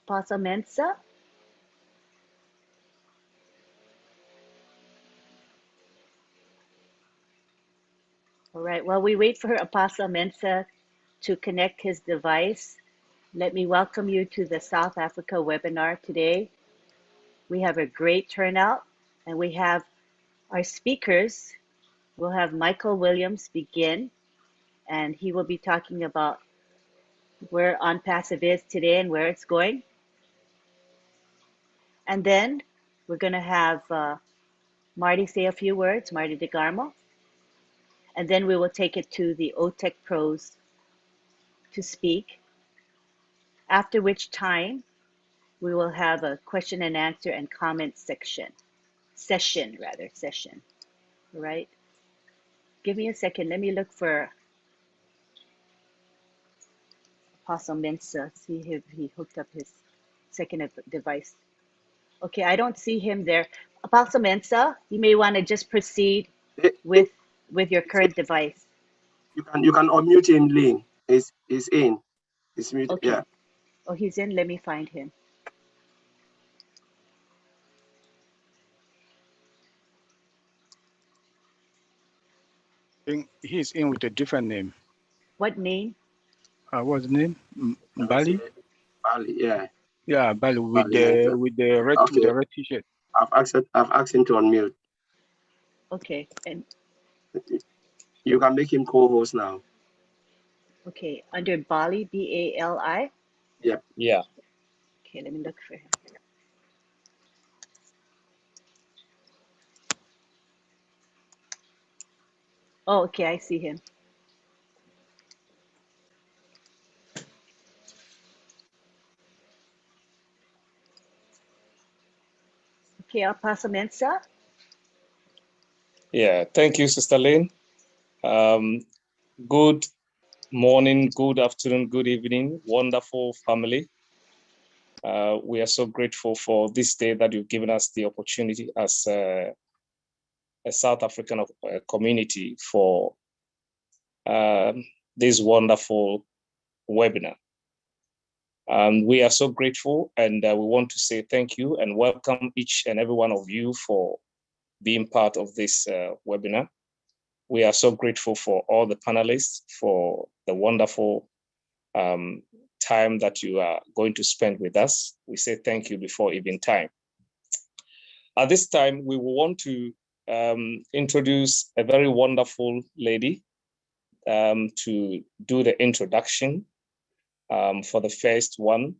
Apostle Mensa? All right, while we wait for Apostle Mensa to connect his device, let me welcome you to the South Africa webinar today. We have a great turnout, and we have our speakers. We'll have Michael Williams begin, and he will be talking about where Unpassive is today and where it's going. And then we're going to have Marty say a few words, Marty DeGarmo, and then we will take it to the OTEC pros to speak, after which time we will have a question and answer and comment session. All right? Give me a second. Let me look for Apostle Mensa, see if he hooked up his second device. Okay, I don't see him there. Apostle Mensa, you may want to just proceed with your current device. You can unmute him, Lynn. He's in. He's muted. Okay. Yeah. Oh, he's in. Let me find him. He's in with a different name. What name? What's the name? Bali? Bali, yeah. Yeah, Bali with Bali, the red t-shirt. I've asked him to unmute. Okay, and you can make him co-host now. Okay, under Bali, B-A-L-I? Yep. Yeah. Okay, let me look for him. Oh, okay, I see him. Okay, Apostle Mensa. Yeah, thank you, Sister Lynn. Good morning, good afternoon, good evening, wonderful family. We are so grateful for this day that you've given us the opportunity as a South African community for this wonderful webinar. We are so grateful, and we want to say thank you and welcome each and every one of you for being part of this webinar. We are so grateful for all the panelists for the wonderful time that you are going to spend with us. We say thank you before even time. At this time, we will want to introduce a very wonderful lady to do the introduction for the first one.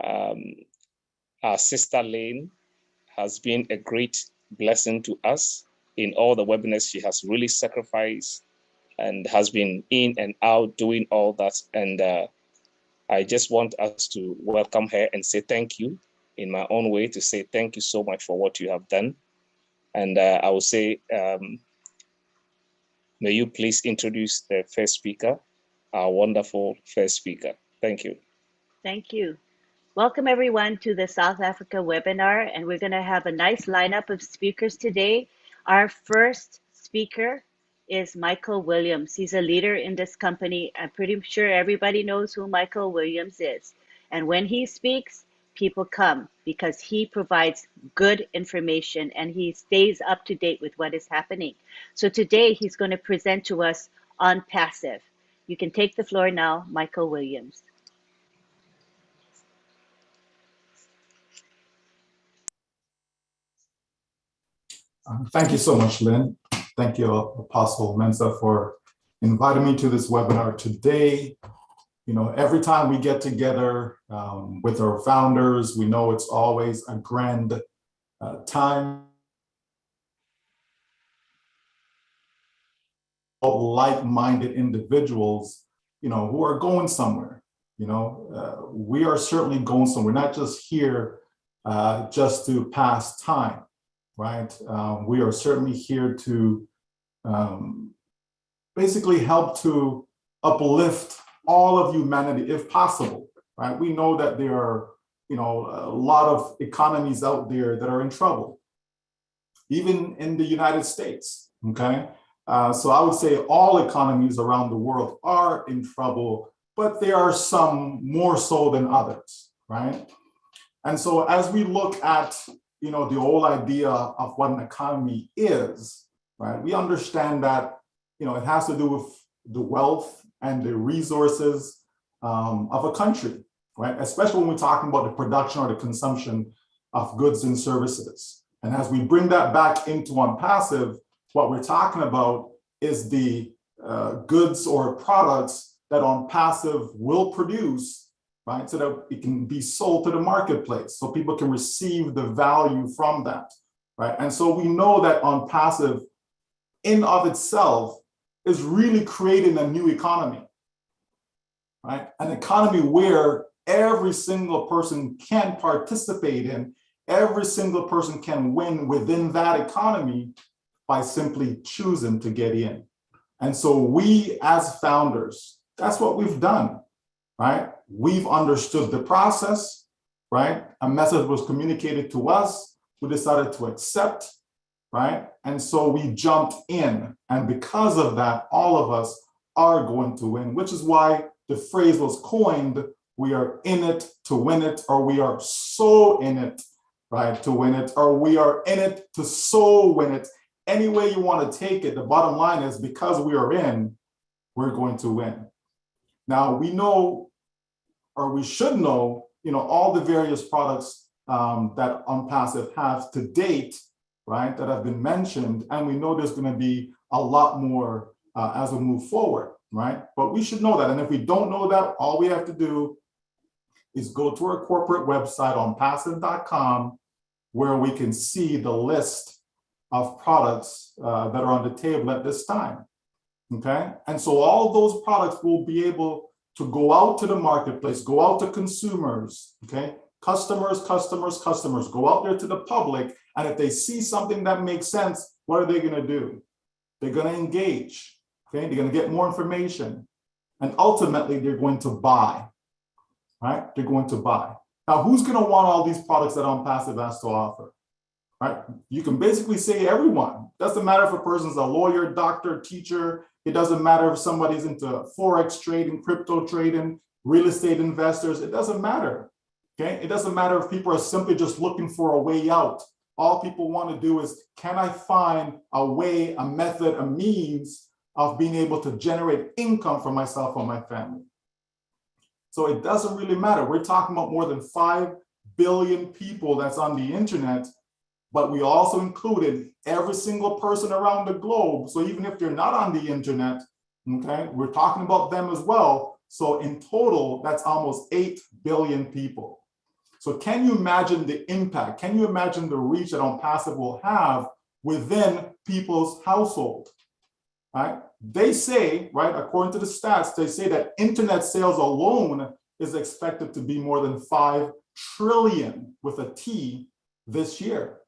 Our sister Lane has been a great blessing to us in all the webinars. She has really sacrificed and has been in and out doing all that. And I just want us to welcome her and say thank you in my own way, to say thank you so much for what you have done. And I will say, may you please introduce the first speaker, our wonderful first speaker. Thank you. Thank you. Welcome everyone to the South Africa webinar, and we're going to have a nice lineup of speakers today. Our first speaker is Michael Williams. He's a leader in this company. I'm pretty sure everybody knows who Michael Williams is. And when he speaks, people come because he provides good information and he stays up to date with what is happening. So today he's going to present to us Unpassive. You can take the floor now, Michael Williams. Thank you so much, Lynn. Thank you, Apostle Mensa, for inviting me to this webinar today. You know, every time we get together with our founders, we know it's always a grand time. Like-minded individuals, you know, who are going somewhere. You know, we are certainly going somewhere, not just here just to pass time. Right? We are certainly here to basically help to uplift all of humanity, if possible, right? We know that there are, you know, a lot of economies out there that are in trouble, even in the United States, okay? So I would say all economies around the world are in trouble, but there are some more so than others, right? And so as we look at, the whole idea of what an economy is, right? We understand that, it has to do with the wealth and the resources of a country, right? Especially when we're talking about the production or the consumption of goods and services. And as we bring that back into Unpassive, what we're talking about is the goods or products that Unpassive will produce, right? So that it can be sold to the marketplace, so people can receive the value from that, right? And so we know that Unpassive in of itself is really creating a new economy, right? An economy where every single person can participate in, every single person can win within that economy by simply choosing to get in. And so we as founders, that's what we've done, right? We've understood the process, right? A message was communicated to us, we decided to accept, right? And so we jumped in. And because of that, all of us are going to win, which is why the phrase was coined, we are in it to win it, or we are so in it, right, to win it, or we are in it to so win it. Any way you want to take it, the bottom line is because we are in, we're going to win. Now we know, or we should know, all the various products that Unpassive have to date, right, that have been mentioned, and we know there's going to be a lot more as we move forward, right? But we should know that, and if we don't know that, all we have to do is go to our corporate website, unpassive.com, where we can see the list of products that are on the table at this time, okay? And so all those products will be able to go out to the marketplace, go out to consumers, okay? Customers, go out there to the public, and if they see something that makes sense, what are they gonna do? They're gonna engage, okay? They're gonna get more information, and ultimately they're going to buy, right? They're going to buy. Now, who's gonna want all these products that Unpassive has to offer, right? You can basically say everyone. Doesn't matter if a person's a lawyer, doctor, teacher. It doesn't matter if somebody's into Forex trading, crypto trading, real estate investors. It doesn't matter, okay? It doesn't matter if people are simply just looking for a way out. All people want to do is, can I find a way, a method, a means of being able to generate income for myself or my family? So it doesn't really matter. We're talking about more than 5 billion people that's on the internet, but we also included every single person around the globe. So even if they're not on the internet, okay, we're talking about them as well. So in total, that's almost 8 billion people. So can you imagine the impact? Can you imagine the reach that Unpassive will have within people's household, right? They say, right, according to the stats, they say that internet sales alone is expected to be more than 5 trillion with a T this year.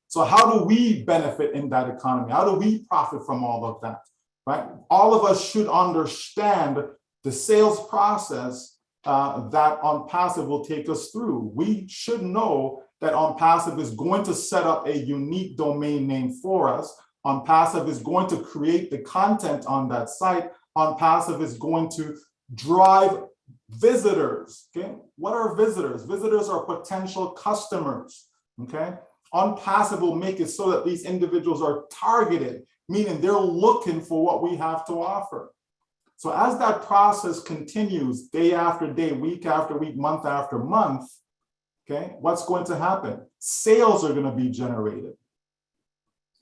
So how do we benefit in that economy? How do we profit from all of that, right? All of us should understand the sales process that Unpassive will take us through. We should know that Unpassive is going to set up a unique domain name for us. Unpassive is going to create the content on that site. Unpassive is going to drive visitors, okay? What are visitors? Visitors are potential customers, okay? Unpassive will make it so that these individuals are targeted, meaning they're looking for what we have to offer. So as that process continues day after day, week after week, month after month, okay, what's going to happen? Sales are going to be generated,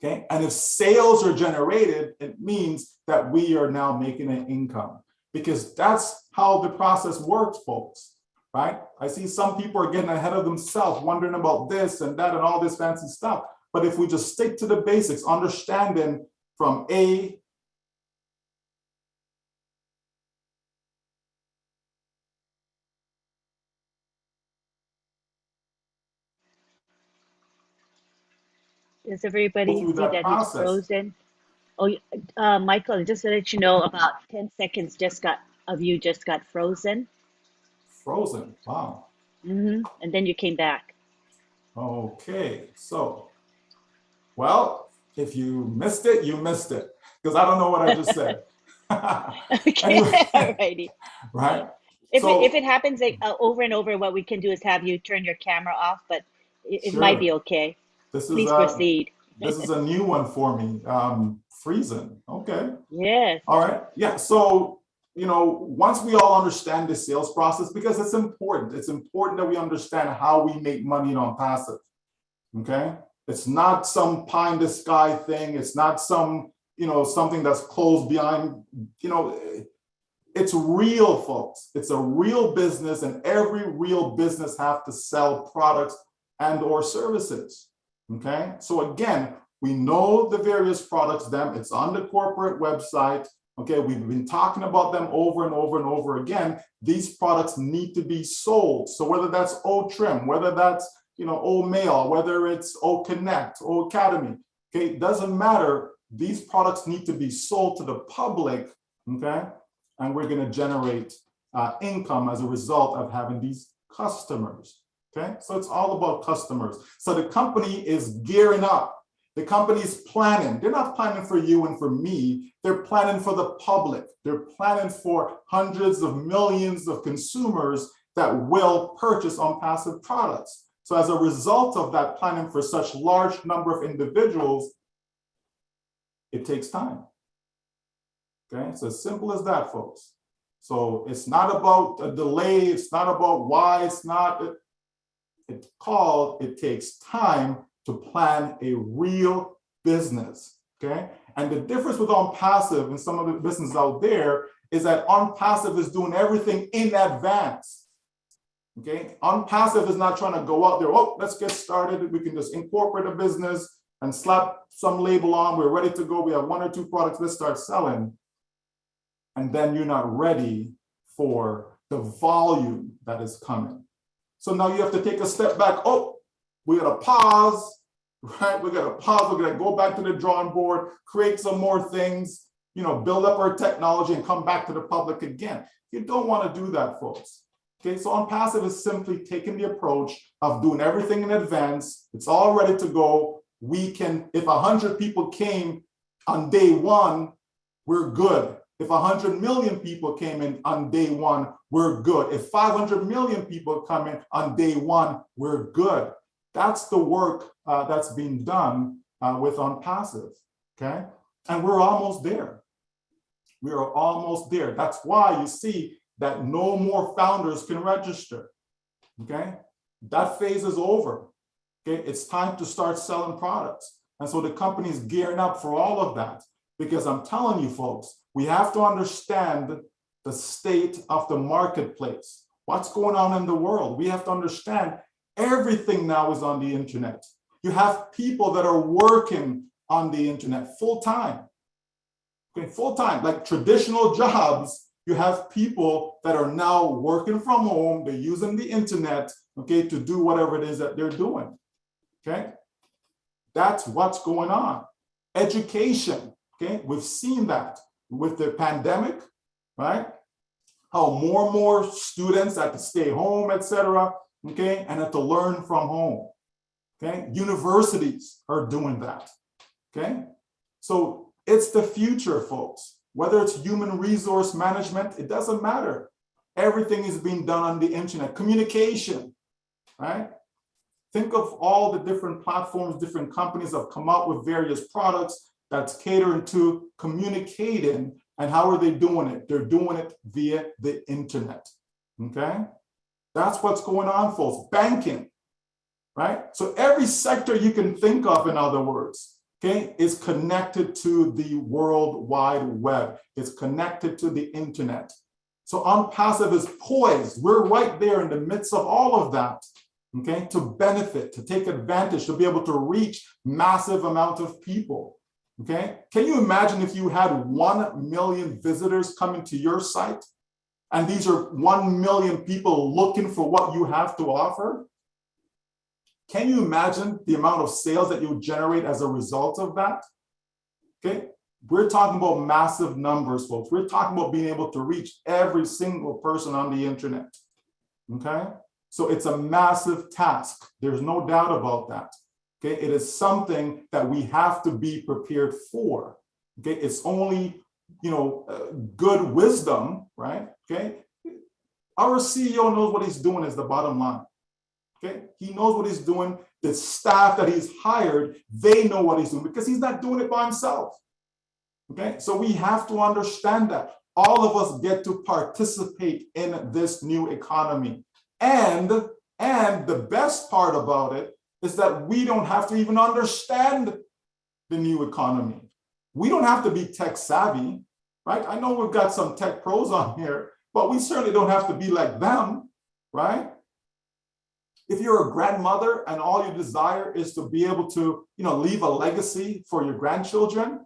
okay? And if sales are generated, it means that we are now making an income, because that's how the process works, folks. Right? I see some people are getting ahead of themselves, wondering about this and that and all this fancy stuff. But if we just stick to the basics, understanding from A Does everybody through see that that he's process. frozen? Oh, Michael, just to let you know, about 10 seconds just got frozen. Frozen. Wow. And then you came back. Okay. So, well, if you missed it, you missed it, because I don't know what I just said. Okay, Anyway, alrighty. right? If So it happens like, over and over, what we can do is have you turn your camera off, but it might be sure, okay. this is Please a proceed. this is a new one for me. Freezing. Okay. Yes. All right. Yeah. So, once we all understand the sales process, because it's important that we understand how we make money on passive. Okay. It's not some pie in the sky thing. It's not some, something that's closed behind, it's real, folks. It's a real business, and every real business have to sell products and or services. Okay. So again, we know the various products, it's on the corporate website. Okay, we've been talking about them over and over and over again. These products need to be sold. So whether that's O Trim, whether that's O Mail, whether it's O Connect, O Academy, okay, it doesn't matter. These products need to be sold to the public, okay, and we're going to generate income as a result of having these customers. Okay, so it's all about customers. So the company is gearing up. The company's planning. They're not planning for you and for me. They're planning for the public. They're planning for hundreds of millions of consumers that will purchase Unpassive products. So as a result of that planning for such large number of individuals, it takes time. Okay, it's as simple as that, folks. So it's not about a delay. It's not about why it's not. It takes time to plan a real business, okay? And the difference with Unpassive and some of the businesses out there is that Unpassive is doing everything in advance, okay? Unpassive is not trying to go out there, oh, let's get started. We can just incorporate a business and slap some label on. We're ready to go. We have one or two products. Let's start selling. And then you're not ready for the volume that is coming. So now you have to take a step back. Oh, we got to pause, right? We got to pause. We're going to go back to the drawing board, create some more things, build up our technology and come back to the public again. You don't want to do that, folks. Okay, so Unpassive is simply taking the approach of doing everything in advance. It's all ready to go. We can, if 100 people came on day one, we're good. If 100 million people came in on day one, we're good. If 500 million people come in on day one, we're good. That's the work that's being done with Unpassive, okay? And we're almost there. We are almost there. That's why you see that no more founders can register, okay? That phase is over, okay? It's time to start selling products. And so the company is gearing up for all of that, because I'm telling you, folks, we have to understand the state of the marketplace. What's going on in the world? We have to understand everything now is on the internet. You have people that are working on the internet full time. Okay, full time, like traditional jobs. You have people that are now working from home. They're using the internet, okay, to do whatever it is that they're doing. Okay, that's what's going on. Education. Okay, we've seen that with the pandemic, right? How more and more students had to stay home, etc. Okay, and had to learn from home. Okay, universities are doing that. Okay, so it's the future, folks. Whether it's human resource management, it doesn't matter. Everything is being done on the internet. Communication, right? Think of all the different platforms, different companies have come out with various products that's catering to communicating. And how are they doing it? They're doing it via the internet, okay? That's what's going on, folks. Banking, right? So every sector you can think of, in other words, okay, is connected to the World Wide Web. It's connected to the internet. So Unpassive is poised. We're right there in the midst of all of that, okay, to benefit, to take advantage, to be able to reach massive amount of people. Okay, can you imagine if you had 1 million visitors coming to your site, and these are 1 million people looking for what you have to offer? Can you imagine the amount of sales that you generate as a result of that? Okay, we're talking about massive numbers, folks. We're talking about being able to reach every single person on the internet. Okay, so it's a massive task. There's no doubt about that. Okay, it is something that we have to be prepared for. Okay, it's only, good wisdom, right? Okay, Our CEO knows what he's doing is the bottom line. Okay, he knows what he's doing. The staff that he's hired, they know what he's doing because he's not doing it by himself. Okay, so we have to understand that all of us get to participate in this new economy. And the best part about it is that we don't have to even understand the new economy. We don't have to be tech savvy, right? I know we've got some tech pros on here, but we certainly don't have to be like them, right? If you're a grandmother and all you desire is to be able to, leave a legacy for your grandchildren,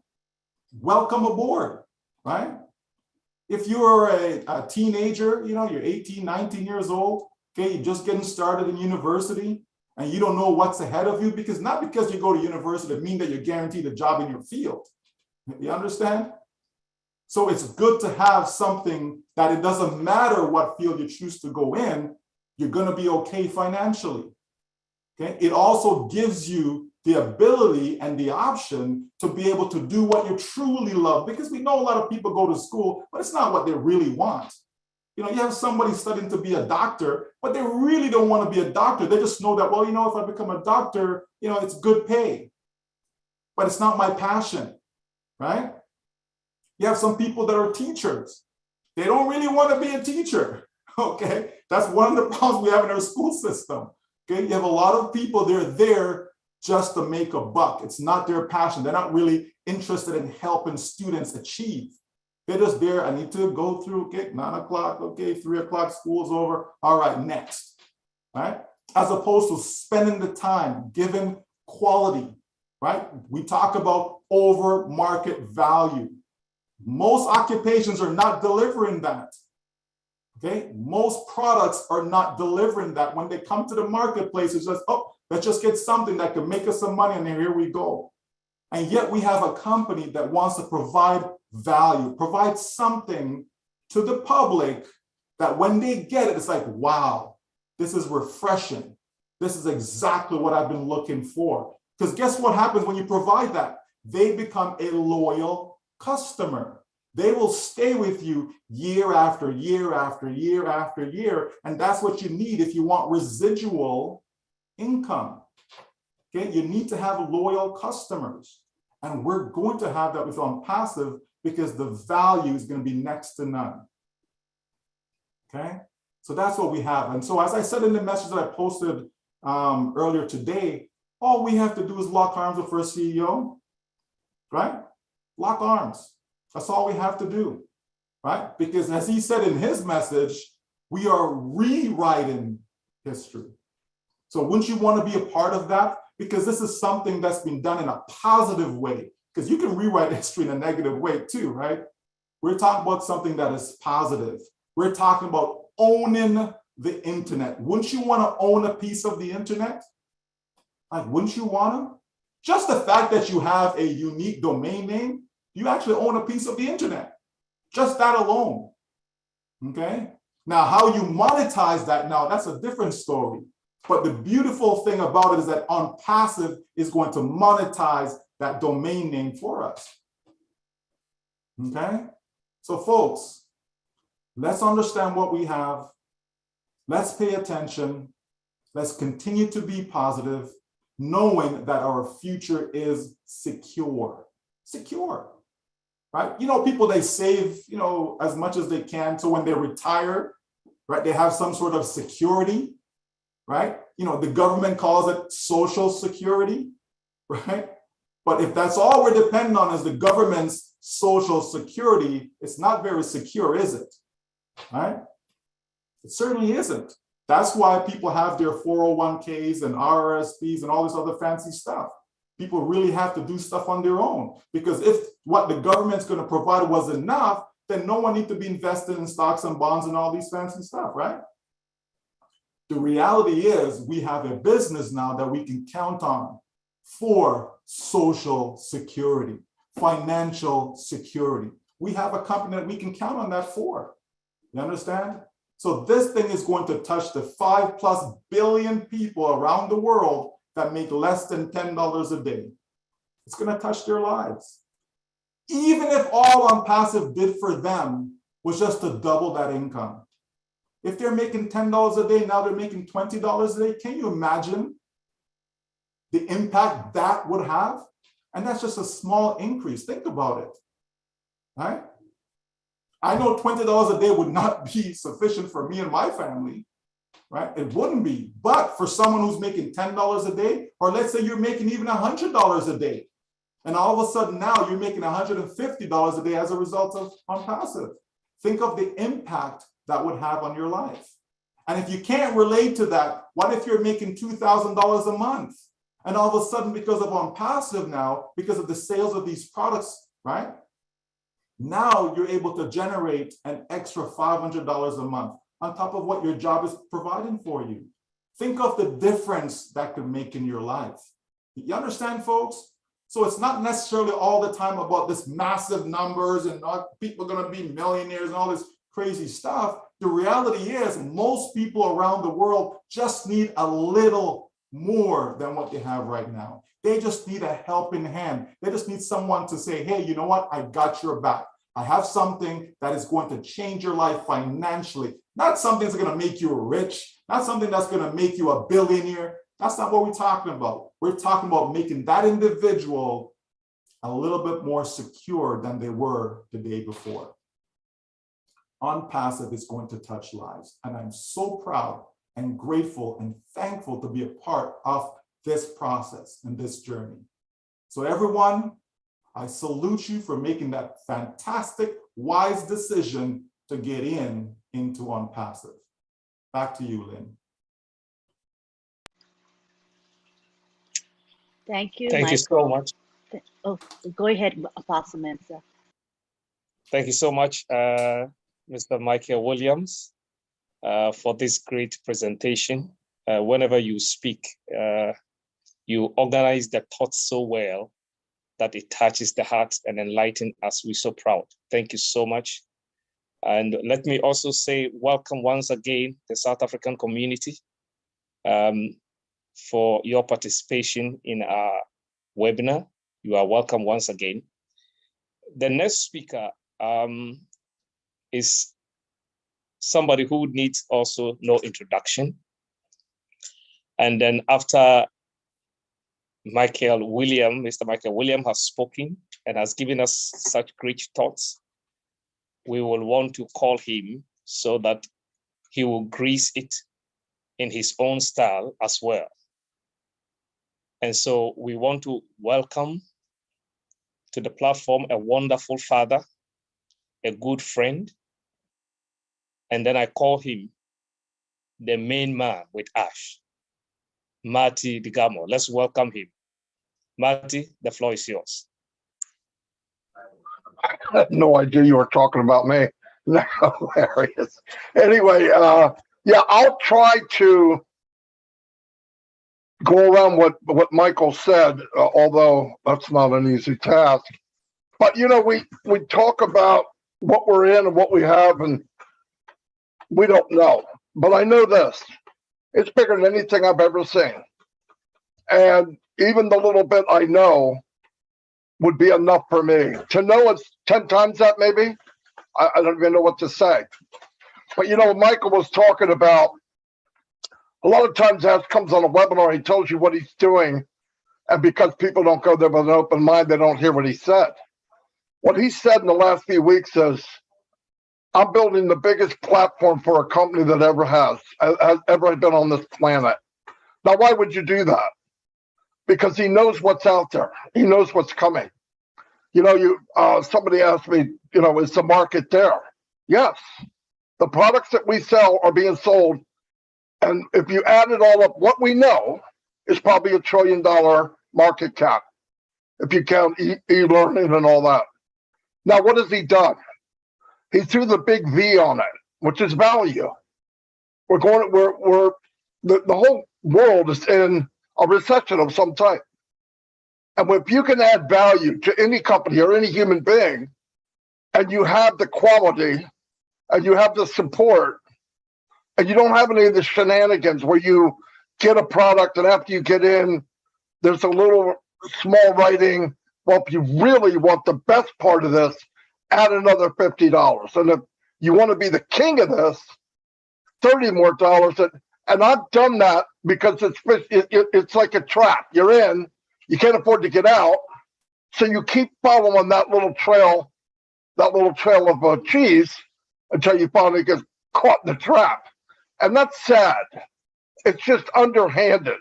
welcome aboard, right? If you're a teenager, you're 18, 19 years old, okay, you're just getting started in university and you don't know what's ahead of you, not because you go to university to mean that you're guaranteed a job in your field. You understand? So it's good to have something that it doesn't matter what field you choose to go in, you're going to be okay financially. Okay. It also gives you the ability and the option to be able to do what you truly love, because we know a lot of people go to school, but it's not what they really want. You have somebody studying to be a doctor, but they really don't want to be a doctor. They just know that, well, if I become a doctor, it's good pay, but it's not my passion, right? You have some people that are teachers. They don't really want to be a teacher. Okay, that's one of the problems we have in our school system. Okay, you have a lot of people, they're there just to make a buck. It's not their passion. They're not really interested in helping students achieve. They're just there. I need to go through, okay, 9 o'clock, okay, 3 o'clock, school's over. All right, next, right? As opposed to spending the time, giving quality, right? We talk about over market value. Most occupations are not delivering that. Okay, most products are not delivering that. When they come to the marketplace, it's just, oh, let's just get something that can make us some money, and then here we go. And yet we have a company that wants to provide value, provide something to the public that when they get it, it's like, wow, this is refreshing. This is exactly what I've been looking for. Because guess what happens when you provide that? They become a loyal customer. They will stay with you year after year after year after year. And that's what you need if you want residual income. Okay, you need to have loyal customers. And we're going to have that with Unpassive because the value is going to be next to none. Okay, so that's what we have. And so as I said in the message that I posted earlier today, all we have to do is lock arms with our CEO, right? Lock arms. That's all we have to do, right? Because as he said in his message, we are rewriting history. So wouldn't you want to be a part of that? Because this is something that's been done in a positive way, because you can rewrite history in a negative way too, right? We're talking about something that is positive. We're talking about owning the internet. Wouldn't you want to own a piece of the internet? Like, wouldn't you want to? Just the fact that you have a unique domain name, you actually own a piece of the internet. Just that alone, okay? Now, how you monetize that now, that's a different story. But the beautiful thing about it is that Unpassive is going to monetize that domain name for us, okay? So folks, let's understand what we have. Let's pay attention. Let's continue to be positive, knowing that our future is secure. Secure. Right? People, they save, as much as they can. So when they retire, right, they have some sort of security, right? The government calls it social security, right? But if that's all we're dependent on is the government's social security, it's not very secure, is it? Right? It certainly isn't. That's why people have their 401ks and RRSPs and all this other fancy stuff. People really have to do stuff on their own, because if what the government's going to provide was enough, then no one needs to be invested in stocks and bonds and all these fancy stuff, right? The reality is we have a business now that we can count on for social security, financial security. We have a company that we can count on that for. You understand? So this thing is going to touch the 5+ billion people around the world that make less than $10 a day. It's going to touch their lives. Even if all Unpassive did for them was just to double that income. If they're making $10 a day, now they're making $20 a day. Can you imagine the impact that would have? And that's just a small increase. Think about it, right? I know $20 a day would not be sufficient for me and my family, right? It wouldn't be. But for someone who's making $10 a day, or let's say you're making even $100 a day, and all of a sudden now you're making $150 a day as a result of Unpassive. Think of the impact that would have on your life. And if you can't relate to that, what if you're making $2,000 a month? And all of a sudden, because of Unpassive now, because of the sales of these products, right? Now you're able to generate an extra $500 a month on top of what your job is providing for you. Think of the difference that could make in your life. You understand, folks? So it's not necessarily all the time about this massive numbers and not people are going to be millionaires and all this crazy stuff. The reality is most people around the world just need a little more than what they have right now. They just need a helping hand. They just need someone to say, hey, you know what? I got your back. I have something that is going to change your life financially. Not something that's going to make you rich, not something that's going to make you a billionaire. That's not what we're talking about. We're talking about making that individual a little bit more secure than they were the day before. Unpassive is going to touch lives. And I'm so proud and grateful and thankful to be a part of this process and this journey. So everyone, I salute you for making that fantastic, wise decision to get into Unpassive. Back to you, Lynn. Thank you, Thank Michael. you so much. Oh, go ahead, Apostle Mensa. Thank you so much, Mr. Michael Williams, for this great presentation. Whenever you speak, you organize the thoughts so well that it touches the heart and enlightens us. We're so proud. Thank you so much. And let me also say welcome once again the South African community for your participation in our webinar. You are welcome once again. The next speaker is somebody who needs also no introduction. And then after Mr. Michael William has spoken and has given us such great thoughts, we will want to call him so that he will grease it in his own style as well. And so we want to welcome to the platform a wonderful father, a good friend, and then I call him the main man with Ash, Marty Digamo. Let's welcome him. Marty, the floor is yours. I had no idea you were talking about me. Hilarious. Anyway, yeah, I'll try to go around what Michael said, although that's not an easy task. But, you know, we talk about what we're in and what we have, and we don't know. But I know this. It's bigger than anything I've ever seen. And even the little bit I know would be enough for me. To know it's 10 times that maybe, I don't even know what to say. But, you know, Michael was talking about, a lot of times Ash comes on a webinar, he tells you what he's doing, and because people don't go there with an open mind, they don't hear what he said. What he said in the last few weeks is, I'm building the biggest platform for a company that has ever been on this planet. Now, why would you do that? Because he knows what's out there. He knows what's coming. You know, somebody asked me, you know, is the market there? Yes. The products that we sell are being sold. And if you add it all up, what we know is probably $1 trillion market cap, if you count e-learning and all that. Now, what has he done? He threw the big V on it, which is value. The whole world is in a recession of some type. And if you can add value to any company or any human being, and you have the quality, and you have the support, and you don't have any of the shenanigans where you get a product and after you get in, there's a little small writing, well, if you really want the best part of this, add another $50. And if you want to be the king of this, $30 more. And I've done that because it's like a trap. You're in, you can't afford to get out. So you keep following that little trail of cheese until you finally get caught in the trap. And that's sad. It's just underhanded.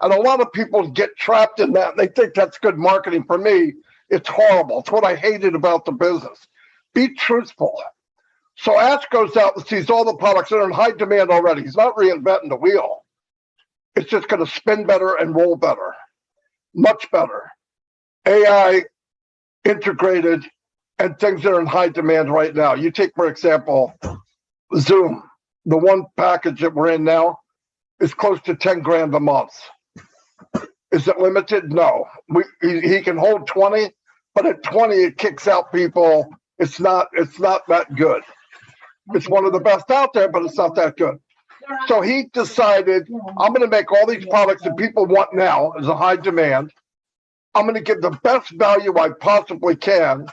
And a lot of people get trapped in that. And they think that's good marketing. For me, it's horrible. It's what I hated about the business. Be truthful. So Ash goes out and sees all the products that are in high demand already. He's not reinventing the wheel. It's just going to spin better and roll better. Much better. AI integrated and things that are in high demand right now. You take, for example, Zoom. The one package that we're in now is close to 10 grand a month. Is it limited? No. He can hold 20, but at 20 it kicks out people. It's not that good. It's one of the best out there, but it's not that good. So he decided, I'm going to make all these products that people want now as a high demand. I'm going to give the best value I possibly can,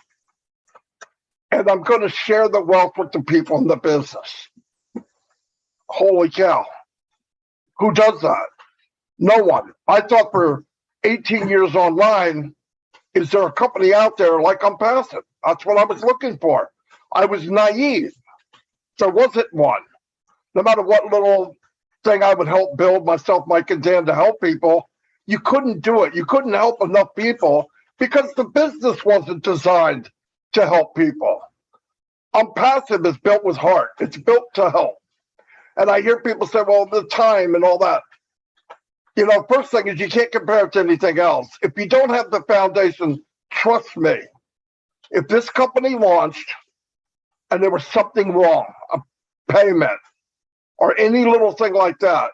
and I'm going to share the wealth with the people in the business. Holy cow. Who does that? No one. I thought for 18 years online, is there a company out there like Unpassive? That's what I was looking for. I was naive. There wasn't one. No matter what little thing I would help build myself, Mike and Dan, to help people, you couldn't do it. You couldn't help enough people because the business wasn't designed to help people. Unpassive is built with heart. It's built to help. And I hear people say, well, the time and all that. You know, first thing is you can't compare it to anything else. If you don't have the foundation, trust me, if this company launched and there was something wrong, a payment or any little thing like that,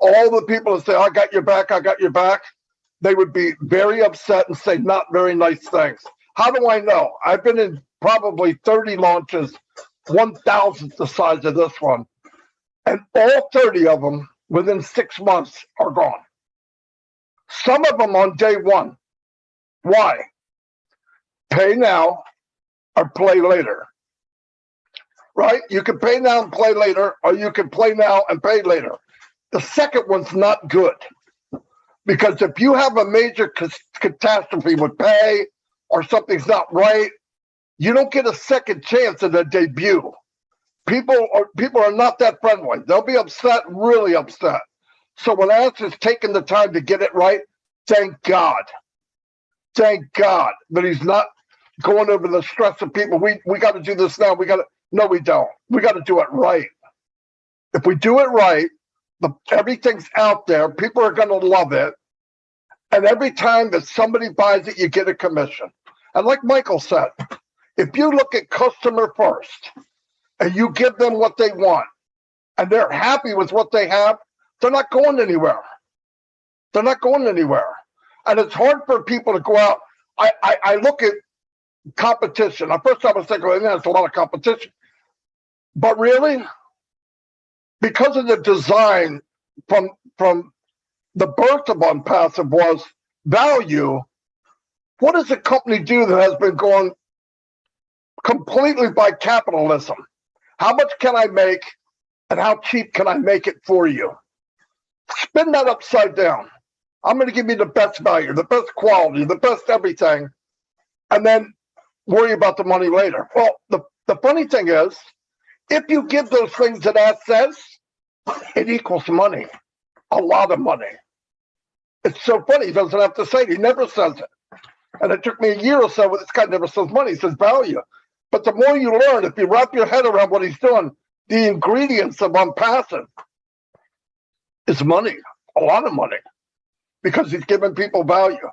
all the people that say, I got your back, they would be very upset and say not very nice things. How do I know? I've been in probably 30 launches, 1,000th the size of this one. And all 30 of them within 6 months are gone. Some of them on day one. Why? Pay now or play later. Right? You can pay now and play later, or you can play now and pay later. The second one's not good. Because if you have a major catastrophe with pay or something's not right, you don't get a second chance at a debut. People are not that friendly. They'll be upset, really upset. So when Ash is taking the time to get it right, thank God. Thank God that he's not going over the stress of people. We got to do this now. No, we don't. We got to do it right. If we do it right, everything's out there. People are going to love it. And every time that somebody buys it, you get a commission. And like Michael said, if you look at customer first and you give them what they want and they're happy with what they have, they're not going anywhere. They're not going anywhere. And it's hard for people to go out. I look at competition. At first I was thinking, well, there's a lot of competition. But really, because of the design from the birth of Unpassive was value, what does a company do that has been going completely by capitalism? How much can I make and how cheap can I make it for you? Spin that upside down. I'm going to give you the best value, the best quality, the best everything, and then worry about the money later. Well, the funny thing is, if you give those things that Ash says, it equals money, a lot of money. It's so funny, he doesn't have to say it. He never says it. And it took me a year or so, but this guy never says money, he says value. But the more you learn, if you wrap your head around what he's doing, the ingredients of Unpassive is money, a lot of money, because he's giving people value.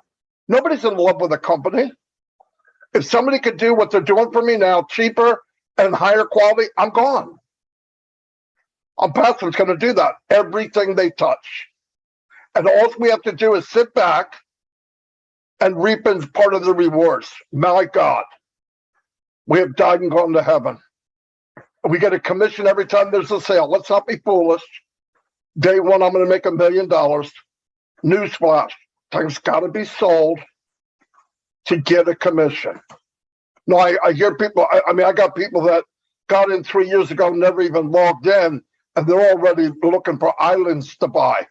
Nobody's in love with a company. If somebody could do what they're doing for me now, cheaper and higher quality, I'm gone. Unpassive's going to do that, everything they touch. And all we have to do is sit back and reap as part of the rewards. My God, we have died and gone to heaven. We get a commission every time there's a sale. Let's not be foolish. Day one, I'm going to make $1 million. Newsflash, things got to be sold to get a commission. No, I hear people, I got people that got in 3 years ago, never even logged in, and they're already looking for islands to buy.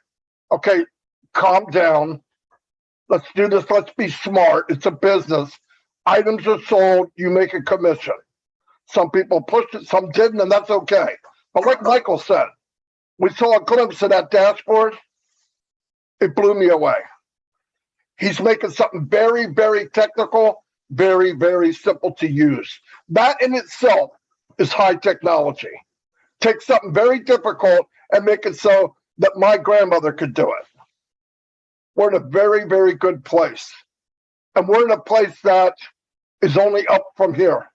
Okay, calm down. Let's do this. Let's be smart. It's a business. Items are sold. You make a commission. Some people pushed it, some didn't, and that's okay. But like Michael said, we saw a glimpse of that dashboard. It blew me away. He's making something very, very technical, very, very simple to use. That in itself is high technology. Take something very difficult and make it so that my grandmother could do it. We're in a very, very good place. And we're in a place that is only up from here.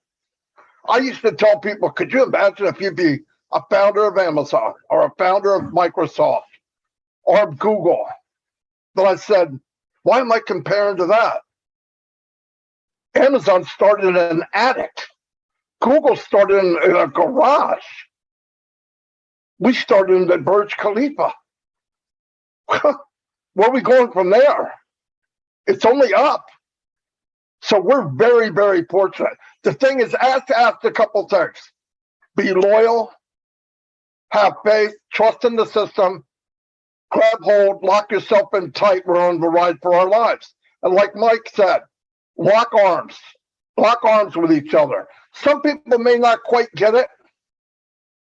I used to tell people, could you imagine if you'd be a founder of Amazon or a founder of Microsoft or Google? Then I said, why am I comparing to that? Amazon started in an attic. Google started in a garage. We started in the Burj Khalifa. Where are we going from there? It's only up. So we're very, very fortunate. The thing is, ask a couple things. Be loyal, have faith, trust in the system, grab hold, lock yourself in tight. We're on the ride for our lives. And like Mike said, lock arms with each other. Some people may not quite get it,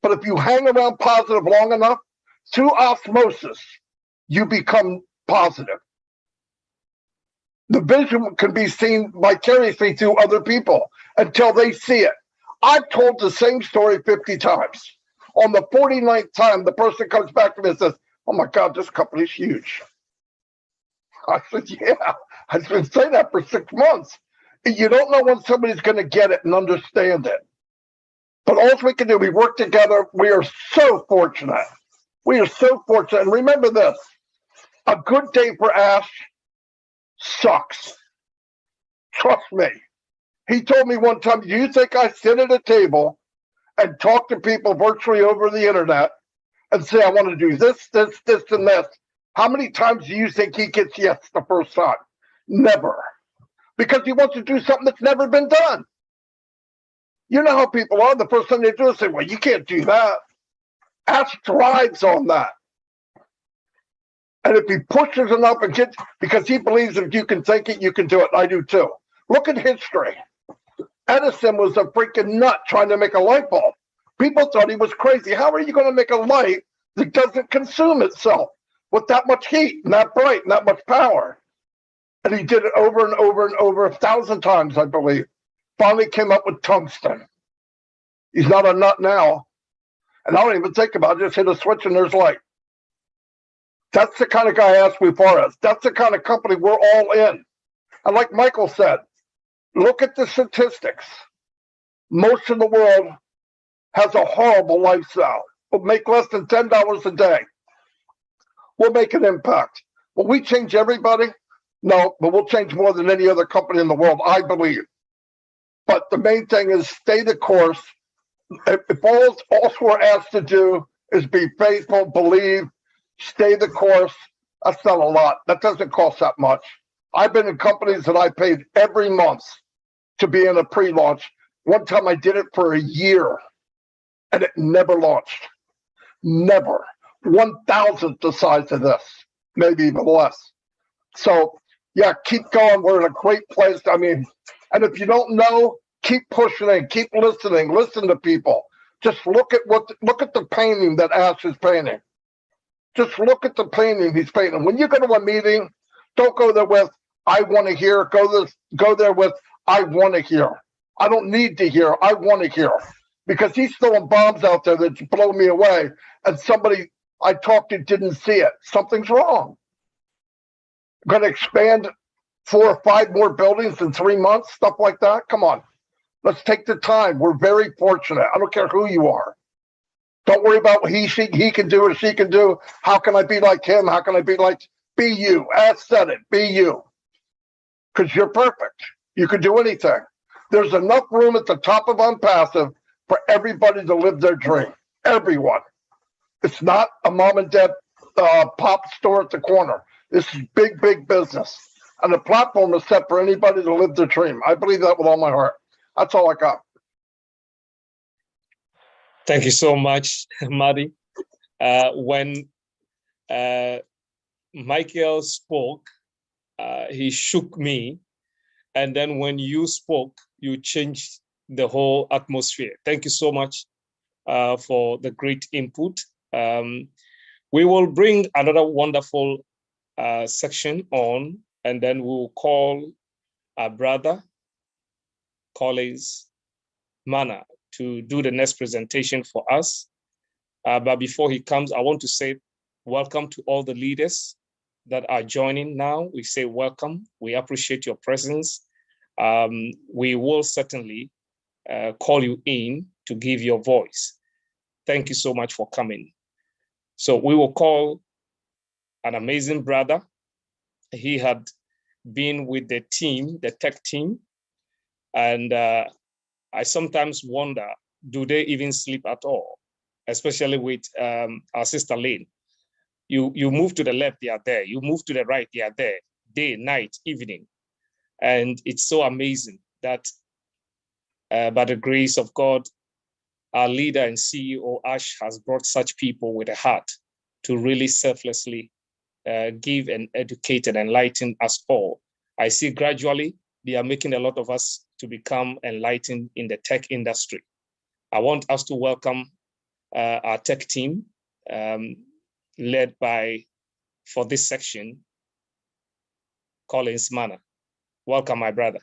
but if you hang around positive long enough, through osmosis, you become positive. The vision can be seen vicariously through other people until they see it. I've told the same story 50 times. On the 49th time, the person comes back to me and says, oh my God, this company's huge. I said, yeah, I've been saying that for 6 months. You don't know when somebody's going to get it and understand it. But all we can do, we work together. We are so fortunate. We are so fortunate. And remember this, a good day for Ash sucks. Trust me. He told me one time, do you think I sit at a table and talk to people virtually over the internet and say, I want to do this, this, this, and this? How many times do you think he gets yes the first time? Never. Because he wants to do something that's never been done. You know how people are. The first thing they do is say, well, you can't do that. Ash thrives on that. And if he pushes enough and gets, because he believes if you can think it, you can do it. I do too. Look at history. Edison was a freaking nut trying to make a light bulb. People thought he was crazy. How are you going to make a light that doesn't consume itself with that much heat and that bright and that much power? And he did it over and over and over 1,000 times, I believe. Finally came up with tungsten. He's not a nut now. And I don't even think about it. Just hit a switch and there's light. That's the kind of guy Ash before us. That's the kind of company we're all in. And like Michael said, look at the statistics. Most of the world has a horrible lifestyle. We'll make less than $10 a day. We'll make an impact. Will we change everybody? No, but we'll change more than any other company in the world, I believe. But the main thing is stay the course. If all we're asked to do is be faithful, believe, stay the course, that's not a lot. That doesn't cost that much. I've been in companies that I paid every month to be in a pre-launch. One time I did it for a year and it never launched. Never. 1,000th the size of this, maybe even less. So yeah, keep going. We're in a great place. I mean, and if you don't know, keep pushing in, keep listening, listen to people. Just look at the painting that Ash is painting. Just look at the painting he's painting. When you go to a meeting, don't go there with, I want to hear. Go there with, I want to hear. I don't need to hear. I want to hear. Because he's throwing bombs out there that blow me away. And somebody I talked to didn't see it. Something's wrong. Going to expand 4 or 5 more buildings in 3 months, stuff like that. Come on. Let's take the time. We're very fortunate. I don't care who you are. Don't worry about what he can do or she can do. How can I be like him? How can I be you? Ash said it, be you. Because you're perfect. You can do anything. There's enough room at the top of Unpassive for everybody to live their dream. Everyone. It's not a mom and dad pop store at the corner. This is big, big business. And the platform is set for anybody to live their dream. I believe that with all my heart. That's all I got. Thank you so much, Maddie. When Michael spoke, he shook me. And then when you spoke, you changed the whole atmosphere. Thank you so much for the great input. We will bring another wonderful section on, and then we'll call our brother, Collins Mana, to do the next presentation for us. But before he comes, I want to say welcome to all the leaders that are joining now. We say welcome. We appreciate your presence. We will certainly call you in to give your voice. Thank you so much for coming. So we will call an amazing brother. He had been with the team, the tech team, and I sometimes wonder, do they even sleep at all? Especially with our sister Lane. You move to the left, they are there. You move to the right, they are there. Day, night, evening. And it's so amazing that by the grace of God, our leader and CEO, Ash, has brought such people with a heart to really selflessly give and educate and enlighten us all. I see gradually they are making a lot of us to become enlightened in the tech industry. I want us to welcome our tech team led by, for this section, Collins Mana. Welcome, my brother.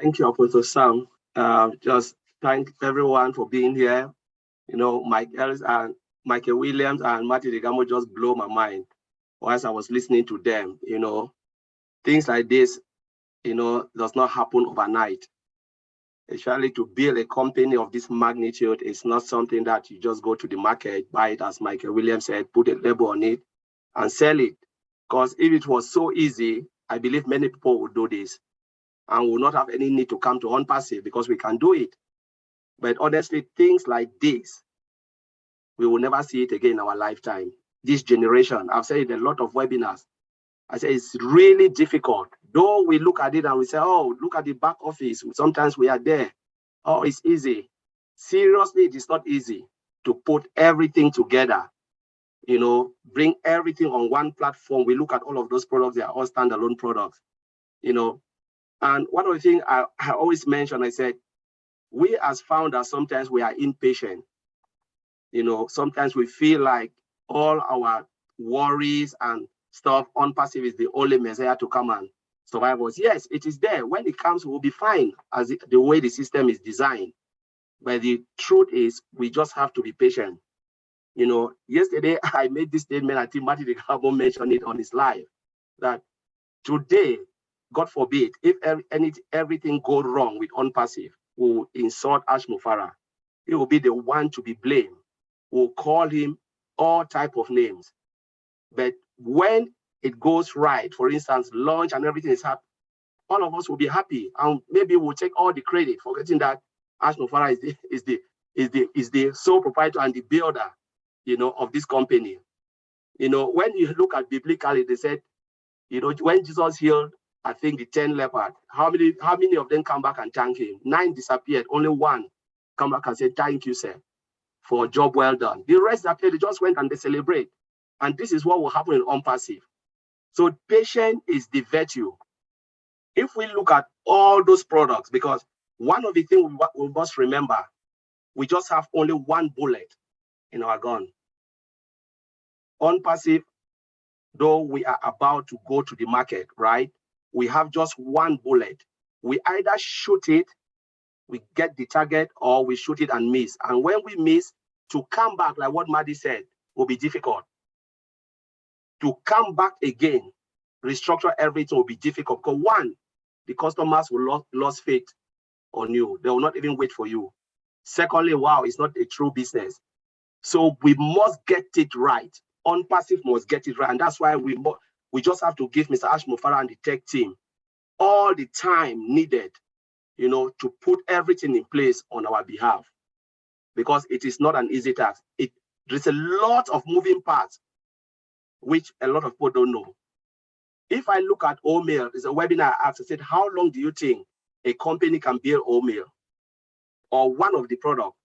Thank you, Apostle Sam. Just thank everyone for being here. You know, Mike Ellis and Michael Williams and Marty Degamo just blow my mind whilst I was listening to them. You know, things like this, you know, does not happen overnight. Especially to build a company of this magnitude is not something that you just go to the market, buy it, as Michael Williams said, put a label on it and sell it. Because if it was so easy, I believe many people would do this and will not have any need to come to Unpassive because we can do it. But honestly, things like this, we will never see it again in our lifetime. This generation, I've said it in a lot of webinars, I say it's really difficult. Though we look at it and we say, oh, look at the back office. Sometimes we are there. Oh, it's easy. Seriously, it is not easy to put everything together, you know, bring everything on one platform. We look at all of those products, they are all standalone products, you know. And one of the things I always mention, I said, we as founders, sometimes we are impatient. You know, sometimes we feel like all our worries and stuff, Unpassive is the only messiah to come and survive us. Yes, it is there. When it comes, we'll be fine as the way the system is designed. But the truth is, we just have to be patient. You know, yesterday I made this statement, I think Marty Degamo mentioned it on his live, that today, God forbid, if everything goes wrong with Unpassive, we'll insult Ash Mufara. He will be the one to be blamed. We'll call him all type of names. But when it goes right, for instance, launch and everything is happy, all of us will be happy, and maybe we'll take all the credit, forgetting that Ash Mufara is the sole proprietor and the builder, you know, of this company. You know, when you look at biblically, they said, you know, when Jesus healed, I think the 10 lepers, how many of them come back and thank him? 9 disappeared, only 1 come back and said, thank you, sir, for a job well done. The rest appeared, they just went and they celebrate. And this is what will happen in Unpassive. So patience is the virtue. If we look at all those products, because one of the things we must remember, we just have only one bullet in our gun. Unpassive, though we are about to go to the market, right? We have just one bullet. We either shoot it, we get the target, or we shoot it and miss. And when we miss, to come back, like what Maddie said, will be difficult. To come back again, restructure everything will be difficult. Because one, the customers will lose faith on you. They will not even wait for you. Secondly, wow, it's not a true business. So we must get it right. Unpassive must get it right. And that's why we just have to give Mr. Ash Mufara and the tech team all the time needed, you know, to put everything in place on our behalf. Because it is not an easy task. There's a lot of moving parts, which a lot of people don't know. If I look at Omail, there's a webinar I asked, I said, how long do you think a company can build Omail? or one of the product,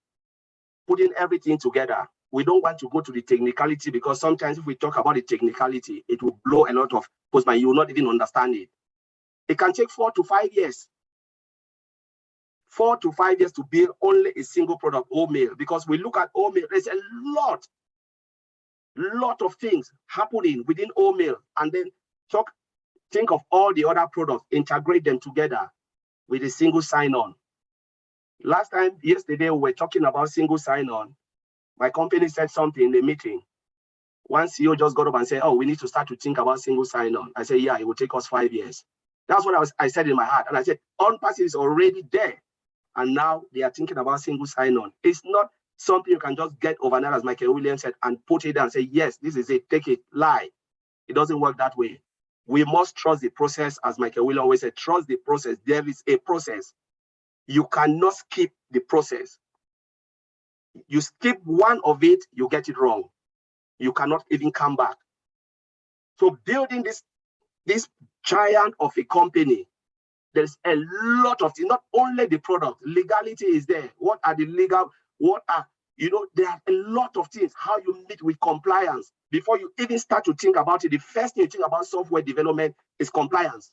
putting everything together. We don't want to go to the technicality, because sometimes if we talk about the technicality, it will blow a lot of postman. You will not even understand it. It can take 4 to 5 years. 4 to 5 years to build only a single product, oatmeal, because we look at oatmeal, there's a lot of things happening within oatmeal, and then think of all the other products, integrate them together with a single sign-on. Yesterday, we were talking about single sign-on. My company said something in the meeting. One CEO just got up and said, oh, we need to start to think about single sign-on. I said, yeah, it will take us 5 years. That's what I said in my heart. And I said, Unpassive is already there. And now they are thinking about single sign-on. It's not something you can just get overnight, as Michael Williams said, and put it down and say, yes, this is it, take it, lie. It doesn't work that way. We must trust the process, as Michael Williams always said, trust the process. There is a process. You cannot skip the process. You skip one of it, you get it wrong. You cannot even come back. So building this giant of a company, there's a lot of things, not only the product, legality is there. What are the legal, there are a lot of things, how you meet with compliance. Before you even start to think about it, the first thing you think about software development is compliance.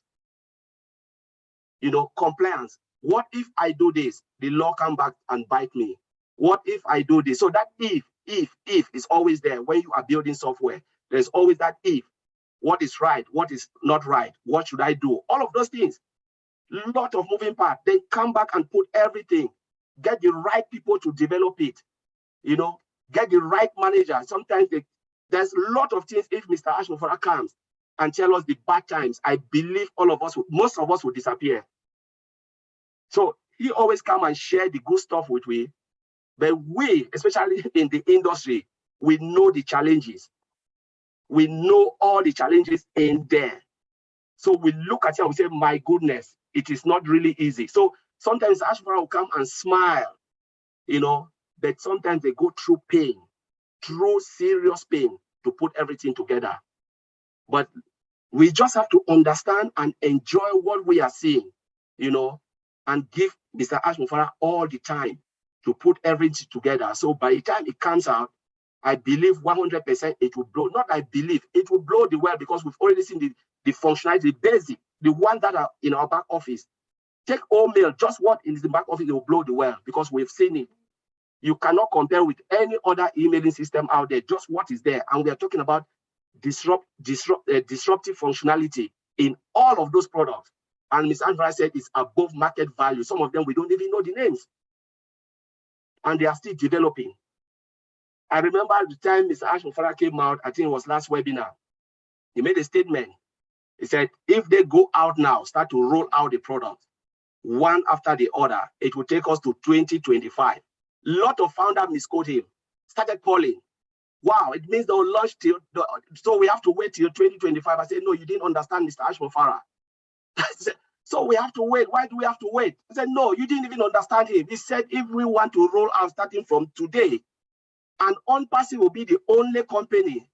Compliance. What if I do this? The law come back and bite me. What if I do this? So that if is always there when you are building software. There's always that if. What is right? What is not right? What should I do? All of those things. Lot of moving parts. Then come back and put everything. Get the right people to develop it. Get the right manager. Sometimes there's a lot of things. If Mr. Ashmofara comes and tell us the bad times, I believe most of us will disappear. So he always come and share the good stuff with we. But we, especially in the industry, we know the challenges. We know all the challenges in there. So we look at it and we say, my goodness, it is not really easy. So sometimes Ashfara will come and smile, but sometimes they go through pain, through serious pain to put everything together. But we just have to understand and enjoy what we are seeing, and give Mr. Ashmofara all the time to put everything together. So by the time it comes out, I believe 100% it will blow. Not I believe, it will blow the well, because we've already seen the functionality, the basic, the one that are in our back office. Take oatmeal, just what is in the back office, it will blow the well, because we've seen it. You cannot compare with any other emailing system out there, just what is there. And we are talking about disruptive functionality in all of those products. And Ms. Andra said it's above market value. Some of them, we don't even know the names. And they are still developing. I remember at the time Mr. Ashmofara came out, I think it was last webinar, he made a statement. He said, if they go out now, start to roll out the product, one after the other, it will take us to 2025. A lot of founders misquote him, started calling. Wow, it means they'll launch so we have to wait till 2025. I said, no, you didn't understand Mr. Ashmofara. So we have to wait. Why do we have to wait? He said, no, you didn't even understand him. He said, if we want to roll out starting from today, and Unpassive will be the only company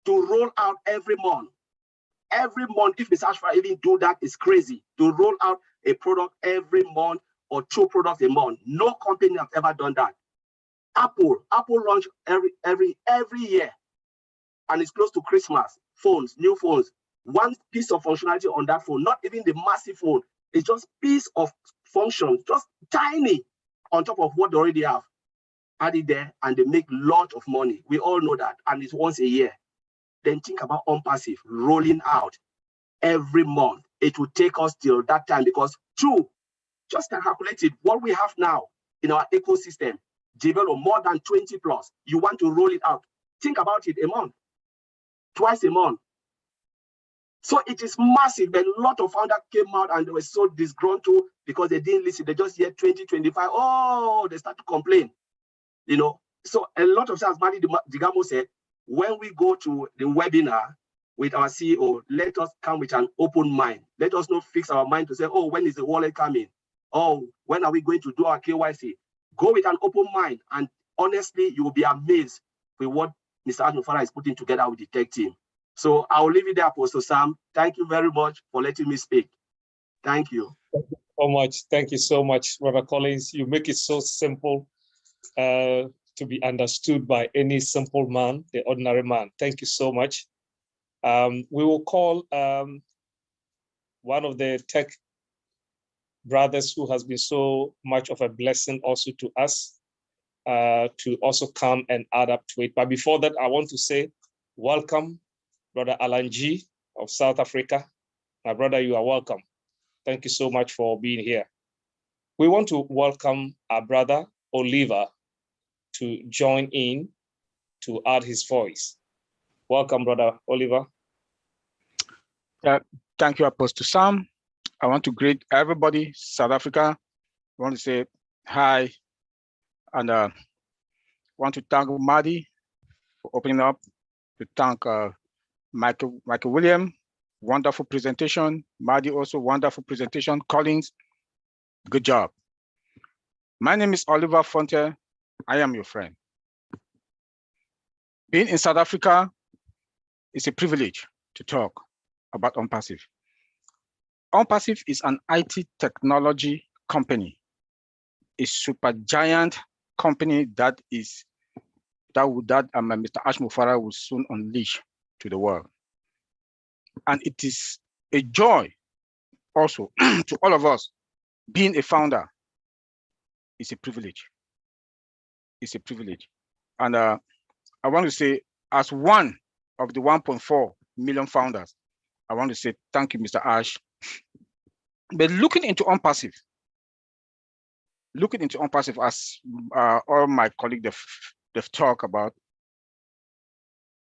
to roll out every month. Every month, if Mr. Ashfara even do that, is crazy. To roll out a product every month or 2 products a month. No company has ever done that. Apple launch every year, and it's close to Christmas. Phones, new phones. One piece of functionality on that phone, not even the massive phone. It's just piece of function, just tiny on top of what they already have. Add it there, and they make a lot of money. We all know that, and it's once a year. Then think about Unpassive rolling out every month. It will take us till that time, because just calculate it, what we have now in our ecosystem, develop more than 20 plus. You want to roll it out. Think about it, a month, twice a month. So it is massive. But a lot of founders came out and they were so disgruntled because they didn't listen. They just hear 2025. Oh, they start to complain. So a lot of times, Madi Digamo said, when we go to the webinar with our CEO, let us come with an open mind. Let us not fix our mind to say, oh, when is the wallet coming? Oh, when are we going to do our KYC? Go with an open mind, and honestly, you will be amazed with what Mr. Ashmofara is putting together with the tech team. So I'll leave it there, Apostle Sam. Thank you very much for letting me speak. Thank you. so much. Thank you so much, Brother Collins. You make it so simple to be understood by any simple man, the ordinary man. Thank you so much. We will call one of the tech brothers who has been so much of a blessing also to us to also come and add up to it. But before that, I want to say welcome, Brother Alan G of South Africa. My brother, you are welcome. Thank you so much for being here. We want to welcome our brother Oliver to join in to add his voice. Welcome, Brother Oliver. Thank you, Apostle Sam. I want to greet everybody, South Africa. I want to say hi, and want to thank Madi for opening up, to thank Michael William, wonderful presentation. Madi also wonderful presentation. Collins, good job. My name is Oliver Fonte. I am your friend. Being in South Africa is a privilege to talk about Unpassive. Unpassive is an IT technology company, a super giant company that Mr. Ash Mufara will soon unleash to the world. And it is a joy also to all of us. Being a founder is a privilege. It's a privilege. And I want to say, as one of the 1.4 million founders, I want to say thank you, Mr. Ash. But looking into Unpassive, as all my colleagues they've talked about,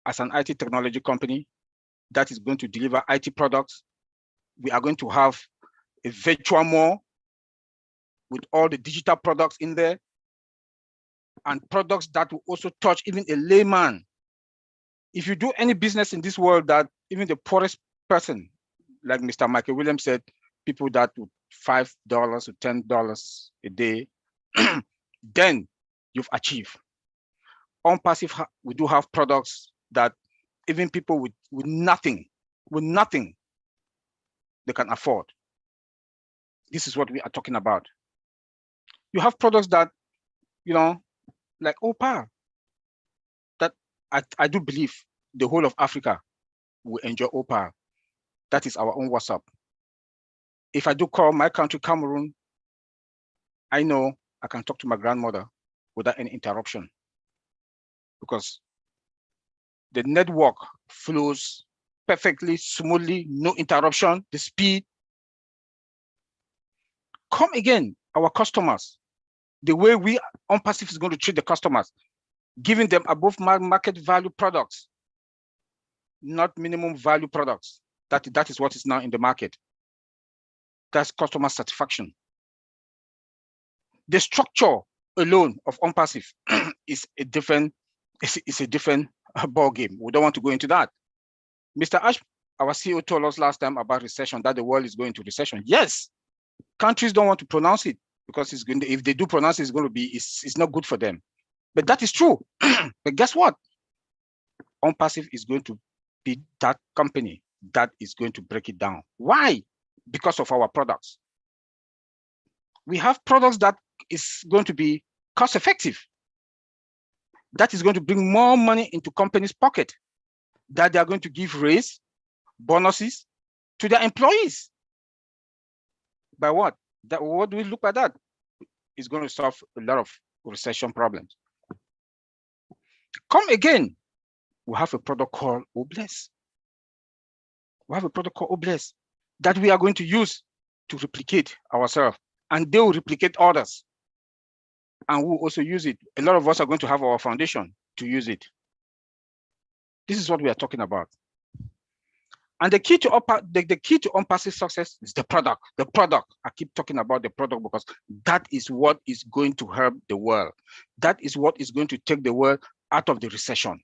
as an IT technology company that is going to deliver IT products, we are going to have a virtual mall with all the digital products in there, and products that will also touch even a layman. If you do any business in this world, that even the poorest person, like Mr. Michael Williams said, people that would $5 to $10 a day, then you've achieved. Unpassive, we do have products that even people with nothing, they can afford. This is what we are talking about. You have products that, like OPA, that I do believe the whole of Africa will enjoy OPA. That is our own WhatsApp. If I do call my country, Cameroon, I know I can talk to my grandmother without any interruption, because the network flows perfectly, smoothly, no interruption, the speed. Come again, our customers, the way we Unpassive is going to treat the customers, giving them above market value products, not minimum value products. That is what is now in the market. That's customer satisfaction. The structure alone of Unpassive is a different ball game. We don't want to go into that. Mr. Ash, our CEO, told us last time about recession, that the world is going to recession. Yes, countries don't want to pronounce it because it's going to, if they do pronounce it, it's going to be, it's not good for them. But that is true. But guess what? Unpassive is going to be that company that is going to break it down. Why? Because of our products. We have products that is going to be cost effective. That is going to bring more money into companies' pocket, that they are going to give raise, bonuses to their employees. By what? What do we look at that? It's going to solve a lot of recession problems. Come again, we have a product called Obless. We have a product called Obless that we are going to use to replicate ourselves, and they will replicate others. And we'll also use it. A lot of us are going to have our foundation to use it. This is what we are talking about. And the key to Unpassive success is the product. The product. I keep talking about the product because that is what is going to help the world. That is what is going to take the world out of the recession.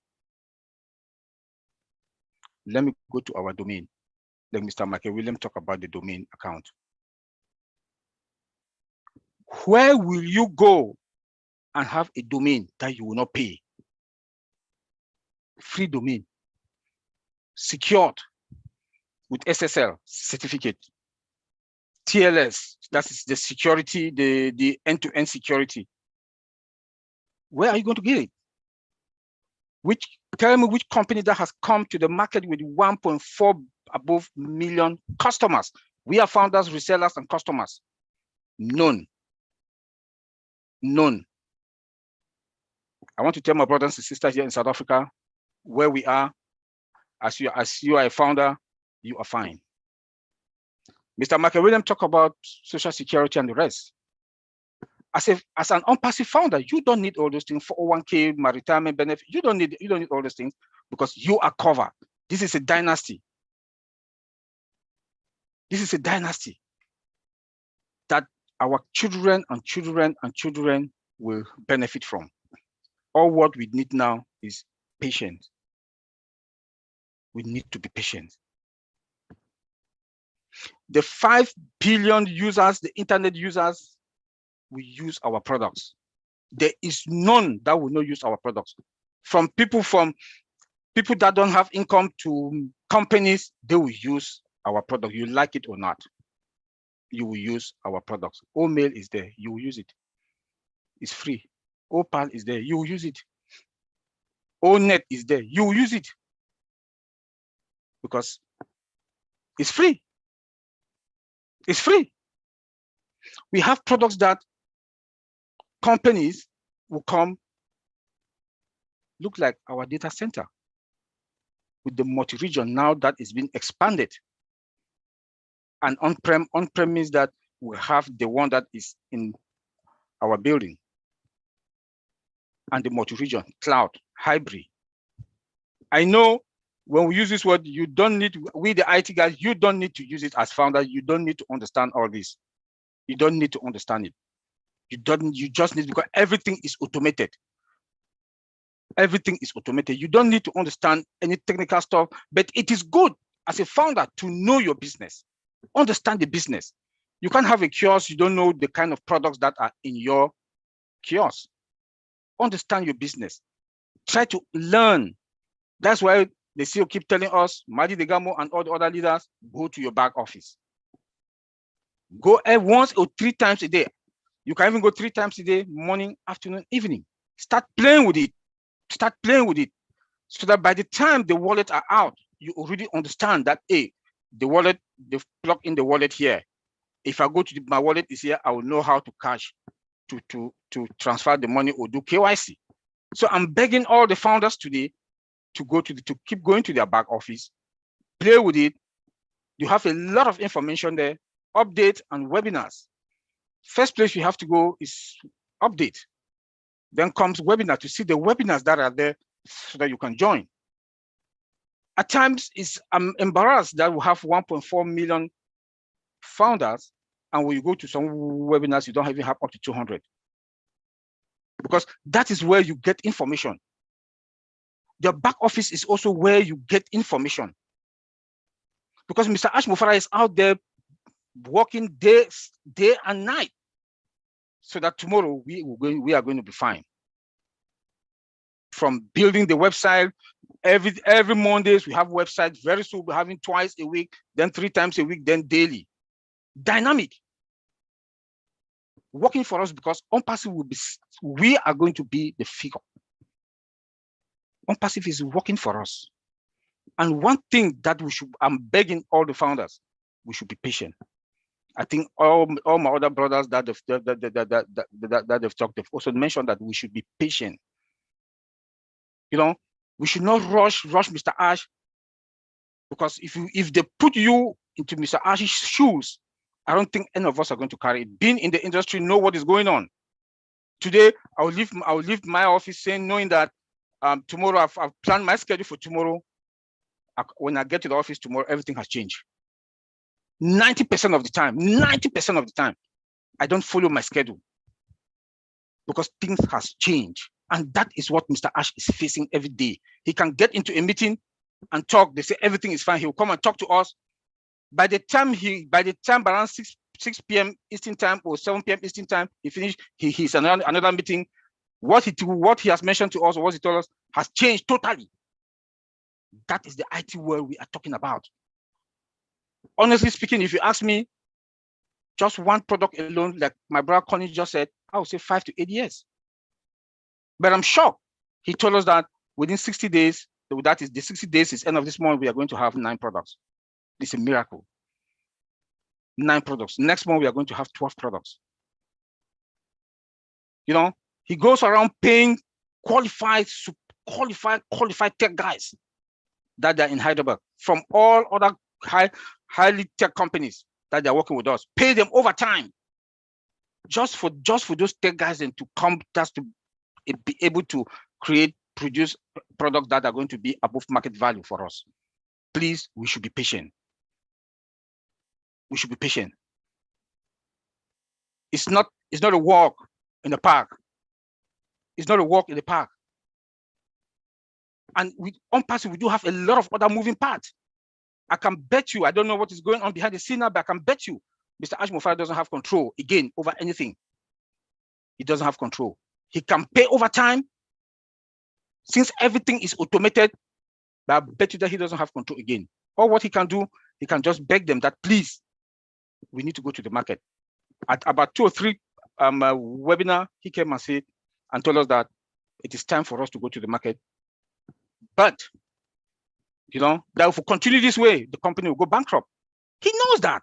Let me go to our domain. Let Mr. Michael William talk about the domain account. Where will you go and have a domain that you will not pay? Free domain, secured with SSL certificate. TLS, that is the security, the end-to-end security. Where are you going to get it? Tell me which company that has come to the market with 1.4 above million customers. We are founders, resellers, and customers. None. None. I want to tell my brothers and sisters here in South Africa, where we are, as you are a founder, you are fine. Mr. Michael Williams talked about social security and the rest. As an unpassive founder, you don't need all those things, 401k, retirement benefit. You don't need all those things because you are covered. This is a dynasty. This is a dynasty that our children and children and children will benefit from. All what we need now is patience. We need to be patient. The 5 billion users, the internet users, will use our products. There is none that will not use our products. From people that don't have income to companies, they will use our product. You like it or not, you will use our products. Mail is there, you will use it. It's free. Opal is there, you will use it. Net is there, you will use it. Because it's free. It's free. We have products that companies will come, look like our data center with the multi-region now that is being expanded. And on-prem means that we have the one that is in our building. And the multi-region, cloud, hybrid. I know when we use this word, you don't need, we the IT guys, you don't need to use it as founder. You don't need to understand all this. You don't need to understand it. You just need, because everything is automated. Everything is automated. You don't need to understand any technical stuff, but it is good as a founder to know your business, understand the business. You can't have a kiosk, you don't know the kind of products that are in your kiosk. Understand your business. Try to learn. That's why the CEO keep telling us, Madi Degamo and all the other leaders, go to your back office. Go once or 3 times a day. You can even go 3 times a day, morning, afternoon, evening. Start playing with it. Start playing with it. So that by the time the wallet are out, you already understand that, hey, the wallet, they've plugged in the wallet here. If I go to my wallet is here, I will know how to cash, to transfer the money or do KYC. So I'm begging all the founders today to keep going to their back office, play with it. You have a lot of information there, updates and webinars. First place you have to go is update. Then comes webinar to see the webinars that are there so that you can join. At times, I'm embarrassed that we have 1.4 million founders, and when you go to some webinars, you don't even have up to 200. Because that is where you get information. The back office is also where you get information. Because Mr. Ash Mufara is out there working day and night, so that tomorrow we are going to be fine. From building the website, every Mondays we have websites. Very soon we're having twice a week, then 3 times a week, then daily. Dynamic. Working for us because Unpassive we are going to be the figure. Unpassive is working for us. And one thing that I'm begging all the founders, we should be patient. I think all my other brothers that they've talked, they've also mentioned that we should be patient. You know, we should not rush Mr. Ash, because if they put you into Mr. Ash's shoes, I don't think any of us are going to carry it. Being in the industry, know what is going on. Today, I'll leave my office knowing that tomorrow I've planned my schedule for tomorrow. When I get to the office tomorrow, everything has changed. 90% of the time, I don't follow my schedule because things has changed. And that is what Mr. Ash is facing every day. He can get into a meeting and talk. They say everything is fine. He will come and talk to us. By the time around 6 p.m. Eastern time or 7 p.m. Eastern time, he finished. He's another meeting. What he has mentioned to us or what he told us has changed totally. That is the IT world we are talking about. Honestly speaking, if you ask me, just one product alone, like my brother Connie just said, I would say 5 to 8 years. But I'm shocked. He told us that within 60 days, that is the 60 days is end of this month, we are going to have 9 products. It's a miracle. 9 products. Next month, we are going to have 12 products. You know, he goes around paying qualified tech guys that are in Hyderabad from all other highly tech companies that they're working with us. Pay them overtime just for those tech guys and to come just to be able to produce products that are going to be above market value for us. Please, we should be patient. We should be patient. It's not a walk in the park. It's not a walk in the park. And with Unpassive, we do have a lot of other moving parts. I can bet you, I don't know what is going on behind the scene now, but I can bet you Mr. Ashmofara doesn't have control, again, over anything. He doesn't have control. He can pay overtime. Since everything is automated, but I bet you that he doesn't have control again. Or what he can do, he can just beg them that, please, we need to go to the market. At about 2 or 3 webinar, he came and said, and told us that it is time for us to go to the market. But, you know, that if we continue this way, the company will go bankrupt. He knows that.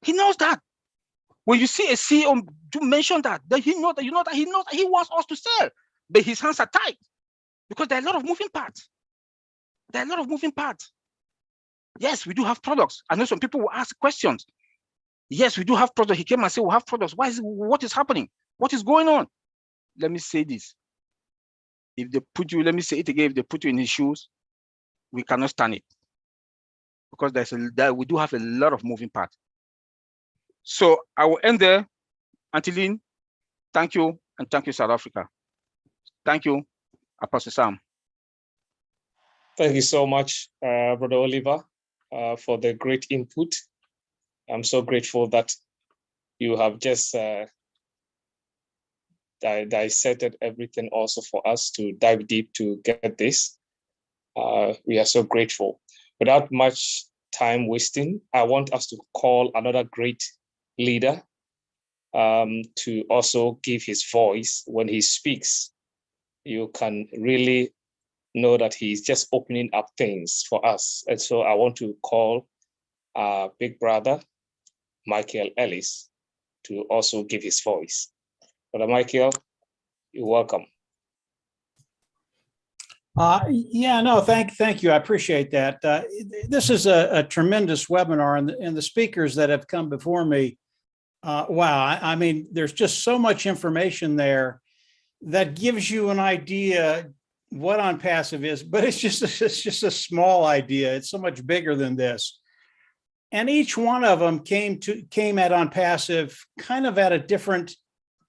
He knows that. When you see a CEO to mention that he knows that, he wants us to sell, but his hands are tied because there are a lot of moving parts. There are a lot of moving parts. Yes, we do have products. I know some people will ask questions. Yes, we do have products. He came and said, we have products. What is happening? What is going on? Let me say this. If they put you, let me say it again, if they put you in his shoes, we cannot stand it. Because we do have a lot of moving parts. So I will end there. Antiline, thank you, and thank you, South Africa. Thank you, Apostle Sam. Thank you so much, Brother Oliver, for the great input. I'm so grateful that you have just dissected everything also for us to dive deep to get this. We are so grateful. Without much time wasting, I want us to call another great leader to also give his voice. When he speaks, you can really know that he's just opening up things for us. And so I want to call our big brother, Michael Ellis, to also give his voice. Brother Michael, you're welcome. Thank you. I appreciate that. This is a tremendous webinar, and the speakers that have come before me, wow, I mean, there's just so much information there that gives you an idea what Unpassive is, but it's just a small idea. It's so much bigger than this. And each one of them came at Unpassive kind of at a different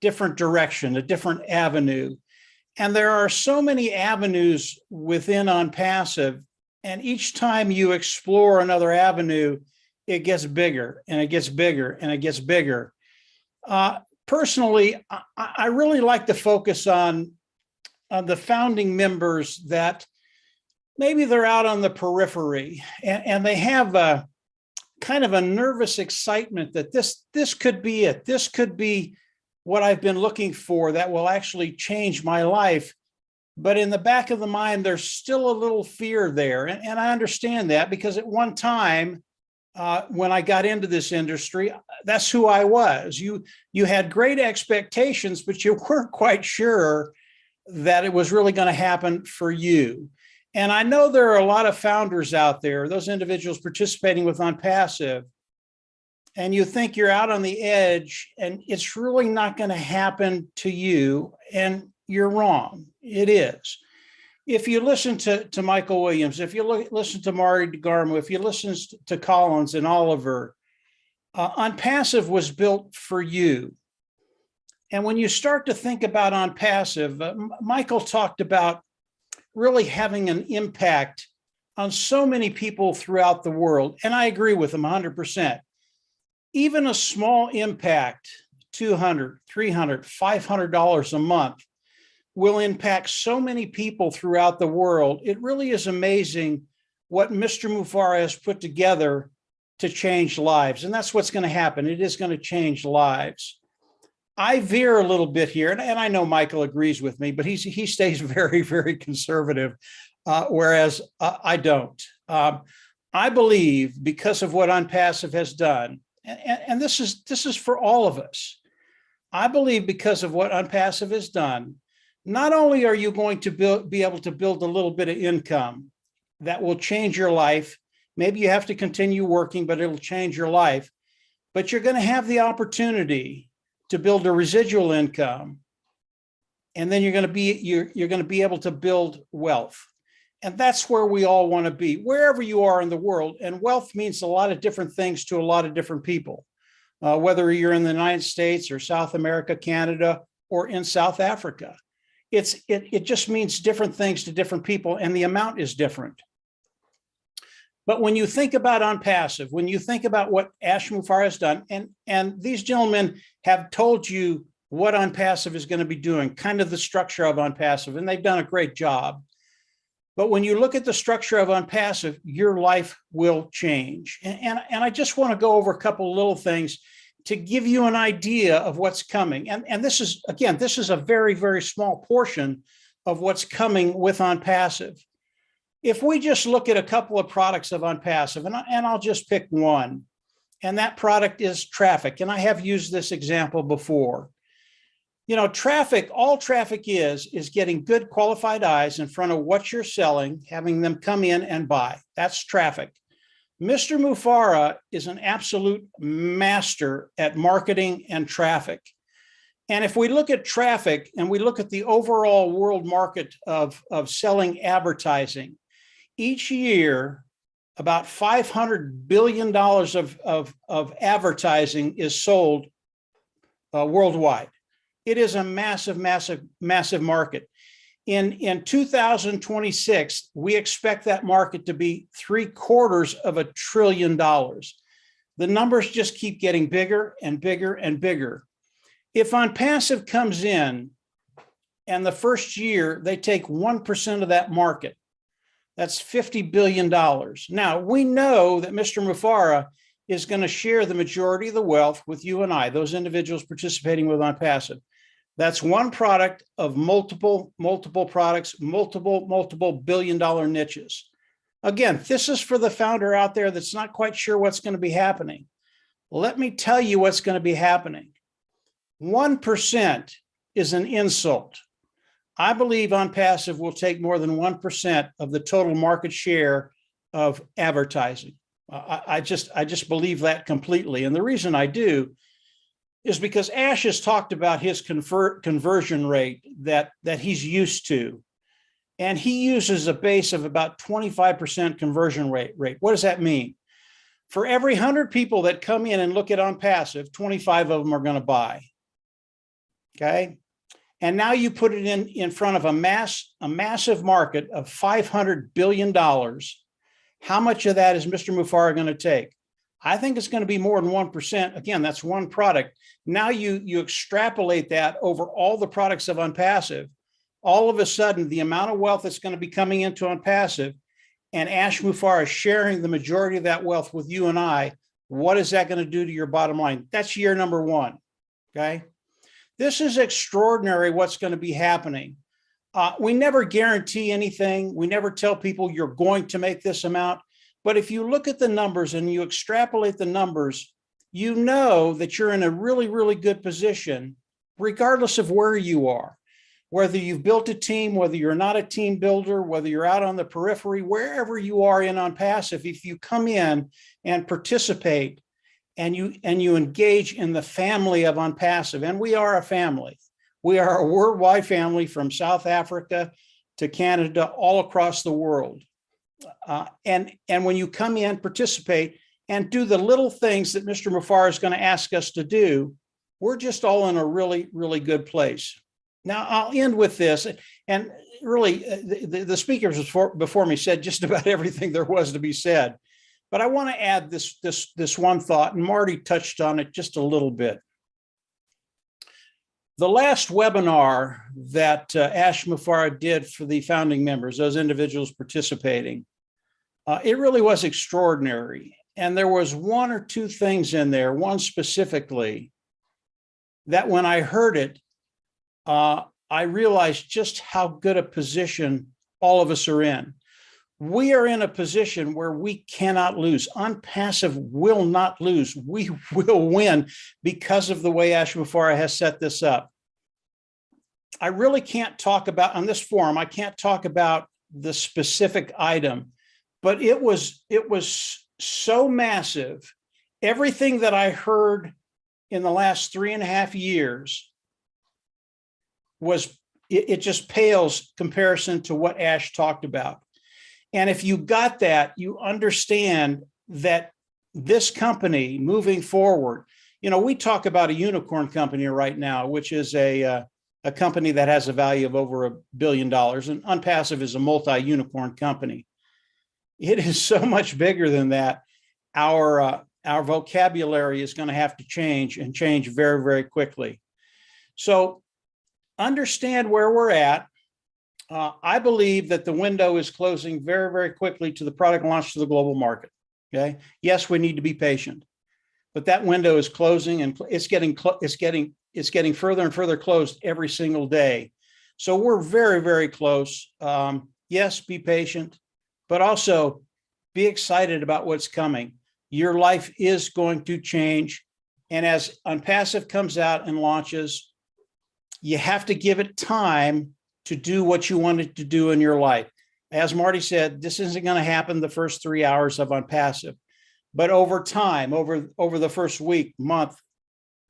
direction, a different avenue. And there are so many avenues within Unpassive, and each time you explore another avenue, it gets bigger and it gets bigger and it gets bigger. Personally, I really like to focus on the founding members that maybe they're out on the periphery and they have a kind of a nervous excitement that this could be it. This could be what I've been looking for that will actually change my life. But in the back of the mind, there's still a little fear there. And I understand that because at one time, when I got into this industry, that's who I was. You had great expectations, but you weren't quite sure that it was really going to happen for you. And I know there are a lot of founders out there, those individuals participating with Unpassive, and you think you're out on the edge and it's really not going to happen to you, and you're wrong. It is. If you listen to Michael Williams, if you listen to Marty DeGarmo, if you listen to Collins and Oliver, Unpassive was built for you. And when you start to think about Unpassive, Michael talked about really having an impact on so many people throughout the world. And I agree with him 100%. Even a small impact, $200, $300, $500 a month, will impact so many people throughout the world. It really is amazing what Mr. Mufara has put together to change lives. And that's what's going to happen. It is going to change lives. I veer a little bit here, and I know Michael agrees with me, but he stays very, very conservative, whereas I don't. I believe because of what Unpassive has done, and this is for all of us. I believe because of what Unpassive has done, not only are you going to be able to build a little bit of income that will change your life. Maybe you have to continue working, but it'll change your life. But you're going to have the opportunity to build a residual income, and then you're going to be able to build wealth. And that's where we all want to be, wherever you are in the world. And wealth means a lot of different things to a lot of different people, whether you're in the United States or South America, Canada, or in South Africa. It just means different things to different people, and the amount is different. But when you think about Unpassive, when you think about what Ash Mufareh has done, and these gentlemen have told you what Unpassive is going to be doing, kind of the structure of Unpassive, and they've done a great job. But when you look at the structure of Unpassive, your life will change. And I just want to go over a couple of little things to give you an idea of what's coming. And this is, again, this is a very, very small portion of what's coming with Unpassive. If we just look at a couple of products of Unpassive, and I'll just pick one, and that product is traffic. And I have used this example before. You know, traffic, all traffic is getting good qualified eyes in front of what you're selling, having them come in and buy. That's traffic. Mr. Mufareh is an absolute master at marketing and traffic. And if we look at traffic and we look at the overall world market of selling advertising, each year, about $500 billion of advertising is sold worldwide. It is a massive, massive, massive market. In 2026, we expect that market to be $750 billion. The numbers just keep getting bigger and bigger and bigger. If Unpassive comes in and the first year they take 1% of that market, that's $50 billion. Now, we know that Mr. Mufareh is going to share the majority of the wealth with you and I, those individuals participating with Unpassive. That's one product of multiple products, multiple billion-dollar niches. Again, this is for the founder out there that's not quite sure what's going to be happening. Let me tell you what's going to be happening. 1% is an insult. I believe Unpassive will take more than 1% of the total market share of advertising. I just believe that completely. And the reason I do is because Ash has talked about his conversion rate that he's used to. And he uses a base of about 25% conversion rate. What does that mean? For every 100 people that come in and look at Unpassive, 25 of them are going to buy. Okay. And now you put it in front of a massive market of $500 billion. How much of that is Mr. Mufareh going to take? I think it's going to be more than 1%. Again, that's one product. Now you extrapolate that over all the products of Unpassive. All of a sudden, the amount of wealth that's going to be coming into Unpassive and Ash Mufareh sharing the majority of that wealth with you and I, what is that going to do to your bottom line? That's year number one. Okay. This is extraordinary what's going to be happening. We never guarantee anything. We never tell people you're going to make this amount. But if you look at the numbers and you extrapolate the numbers, you know that you're in a really, really good position, regardless of where you are, whether you've built a team, whether you're not a team builder, whether you're out on the periphery, wherever you are in Unpassive, if you come in and participate and you engage in the family of Unpassive, and we are a family. We are a worldwide family from South Africa to Canada, all across the world. And when you come in, participate, and do the little things that Mr. Mufareh is going to ask us to do, we're just all in a really, really good place. Now, I'll end with this. And really, the speakers before me said just about everything there was to be said. But I want to add this one thought, and Marty touched on it just a little bit. The last webinar that Ash Mufareh did for the founding members, those individuals participating, it really was extraordinary. And there was one or two things in there, one specifically, that when I heard it, I realized just how good a position all of us are in. We are in a position where we cannot lose. Unpassive will not lose. We will win because of the way Ash Mufareh has set this up. I really can't talk about, on this forum, I can't talk about the specific item, but it was so massive. Everything that I heard in the last 3.5 years was, it just pales comparison to what Ash talked about. And if you got that, you understand that this company moving forward, we talk about a unicorn company right now, which is a company that has a value of over $1 billion, and Unpassive is a multi-unicorn company. It is so much bigger than that. Our vocabulary is going to have to change, and change very, very quickly. So understand where we're at. I believe that the window is closing very, very quickly to the product launch to the global market. Okay. Yes, we need to be patient, but that window is closing, and it's getting further and further closed every single day. So we're very, very close. Yes, be patient, but also be excited about what's coming. Your life is going to change. And as Unpassive comes out and launches, you have to give it time to do what you wanted to do in your life. As Marty said, this isn't going to happen the first 3 hours of Unpassive, but over time, over the first week, month,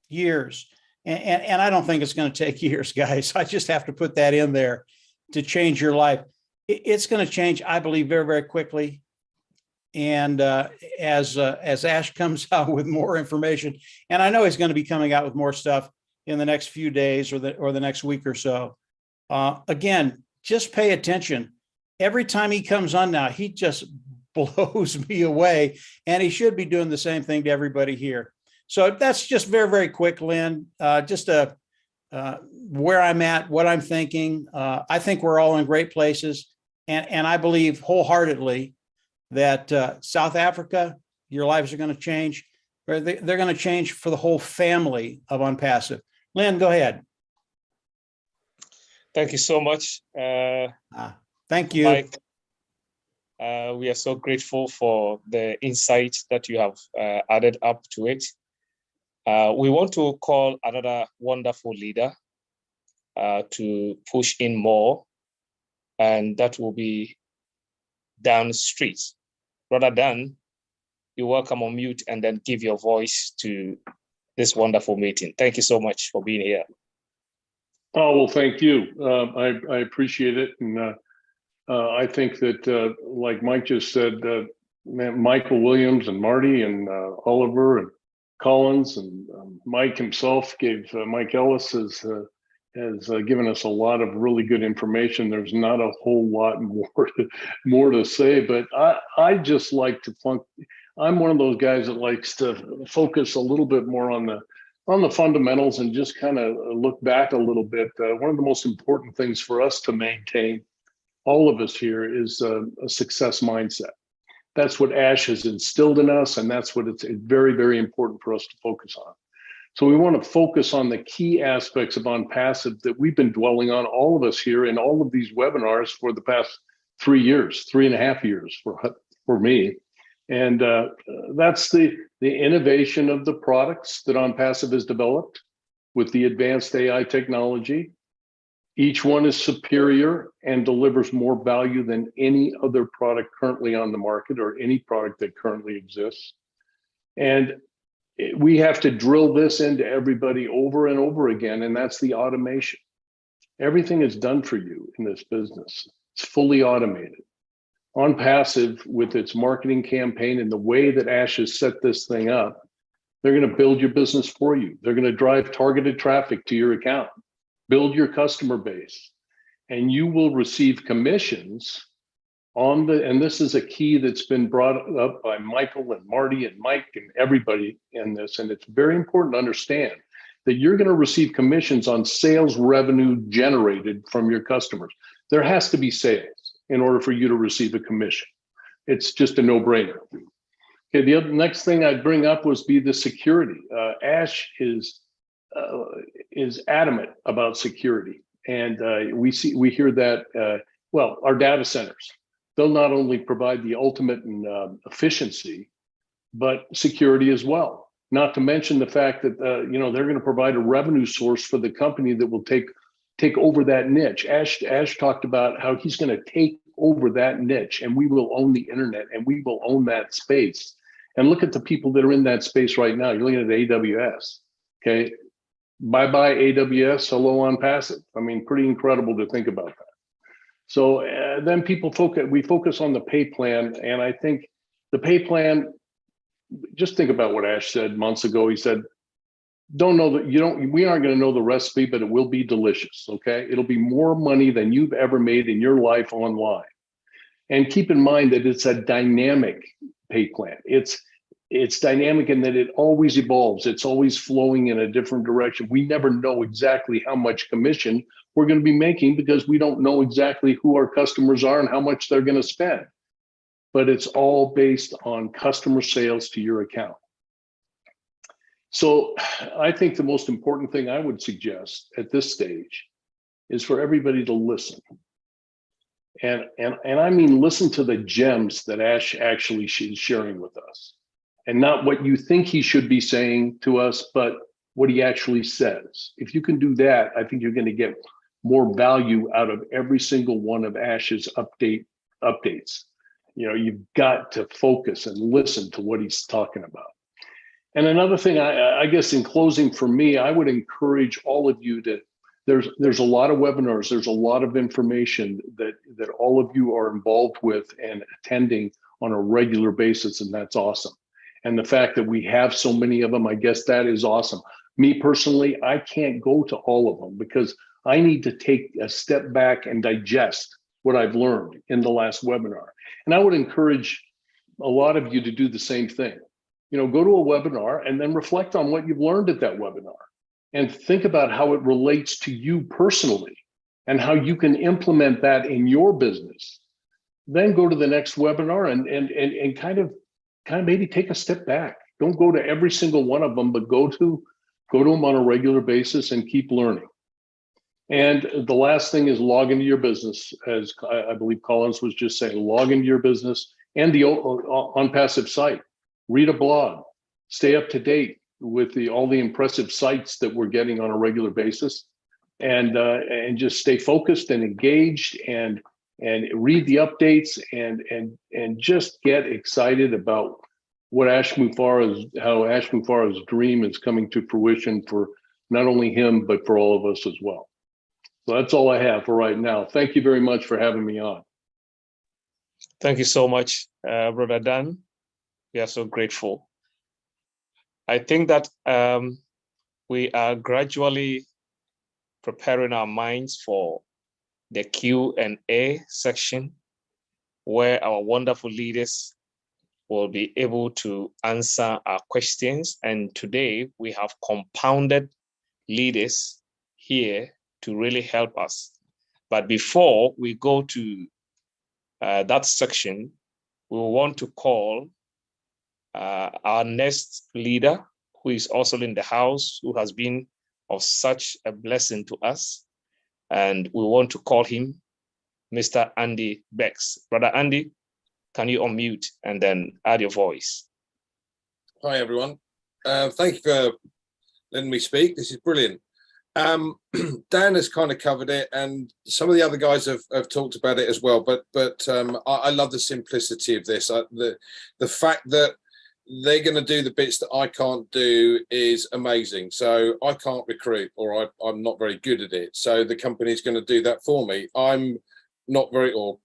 years, and I don't think it's going to take years, guys. I just have to put that in there to change your life. It's going to change, I believe, very, very quickly. And as Ash comes out with more information, and I know he's going to be coming out with more stuff in the next few days or the next week or so. Again, just pay attention. Every time he comes on now, he just blows me away, and he should be doing the same thing to everybody here. So that's just very, very quick, Lynn, just where I'm at, what I'm thinking. I think we're all in great places, and I believe wholeheartedly that South Africa, your lives are going to change. They're going to change for the whole family of Unpassive. Lynn, go ahead. Thank you so much. Thank you. Mike, we are so grateful for the insight that you have added up to it. We want to call another wonderful leader to push in more, and that will be Dan the street. Brother Dan, you're welcome on mute and then give your voice to this wonderful meeting. Thank you so much for being here. Oh, well, thank you. I appreciate it. And I think that, like Mike just said, Michael Williams and Marty and Oliver and Collins and Mike himself Mike Ellis has given us a lot of really good information. There's not a whole lot more to say, but I just like to I'm one of those guys that likes to focus a little bit more on the fundamentals and just kind of look back a little bit. One of the most important things for us to maintain, all of us here, is a success mindset. That's what Ash has instilled in us, and that's what it's very, very important for us to focus on. So we want to focus on the key aspects of Unpassive that we've been dwelling on, all of us here in all of these webinars for the past 3 years, 3.5 years for me. And that's the innovation of the products that Unpassive has developed with the advanced AI technology. Each one is superior and delivers more value than any other product currently on the market or any product that currently exists. And we have to drill this into everybody over and over again, and that's the automation. Everything is done for you in this business. It's fully automated. Unpassive, with its marketing campaign and the way that Ash has set this thing up, they're going to build your business for you. They're going to drive targeted traffic to your account, build your customer base, and you will receive commissions on and this is a key that's been brought up by Michael and Marty and Mike and everybody in this. And it's very important to understand that you're going to receive commissions on sales revenue generated from your customers. There has to be sales in order for you to receive a commission. It's just a no-brainer. Okay, the next thing I'd bring up was the security. Ash is adamant about security, and we hear that. Well, our data centers, they'll not only provide the ultimate in efficiency, but security as well. Not to mention the fact that they're going to provide a revenue source for the company that will take over that niche. Ash talked about how he's going to take over that niche, and we will own the internet, and we will own that space. And look at the people that are in that space right now. You're looking at AWS. Okay, bye AWS. Hello Unpassive. I mean, pretty incredible to think about that. So then we focus on the pay plan, and I think the pay plan. Just think about what Ash said months ago. He said, "Don't know that we aren't going to know the recipe, but it will be delicious." Okay, it'll be more money than you've ever made in your life online. And keep in mind that it's a dynamic pay plan. It's dynamic in that it always evolves. It's always flowing in a different direction. We never know exactly how much commission we're going to be making because we don't know exactly who our customers are and how much they're going to spend. But it's all based on customer sales to your account. So I think the most important thing I would suggest at this stage is for everybody to listen. And I mean, listen to the gems that Ash actually is sharing with us, and not what you think he should be saying to us, but what he actually says. If you can do that, I think you're going to get more value out of every single one of Ash's updates. You've got to focus and listen to what he's talking about. And another thing, I guess in closing for me, I would encourage all of you to, there's a lot of webinars, there's a lot of information that all of you are involved with and attending on a regular basis, and that's awesome. And the fact that we have so many of them, I guess that is awesome. Me personally, I can't go to all of them because I need to take a step back and digest what I've learned in the last webinar. And I would encourage a lot of you to do the same thing. Go to a webinar and then reflect on what you've learned at that webinar and think about how it relates to you personally and how you can implement that in your business. Then go to the next webinar and kind of maybe take a step back. Don't go to every single one of them, but go to them on a regular basis and keep learning. And the last thing is log into your business, as I believe Collins was just saying, log into your business and the Unpassive site. Read a blog, stay up to date with all the impressive sites that we're getting on a regular basis, and just stay focused and engaged and read the updates and just get excited about what how Ash Mufareh's dream is coming to fruition for not only him, but for all of us as well. So that's all I have for right now. Thank you very much for having me on. Thank you so much, Brother Dan. We are so grateful. I think that we are gradually preparing our minds for the Q&A section, where our wonderful leaders will be able to answer our questions. And today we have compounded leaders here to really help us. But before we go to that section, we want to call our next leader, who is also in the house, who has been of such a blessing to us. And we want to call him Mr. Andy Bex. Brother Andy, can you unmute and then add your voice? Hi, everyone. Thank you for letting me speak. This is brilliant. Dan has kind of covered it, and some of the other guys have talked about it as well. But I love the simplicity of this. The fact that they're going to do the bits that I can't do is amazing. So I can't recruit, or I'm not very good at it. So the company's going to do that for me. I'm not very, or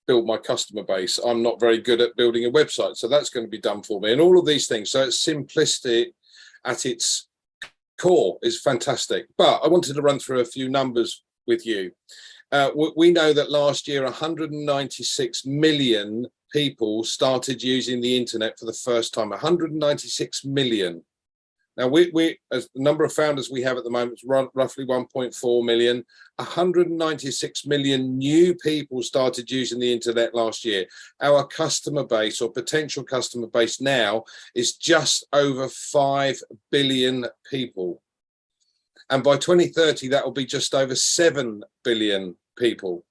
build my customer base. I'm not very good at building a website. So that's going to be done for me, and all of these things. So it's simplicity at its core is fantastic. But I wanted to run through a few numbers with you. We know that last year 196 million people started using the internet for the first time. 196 million. Now, we as the number of founders we have at the moment is roughly 1.4 million. 196 million new people started using the internet last year. Our customer base or potential customer base now is just over 5 billion people. And by 2030, that will be just over 7 billion people.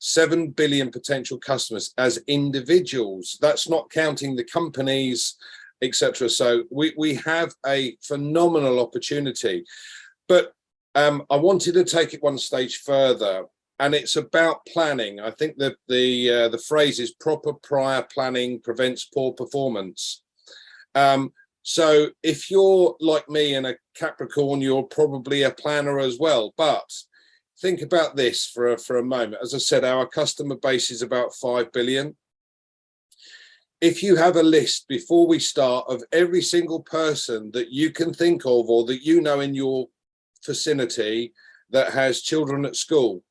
7 billion potential customers as individuals. That's not counting the companies, etc. So we have a phenomenal opportunity. But I wanted to take it one stage further, and it's about planning. I think that the phrase is proper prior planning prevents poor performance. So if you're like me and a Capricorn, you're probably a planner as well. But think about this for a moment. As I said, our customer base is about 5 billion. If you have a list before we start of every single person that you can think of or that you know in your vicinity that has children at school,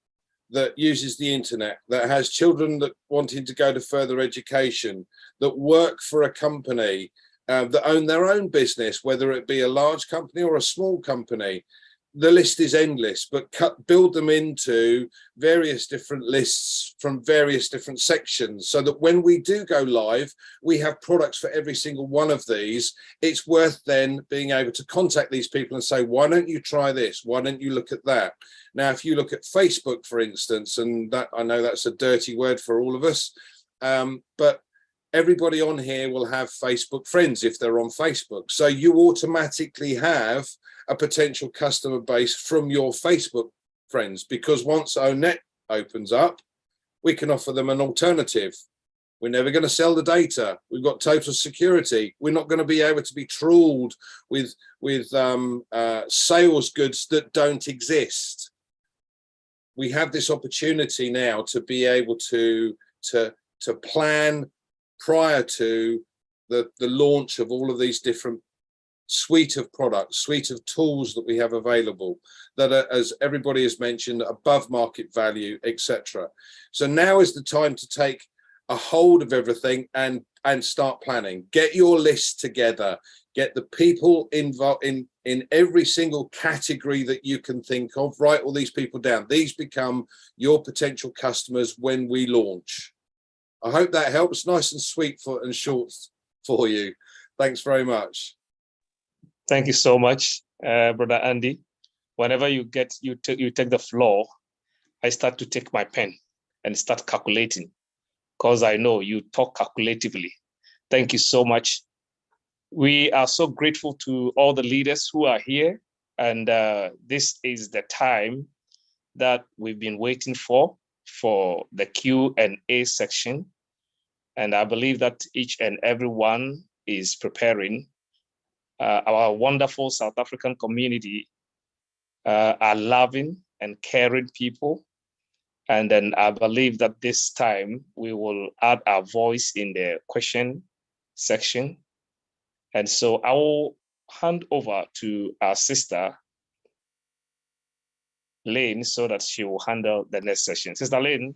that uses the internet, that has children that wanting to go to further education, that work for a company, that own their own business, whether it be a large company or a small company, the list is endless, but build them into various different lists from various different sections so that when we do go live, we have products for every single one of these. It's worth then being able to contact these people and say, why don't you try this? Why don't you look at that? Now, if you look at Facebook, for instance, and that I know that's a dirty word for all of us, but everybody on here will have Facebook friends if they're on Facebook. So you automatically have a potential customer base from your Facebook friends, because once ONET opens up, we can offer them an alternative. We're never going to sell the data. We've got total security. We're not going to be able to be trawled with sales goods that don't exist. We have this opportunity now to be able to plan prior to the launch of all of these different suite of products, suite of tools that we have available that are, as everybody has mentioned, above market value, etc. So now is the time to take a hold of everything and start planning. Get your list together. Get the people involved in every single category that you can think of. Write all these people down. These become your potential customers when we launch. I hope that helps. Nice and sweet and short for you. Thanks very much. Thank you so much, Brother Andy. Whenever you take the floor, I start to take my pen and start calculating, because I know you talk calculatively. Thank you so much. We are so grateful to all the leaders who are here, and this is the time that we've been waiting for the Q&A section. And I believe that each and every one is preparing. Our wonderful South African community are loving and caring people. And then I believe that this time we will add our voice in the question section. And so I will hand over to our sister, Lane, so that she will handle the next session. Sister Lane,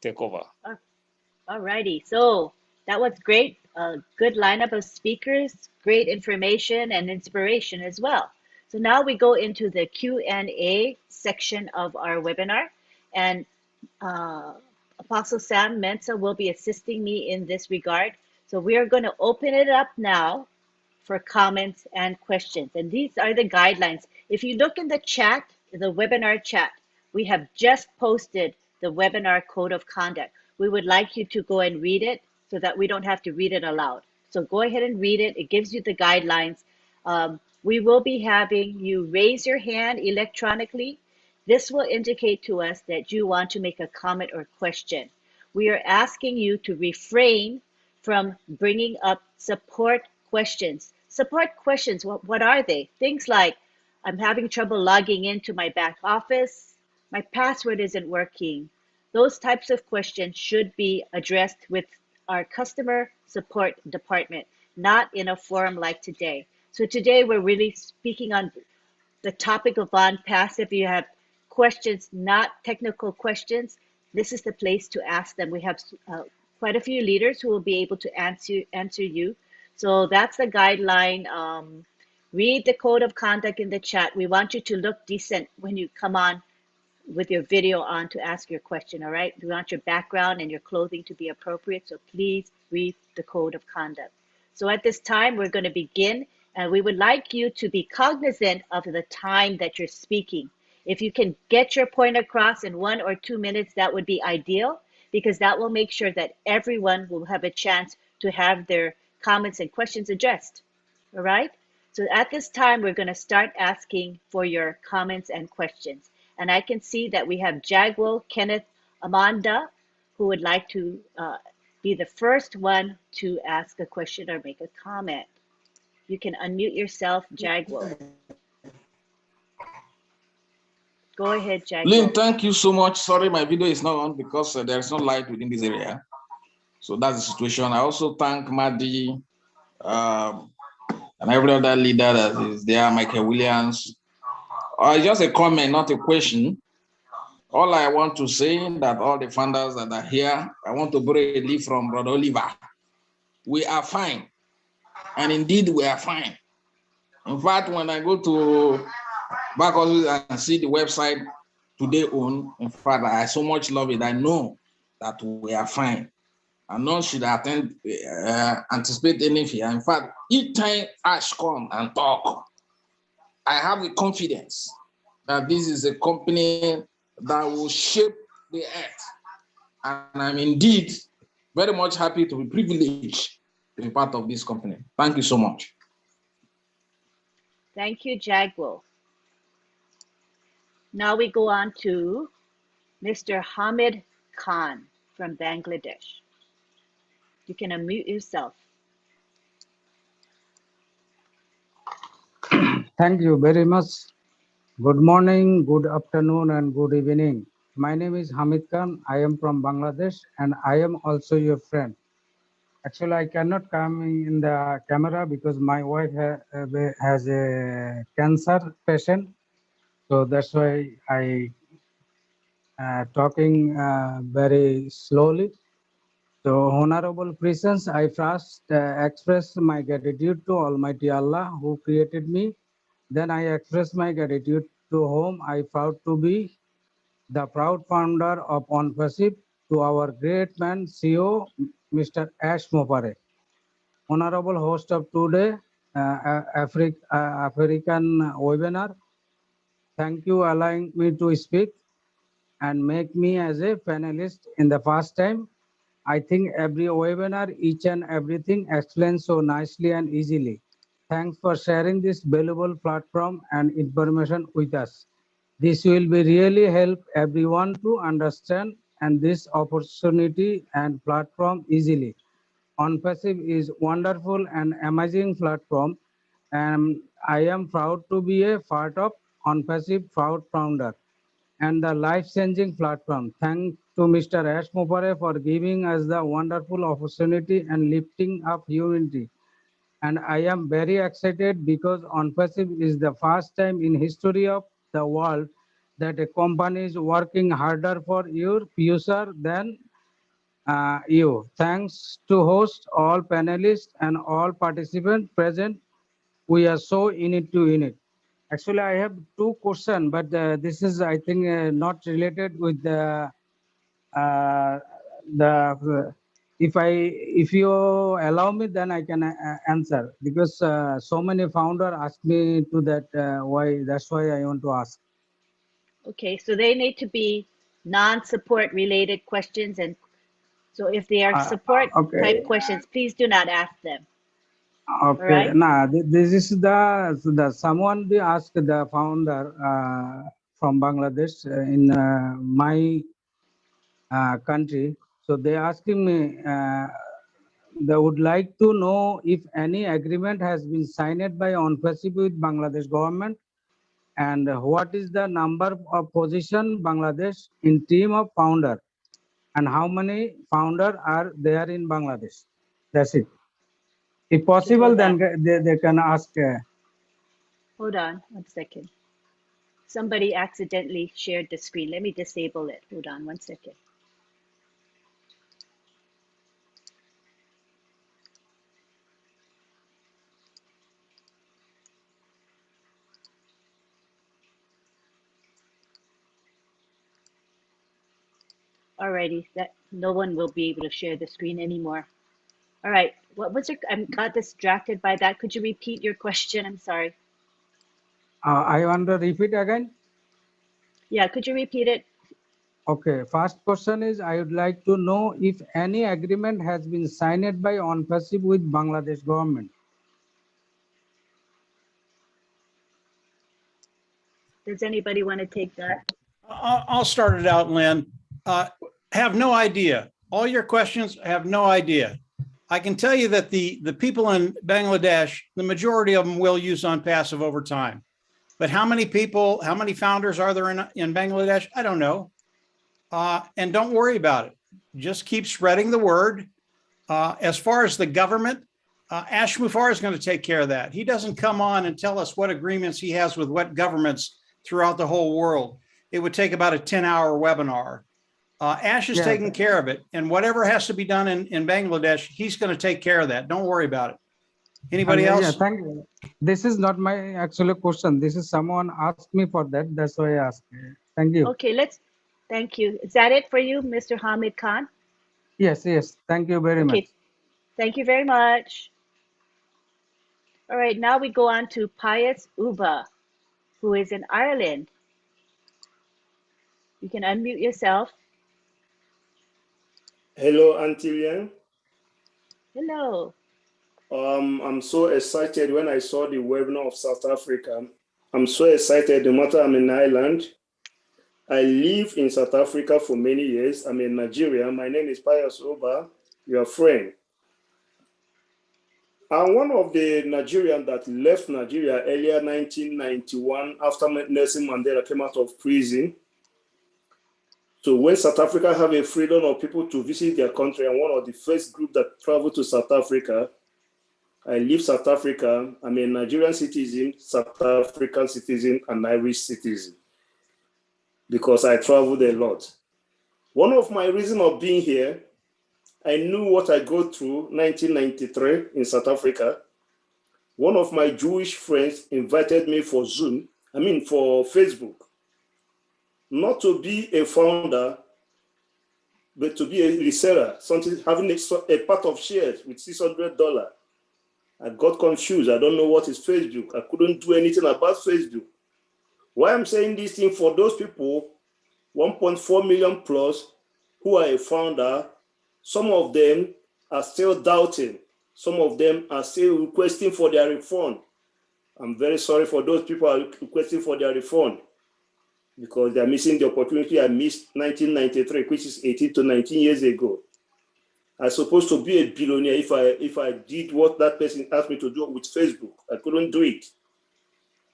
take over. All righty. So that was great. A good lineup of speakers, great information and inspiration as well. So now we go into the Q&A section of our webinar, and Apostle Sam Mensah will be assisting me in this regard. So we are going to open it up now for comments and questions. And these are the guidelines. If you look in the chat, the webinar chat, we have just posted the webinar code of conduct. We would like you to go and read it so that we don't have to read it aloud. So go ahead and read it. It gives you the guidelines. We will be having you raise your hand electronically. This will indicate to us that you want to make a comment or question. We are asking you to refrain from bringing up support questions. Support questions, what are they? Things like, I'm having trouble logging into my back office. My password isn't working. Those types of questions should be addressed with our customer support department, not in a forum like today. So today we're really speaking on the topic of Unpassive. If you have questions, not technical questions, this is the place to ask them. We have quite a few leaders who will be able to answer you. So that's the guideline. Read the code of conduct in the chat. We want you to look decent when you come on with your video on to ask your question, all right? We want your background and your clothing to be appropriate, so please read the code of conduct. So at this time, we're going to begin, and we would like you to be cognizant of the time that you're speaking. If you can get your point across in 1 or 2 minutes, that would be ideal, because that will make sure that everyone will have a chance to have their comments and questions addressed, all right? So at this time, we're going to start asking for your comments and questions. And I can see that we have Jagwell, Kenneth, Amanda, who would like to be the first one to ask a question or make a comment. You can unmute yourself, Jagwell. Go ahead, Lynn, Jagwell. thank you so much. Sorry, my video is not on because there's no light within this area. So that's the situation. I also thank Maddie and every other leader that is there, Michael Williams. Just a comment, not a question. All I want to say that all the founders that are here, I want to borrow a leaf from Brother Oliver. We are fine. And indeed, we are fine. In fact, when I go to back office and see the website today on, in fact, I so much love it. I know that we are fine. And none should anticipate any fear. In fact, each time Ash come and talk, I have the confidence that this is a company that will shape the earth. And I'm indeed very much happy to be privileged to be part of this company. Thank you so much. Thank you, Jagwell. Now we go on to Mr. Hamid Khan from Bangladesh. You can unmute yourself. Thank you very much. Good morning, good afternoon, and good evening. My name is Hamid Khan. I am from Bangladesh, and I am also your friend. Actually, I cannot come in the camera because my wife has a cancer patient. So that's why I talking very slowly. So, Honorable Presence, I first express my gratitude to Almighty Allah who created me. Then I express my gratitude to whom I proud to be, the proud founder of Unpassive, to our great man CEO, Mr. Ash Mopare. Honorable host of today, African webinar, thank you allowing me to speak and make me as a panelist in the first time. I think every webinar, each and everything explains so nicely and easily. Thanks for sharing this valuable platform and information with us. This will be really help everyone to understand and this opportunity and platform easily. Unpassive is wonderful and amazing platform, and I am proud to be a part of Unpassive proud founder and the life-changing platform. Thanks to Mr. Ash Mopare for giving us the wonderful opportunity and lifting up humanity. And I am very excited because Unpassive is the first time in history of the world that a company is working harder for your future than you. Thanks to host all panelists and all participants present. We are so in it to in it. Actually, I have two questions, but this is, I think, not related with the if you allow me, then I can answer because so many founder ask me to that why. That's why I want to ask. Okay, so they need to be non-support related questions, and so if they are support type questions, please do not ask them. Okay, right? nah, this is the someone they asked the founder from Bangladesh in my country. So they asking me, they would like to know if any agreement has been signed by Unpassive with Bangladesh government, and what is the number of position Bangladesh in team of founder, and how many founder are there in Bangladesh. That's it. If possible, then they can ask. Hold on 1 second. Somebody accidentally shared the screen. Let me disable it. Hold on 1 second. Alrighty, that no one will be able to share the screen anymore. All right, what was your, I got distracted by that. Could you repeat your question? I'm sorry. I want to repeat again. Yeah, could you repeat it? Okay, first question is I would like to know if any agreement has been signed by Unpassive with Bangladesh government. Does anybody want to take that? I'll start it out, Lynn. Have no idea. All your questions, I have no idea. I can tell you that the people in Bangladesh, the majority of them will use Unpassive over time. But how many people, how many founders are there in Bangladesh? I don't know. And don't worry about it. Just keep spreading the word. As far as the government, Ash Mufareh is going to take care of that. He doesn't come on and tell us what agreements he has with what governments throughout the whole world. It would take about a 10-hour webinar. Ash is taking care of it. And whatever has to be done in Bangladesh, he's going to take care of that. Don't worry about it. Anybody else? Yeah, thank you. This is not my actual question. This is someone asked me for that. That's why I asked. Thank you. Okay, thank you. Is that it for you, Mr. Hamid Khan? Yes. Thank you very much. Okay, thank you very much. All right, now we go on to Pius Uba, who is in Ireland. You can unmute yourself. Hello, Antilian. Hello. I'm so excited when I saw the webinar of South Africa. I'm so excited no matter I'm in Ireland. I live in South Africa for many years. I'm in Nigeria. My name is Pius Uba, your friend. I'm one of the Nigerians that left Nigeria earlier 1991 after Nelson Mandela came out of prison. So when South Africa have a freedom of people to visit their country, I'm one of the first group that traveled to South Africa. I leave South Africa. I'm a Nigerian citizen, South African citizen, and Irish citizen because I traveled a lot. One of my reasons of being here, I knew what I go through 1993 in South Africa. One of my Jewish friends invited me for for Facebook, not to be a founder, but to be a reseller, something having a part of shares with $600. I got confused. I don't know what is Facebook. I couldn't do anything about Facebook. Why I'm saying this thing for those people, 1.4 million plus, who are a founder, some of them are still doubting. Some of them are still requesting for their refund. I'm very sorry for those people who are requesting for their refund because they're missing the opportunity I missed 1993, which is 18 to 19 years ago. I'm supposed to be a billionaire if I did what that person asked me to do with Facebook. I couldn't do it.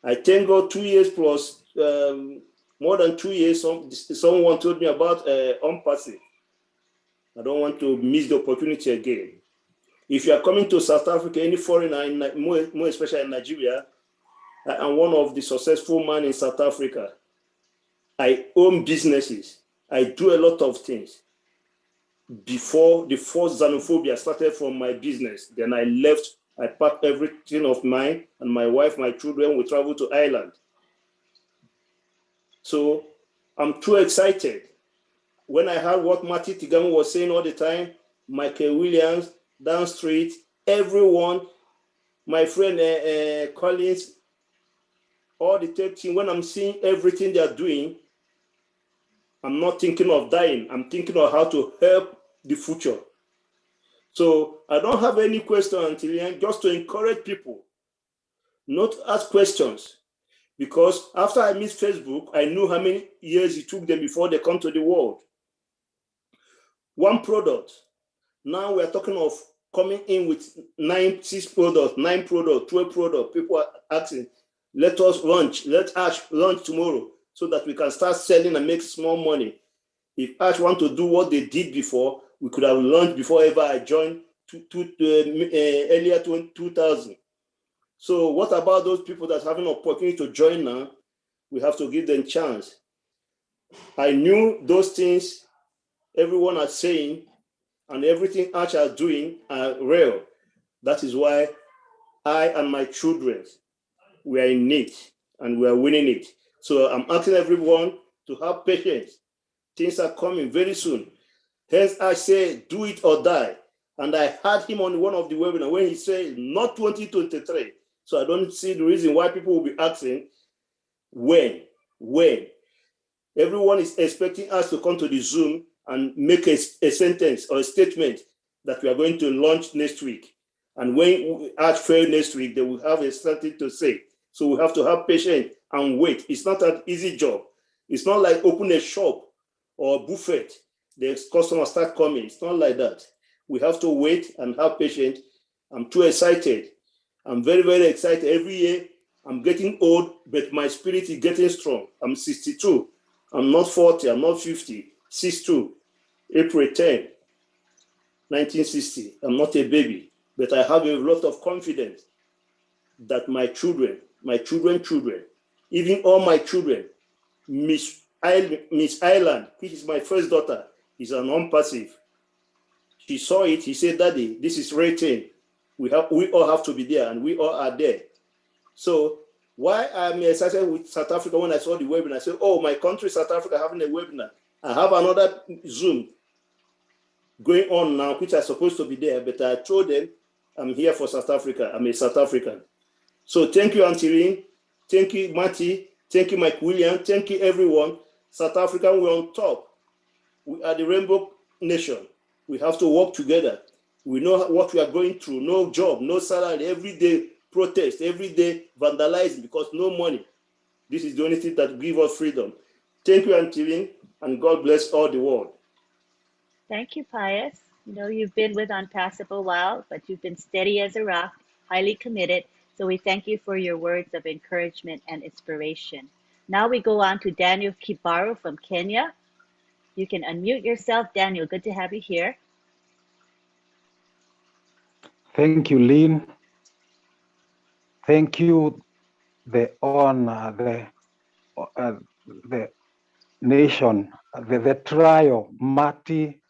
I thank God 2 years plus, more than 2 years, someone told me about Unpassive. I don't want to miss the opportunity again. If you are coming to South Africa, any foreigner, more especially in Nigeria, I'm one of the successful men in South Africa. I own businesses. I do a lot of things. Before the first xenophobia started from my business, then I left. I packed everything of mine and my wife, my children, we traveled to Ireland. So I'm too excited. When I heard what Marty Tigamu was saying all the time, Michael Williams, down street, everyone, my friend Collins, all the tech team, when I'm seeing everything they're doing, I'm not thinking of dying. I'm thinking of how to help the future. So I don't have any question until then, just to encourage people not to ask questions. Because after I missed Facebook, I knew how many years it took them before they come to the world. One product. Now we're talking of coming in with 9 products, 12 products. People are asking, let us launch tomorrow so that we can start selling and make small money. If Ash want to do what they did before, we could have launched before ever I joined earlier 2000. So what about those people that have an opportunity to join now? We have to give them a chance. I knew those things everyone is saying and everything Ash are doing are real. That is why I and my children, we are in it and we are winning it. So I'm asking everyone to have patience. Things are coming very soon. Hence, I say, do it or die. And I heard him on one of the webinars when he said, not 2023. So I don't see the reason why people will be asking, when? Everyone is expecting us to come to the Zoom and make a sentence or a statement that we are going to launch next week. And when we ask fail next week, they will have something to say. So we have to have patience and wait. It's not an easy job. It's not like open a shop or a buffet. The customers start coming. It's not like that. We have to wait and have patience. I'm too excited. I'm very, very excited. Every year, I'm getting old, but my spirit is getting strong. I'm 62. I'm not 40. I'm not 50. 62. April 10, 1960. I'm not a baby, but I have a lot of confidence that my children, even all my children, Miss Island, which is my first daughter, is an unpassive. She saw it. He said, "Daddy, this is rating. We all have to be there, and we all are there." So why I'm excited with South Africa when I saw the webinar, I said, "Oh, my country, South Africa, having a webinar. I have another Zoom going on now, which are supposed to be there, but I told them I'm here for South Africa. I'm a South African." So thank you, Antiline. Thank you, Matty. Thank you, Mike William. Thank you, everyone. South Africa, we're on top. We are the Rainbow Nation. We have to work together. We know what we are going through. No job, no salary, every day protest, every day vandalizing because no money. This is the only thing that gives us freedom. Thank you, Antiline, and God bless all the world. Thank you, Pius. You know, you've been with Unpassive a while, but you've been steady as a rock, highly committed. So we thank you for your words of encouragement and inspiration. Now we go on to Daniel Kibaru from Kenya. You can unmute yourself, Daniel. Good to have you here. Thank you, Lynn. Thank you, the nation, the trio, Marty,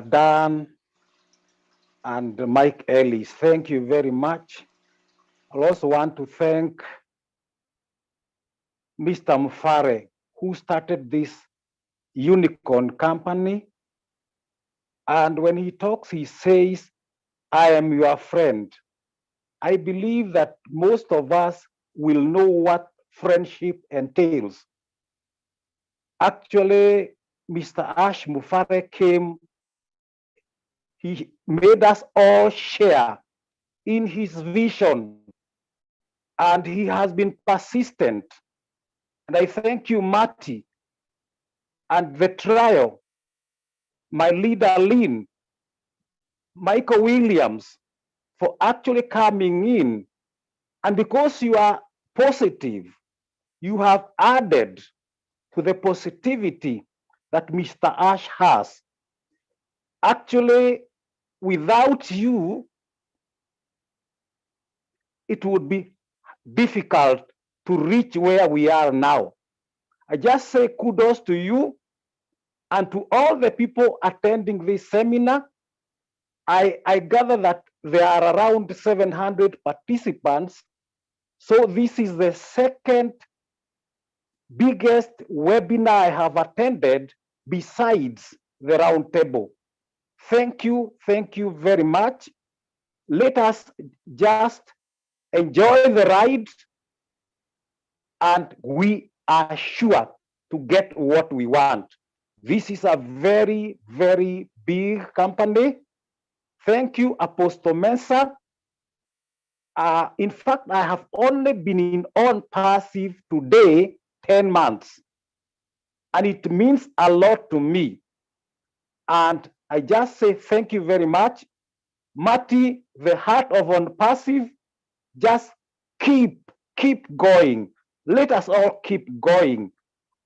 Dan, and Mike Ellis. Thank you very much. I also want to thank Mr. Mufare, who started this unicorn company. And when he talks, he says, "I am your friend." I believe that most of us will know what friendship entails. Actually, Mr. Ash Mufare came, he made us all share in his vision, and he has been persistent. And I thank you, Marty, and the trio, my leader, Lynn, Michael Williams, for actually coming in. And because you are positive, you have added to the positivity that Mr. Ash has. Actually, without you, it would be difficult to reach where we are now. I just say kudos to you and to all the people attending this seminar. I gather that there are around 700 participants. So this is the second biggest webinar I have attended besides the roundtable. Thank you very much. Let us just enjoy the ride, and we are sure to get what we want. This is a very, very big company. Thank you, Apostle Mensah. In fact, I have only been in Unpassive today 10 months, and it means a lot to me. And I just say thank you very much. Marty, the heart of Unpassive, just keep going. Let us all keep going.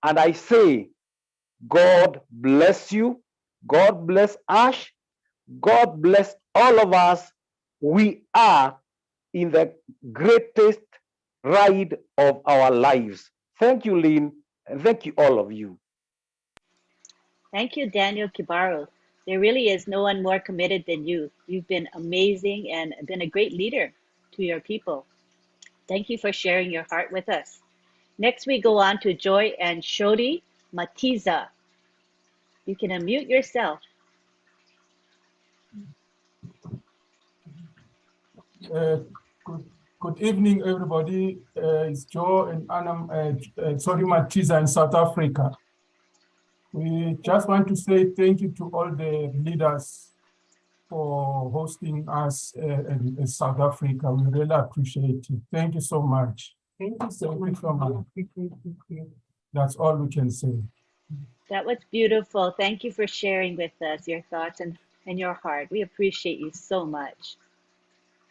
And I say, God bless you. God bless Ash. God bless all of us. We are in the greatest ride of our lives. Thank you, Lynn, and thank you, all of you. Thank you, Daniel Kibaru. There really is no one more committed than you. You've been amazing and been a great leader to your people. Thank you for sharing your heart with us. Next, we go on to Joy and Shodi Matiza You can unmute yourself. Good evening, everybody. It's Joe and Anam, sorry, Matiza in South Africa. We just want to say thank you to all the leaders for hosting us in South Africa. We really appreciate it. Thank you so much. Thank you so much. That's all we can say. That was beautiful. Thank you for sharing with us your thoughts and your heart. We appreciate you so much.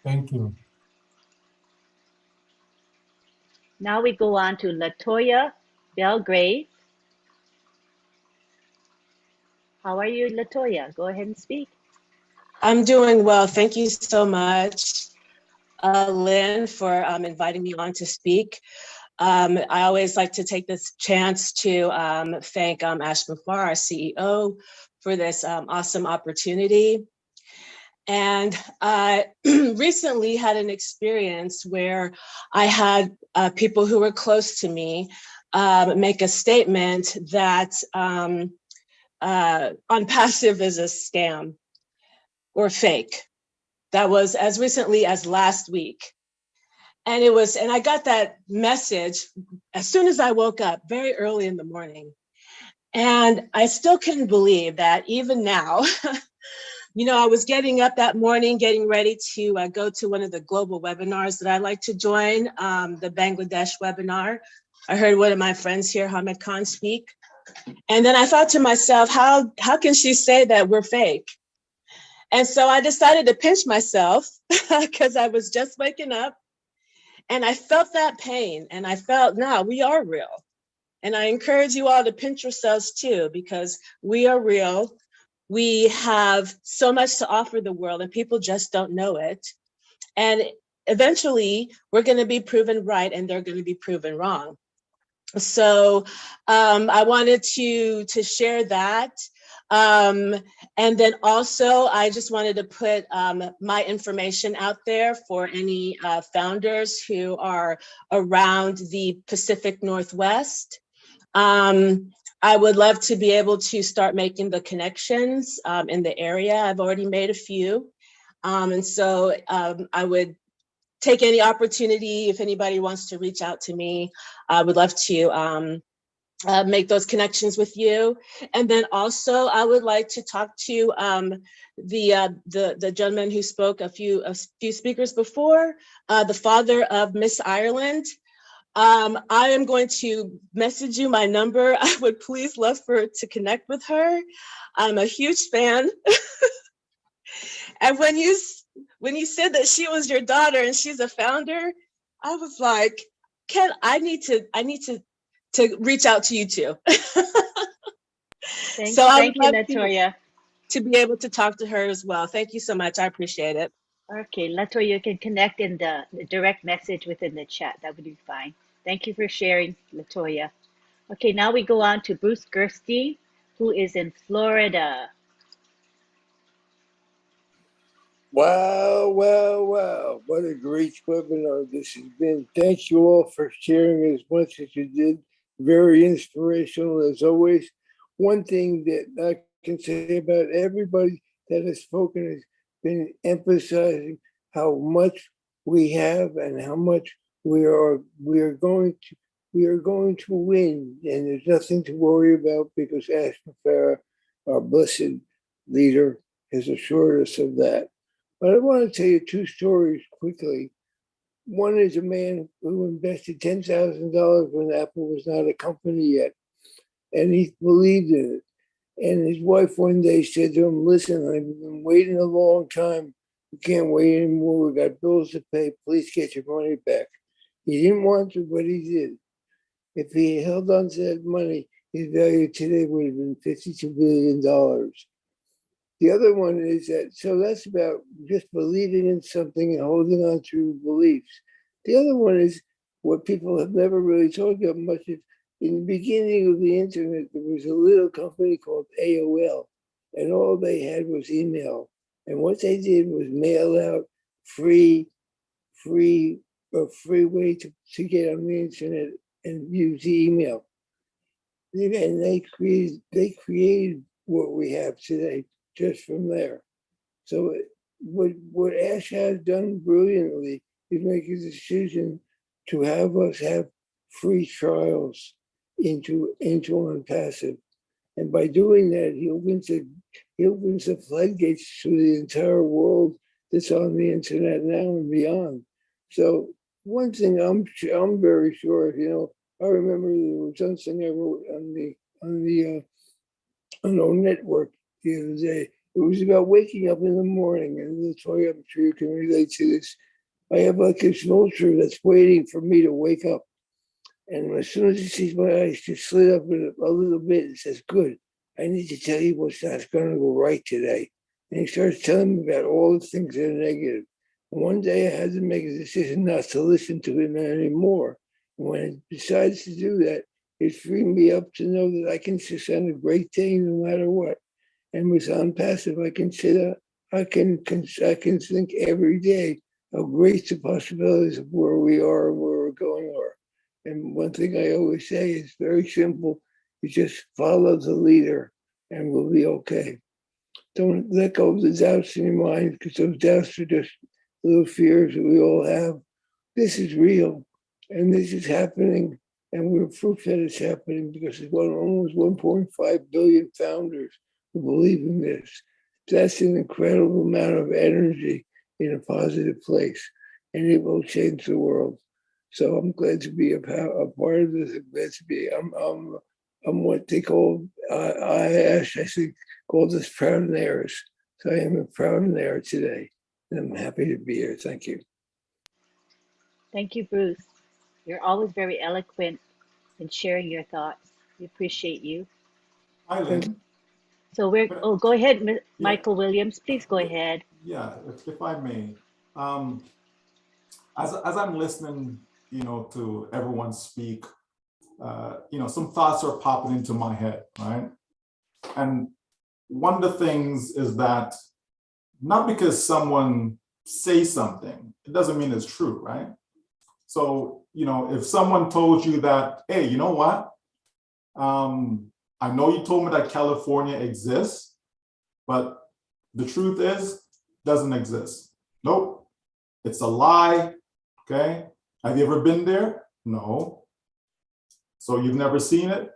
Thank you. Now we go on to Latoya Belgrade. How are you, Latoya? Go ahead and speak. I'm doing well. Thank you so much, Lynn, for inviting me on to speak. I always like to take this chance to thank Ash Mufar, our CEO, for this awesome opportunity. And I recently had an experience where I had people who were close to me make a statement that Unpassive is a scam or fake. That was as recently as last week. And I got that message as soon as I woke up, very early in the morning. And I still couldn't believe that even now, I was getting up that morning, getting ready to go to one of the global webinars that I like to join, the Bangladesh webinar. I heard one of my friends here, Hamid Khan, speak. And then I thought to myself, how can she say that we're fake? And so I decided to pinch myself because I was just waking up and I felt that pain and I felt, no, we are real. And I encourage you all to pinch yourselves too, because we are real. We have so much to offer the world and people just don't know it. And eventually we're going to be proven right and they're going to be proven wrong. So I wanted to share that. And then also, I just wanted to put my information out there for any founders who are around the Pacific Northwest. I would love to be able to start making the connections in the area. I've already made a few. And so I would take any opportunity if anybody wants to reach out to me. I would love to make those connections with you. And then also I would like to talk to the gentleman who spoke a few speakers before, the father of Miss Ireland. I am going to message you my number. I would please love to connect with her. I'm a huge fan. And when you said that she was your daughter and she's a founder, I was like, I need to reach out to you too. Thank I you, would love Latoya. to be able to talk to her as well. Thank you so much. I appreciate it. Okay, Latoya, you can connect in the direct message within the chat. That would be fine. Thank you for sharing, Latoya. Okay, now we go on to Bruce Gerstein, who is in Florida. Wow, wow, wow. What a great webinar this has been. Thank you all for sharing as much as you did. Very inspirational as always. One thing that I can say about everybody that has spoken has been emphasizing how much we have and how much we are going to win. And there's nothing to worry about because Ash Mufara, our blessed leader, has assured us of that. But I want to tell you two stories quickly. One is a man who invested $10,000 when Apple was not a company yet, and he believed in it. And his wife one day said to him, "Listen, I've been waiting a long time. We can't wait anymore. We got bills to pay. Please get your money back." He didn't want to, but he did. If he held on to that money, his value today would have been $52 billion. The other one is that, so that's about just believing in something and holding on to beliefs. The other one is what people have never really talked about much is in the beginning of the internet, there was a little company called AOL, and all they had was email. And what they did was mail out free way to get on the internet and use the email. And they created what we have today just from there. So what Ash has done brilliantly is make a decision to have us have free trials into Unpassive. And by doing that, he opens the floodgates to the entire world that's on the internet now and beyond. So one thing I'm very sure of, I remember there was something I wrote on our network the other day. It was about waking up in the morning, and Latoya, I'm sure you can relate to this. I have like this vulture that's waiting for me to wake up. And as soon as he sees my eyes just slid up a little bit, it says, good, I need to tell you what's not going to go right today. And he starts telling me about all the things that are negative. And one day I had to make a decision not to listen to him anymore. And when it decides to do that, it freed me up to know that I can just on a great day no matter what. And with Unpassive, I can think every day how great the possibilities of where we are and where we're going are. And one thing I always say is very simple. You just follow the leader and we'll be okay. Don't let go of the doubts in your mind, because those doubts are just little fears that we all have. This is real and this is happening, and we're proof that it's happening because there's almost 1.5 billion founders who believe in this. That's an incredible amount of energy in a positive place, and it will change the world. So I'm glad to be a part of this. I'm glad to be. I'm what they call I think called this proud and heirs. So I am a proud and heir today, and I'm happy to be here. Thank you. Thank you, Bruce. You're always very eloquent in sharing your thoughts. We appreciate you. Hi, Lynn. So go ahead, Michael Williams. Please go ahead. Yeah, if I may. As I'm listening, to everyone speak, some thoughts are popping into my head, right? And one of the things is that not because someone says something, it doesn't mean it's true, right? So, if someone told you that, hey, you know what? I know you told me that California exists, but the truth is, it doesn't exist. Nope, it's a lie, okay? Have you ever been there? No. So you've never seen it?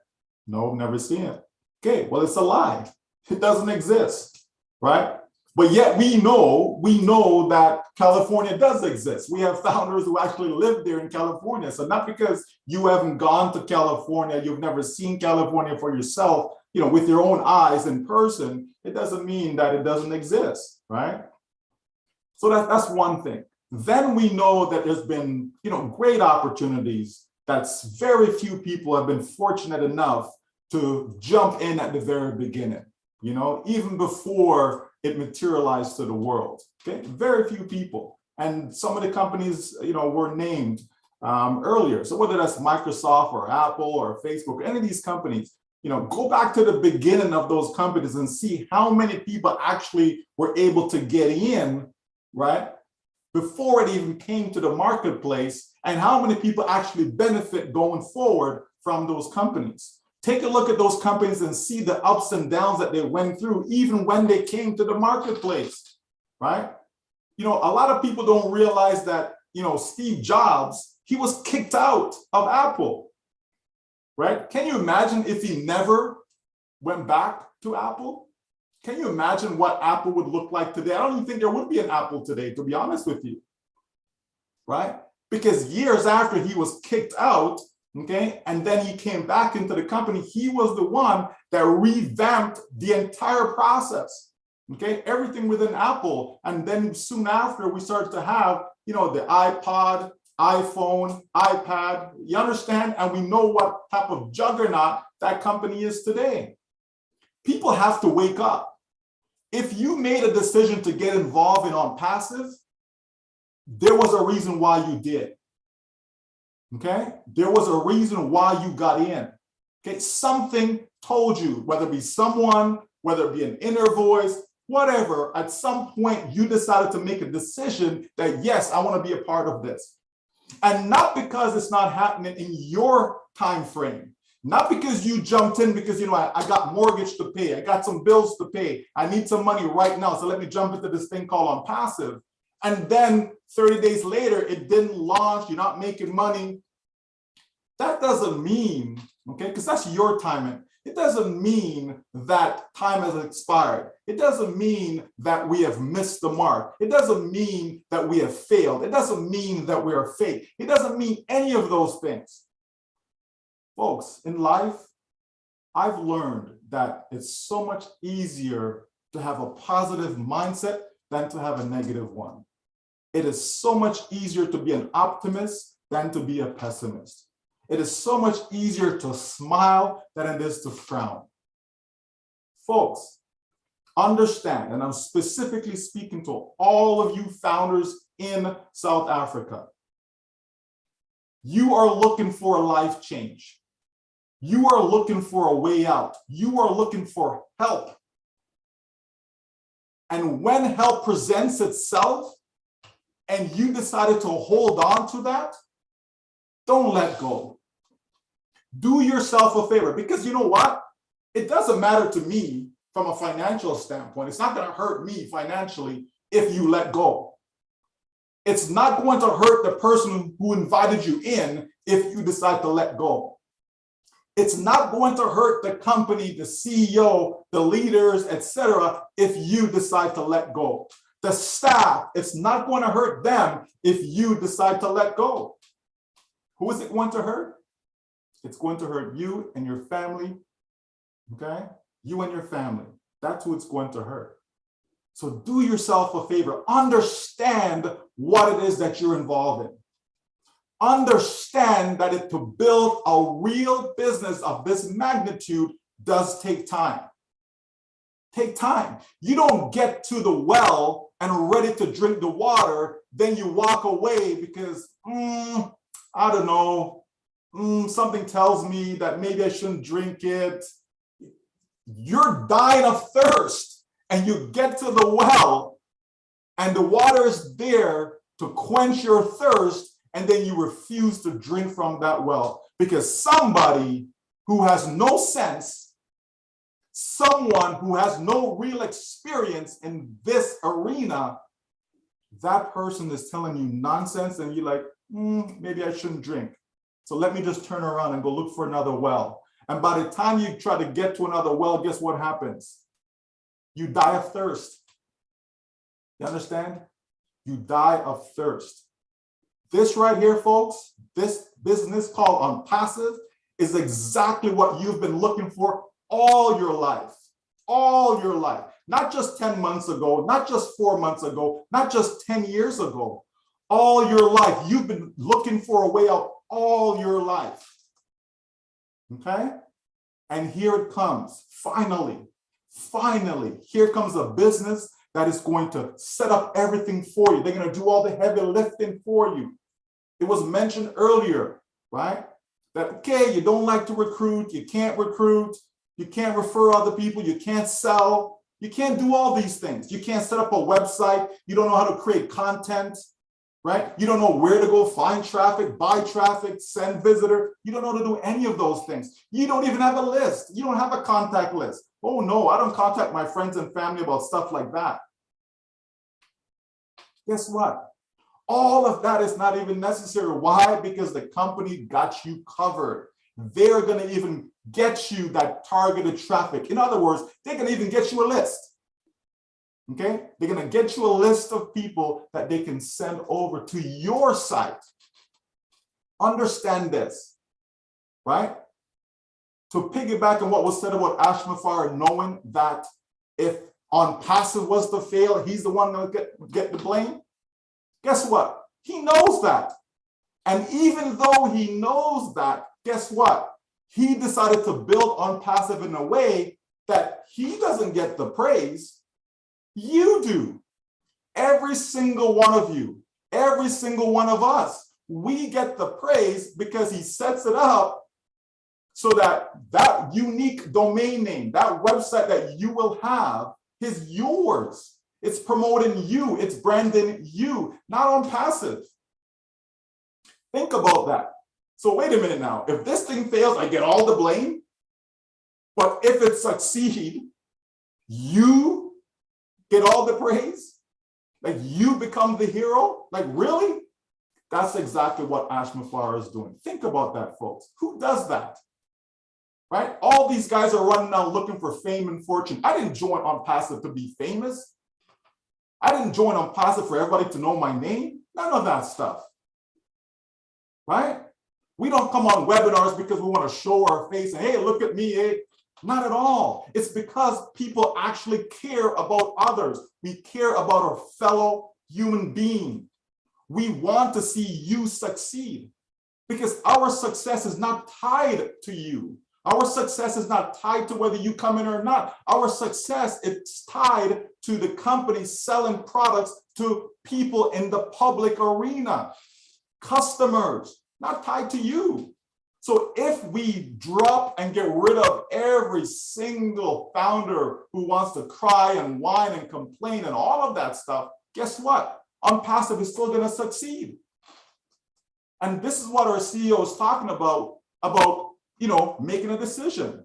No, never seen it. Okay, well, it's a lie. It doesn't exist, right? But yet we know that California does exist. We have founders who actually live there in California. So not because you haven't gone to California, you've never seen California for yourself, with your own eyes in person, it doesn't mean that it doesn't exist, right? So that's one thing. Then we know that there's been, great opportunities that's very few people have been fortunate enough to jump in at the very beginning, even before it materialized to the world, okay? Very few people. And some of the companies, were named earlier. So whether that's Microsoft or Apple or Facebook, any of these companies, go back to the beginning of those companies and see how many people actually were able to get in, right? Before it even came to the marketplace, and how many people actually benefit going forward from those companies. Take a look at those companies and see the ups and downs that they went through, even when they came to the marketplace, right? A lot of people don't realize that, Steve Jobs, he was kicked out of Apple, right? Can you imagine if he never went back to Apple? Can you imagine what Apple would look like today? I don't even think there would be an Apple today, to be honest with you, right? Because years after he was kicked out, okay, and then he came back into the company, he was the one that revamped the entire process, okay, everything within Apple. And then soon after, we started to have, the iPod, iPhone, iPad, you understand? And we know what type of juggernaut that company is today. People have to wake up. If you made a decision to get involved in Unpassive, there was a reason why you did. Okay? There was a reason why you got in. Okay? Something told you, whether it be someone, whether it be an inner voice, whatever, at some point you decided to make a decision that, yes, I want to be a part of this. And not because it's not happening in your time frame, Not because you jumped in because, you know, I got mortgage to pay, I got some bills to pay, I need some money right now, so let me jump into this thing called Unpassive. And then 30 days later, it didn't launch, you're not making money. That doesn't mean, okay, because that's your timing. It doesn't mean that time has expired. It doesn't mean that we have missed the mark. It doesn't mean that we have failed. It doesn't mean that we are fake. It doesn't mean any of those things. Folks, in life, I've learned that it's so much easier to have a positive mindset than to have a negative one. It is so much easier to be an optimist than to be a pessimist. It is so much easier to smile than it is to frown. Folks, understand, and I'm specifically speaking to all of you founders in South Africa. You are looking for a life change. You are looking for a way out. You are looking for help. And when help presents itself and you decided to hold on to that, don't let go. Do yourself a favor, because you know what? It doesn't matter to me from a financial standpoint. It's not going to hurt me financially if you let go. It's not going to hurt the person who invited you in if you decide to let go. It's not going to hurt the company, the CEO, the leaders, etc., if you decide to let go. The staff, it's not going to hurt them if you decide to let go. Who is it going to hurt? It's going to hurt you and your family, okay? You and your family. That's who it's going to hurt. So do yourself a favor. Understand what it is that you're involved in. Understand that to build a real business of this magnitude does take time. Take time. You don't get to the well and ready to drink the water, then you walk away because, I don't know, something tells me that maybe I shouldn't drink it. You're dying of thirst and you get to the well and the water is there to quench your thirst, and then you refuse to drink from that well because somebody who has no sense, someone who has no real experience in this arena, that person is telling you nonsense and you're like, maybe I shouldn't drink. So let me just turn around and go look for another well. And by the time you try to get to another well, guess what happens? You die of thirst. You understand? You die of thirst. This right here, folks, this business called Unpassive is exactly what you've been looking for all your life. All your life. Not just 10 months ago, not just 4 months ago, not just 10 years ago. All your life. You've been looking for a way out all your life. Okay? And here it comes. Finally, here comes a business that is going to set up everything for you. They're going to do all the heavy lifting for you. It was mentioned earlier, right? That, okay, you don't like to recruit, you can't refer other people, you can't sell, you can't do all these things. You can't set up a website, you don't know how to create content, right? You don't know where to go find traffic, buy traffic, send visitor. You don't know how to do any of those things. You don't even have a list. You don't have a contact list. Oh no, I don't contact my friends and family about stuff like that. Guess what? All of that is not even necessary. Why? Because the company got you covered. They're going to even get you that targeted traffic. In other words, they're going to even get you a list. Okay? They're going to get you a list of people that they can send over to your site. Understand this, right? To piggyback on what was said about Ashmafar, knowing that if Unpassive was to fail, he's the one going to get the blame. Guess what? He knows that. And even though he knows that, guess what? He decided to build Unpassive in a way that he doesn't get the praise. You do. Every single one of you, every single one of us, we get the praise because he sets it up so that that unique domain name, that website that you will have is yours. It's promoting you, it's branding you, not Unpassive. Think about that. So wait a minute now. If this thing fails, I get all the blame. But if it succeeds, you get all the praise? Like you become the hero? Like really? That's exactly what Ash Mafara is doing. Think about that, folks. Who does that? Right? All these guys are running out looking for fame and fortune. I didn't join Unpassive to be famous. I didn't join Unpassive for everybody to know my name. None of that stuff. Right? We don't come on webinars because we want to show our face and, hey, look at me, hey. Not at all. It's because people actually care about others. We care about our fellow human being. We want to see you succeed because our success is not tied to you. Our success is not tied to whether you come in or not. Our success is tied to the company selling products to people in the public arena, customers, not tied to you. So if we drop and get rid of every single founder who wants to cry and whine and complain and all of that stuff, guess what? Unpassive is still going to succeed. And this is what our CEO is talking about, making a decision,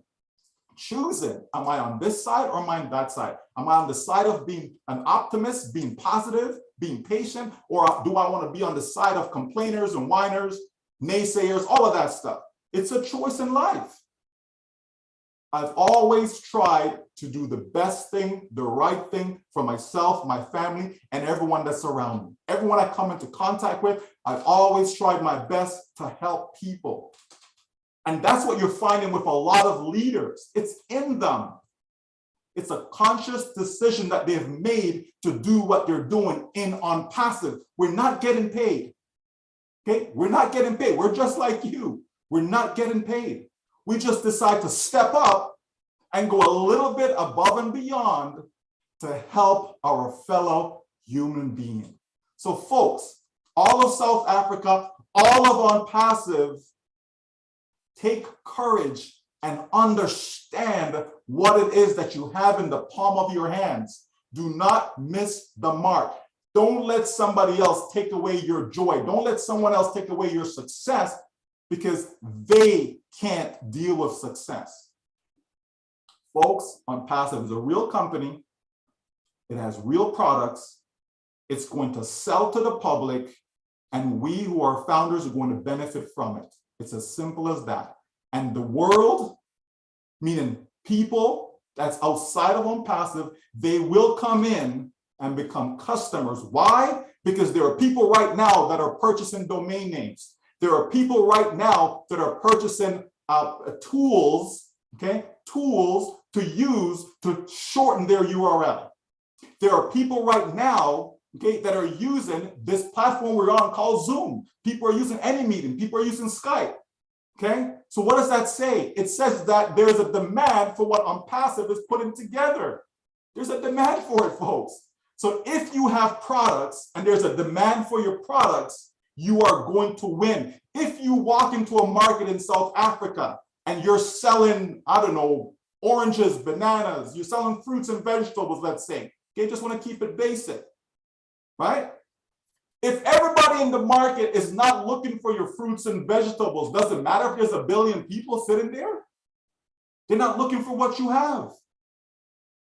choosing. Am I on this side or am I on that side? Am I on the side of being an optimist, being positive, being patient, or do I want to be on the side of complainers and whiners, naysayers, all of that stuff? It's a choice in life. I've always tried to do the best thing, the right thing for myself, my family, and everyone that's around me. Everyone I come into contact with, I've always tried my best to help people. And that's what you're finding with a lot of leaders. It's in them. It's a conscious decision that they've made to do what they're doing in Unpassive. We're not getting paid. Okay? We're not getting paid. We're just like you. We're not getting paid. We just decide to step up and go a little bit above and beyond to help our fellow human being. So folks, all of South Africa, all of Unpassive, take courage and understand what it is that you have in the palm of your hands. Do not miss the mark. Don't let somebody else take away your joy. Don't let someone else take away your success because they can't deal with success. Folks, Unpassive is a real company. It has real products. It's going to sell to the public, and we who are founders are going to benefit from it. It's as simple as that. And the world, meaning people that's outside of Unpassive, they will come in and become customers. Why? Because there are people right now that are purchasing domain names. There are people right now that are purchasing tools, okay, tools to use to shorten their URL. There are people right now, okay, that are using this platform we're on called Zoom. People are using AnyMeeting. People are using Skype. Okay, so what does that say? It says that there's a demand for what Unpassive is putting together. There's a demand for it, folks. So if you have products and there's a demand for your products, you are going to win. If you walk into a market in South Africa and you're selling, I don't know, oranges, bananas, you're selling fruits and vegetables, let's say, okay, just want to keep it basic, right? If everybody in the market is not looking for your fruits and vegetables, doesn't matter if there's 1 billion people sitting there, they're not looking for what you have.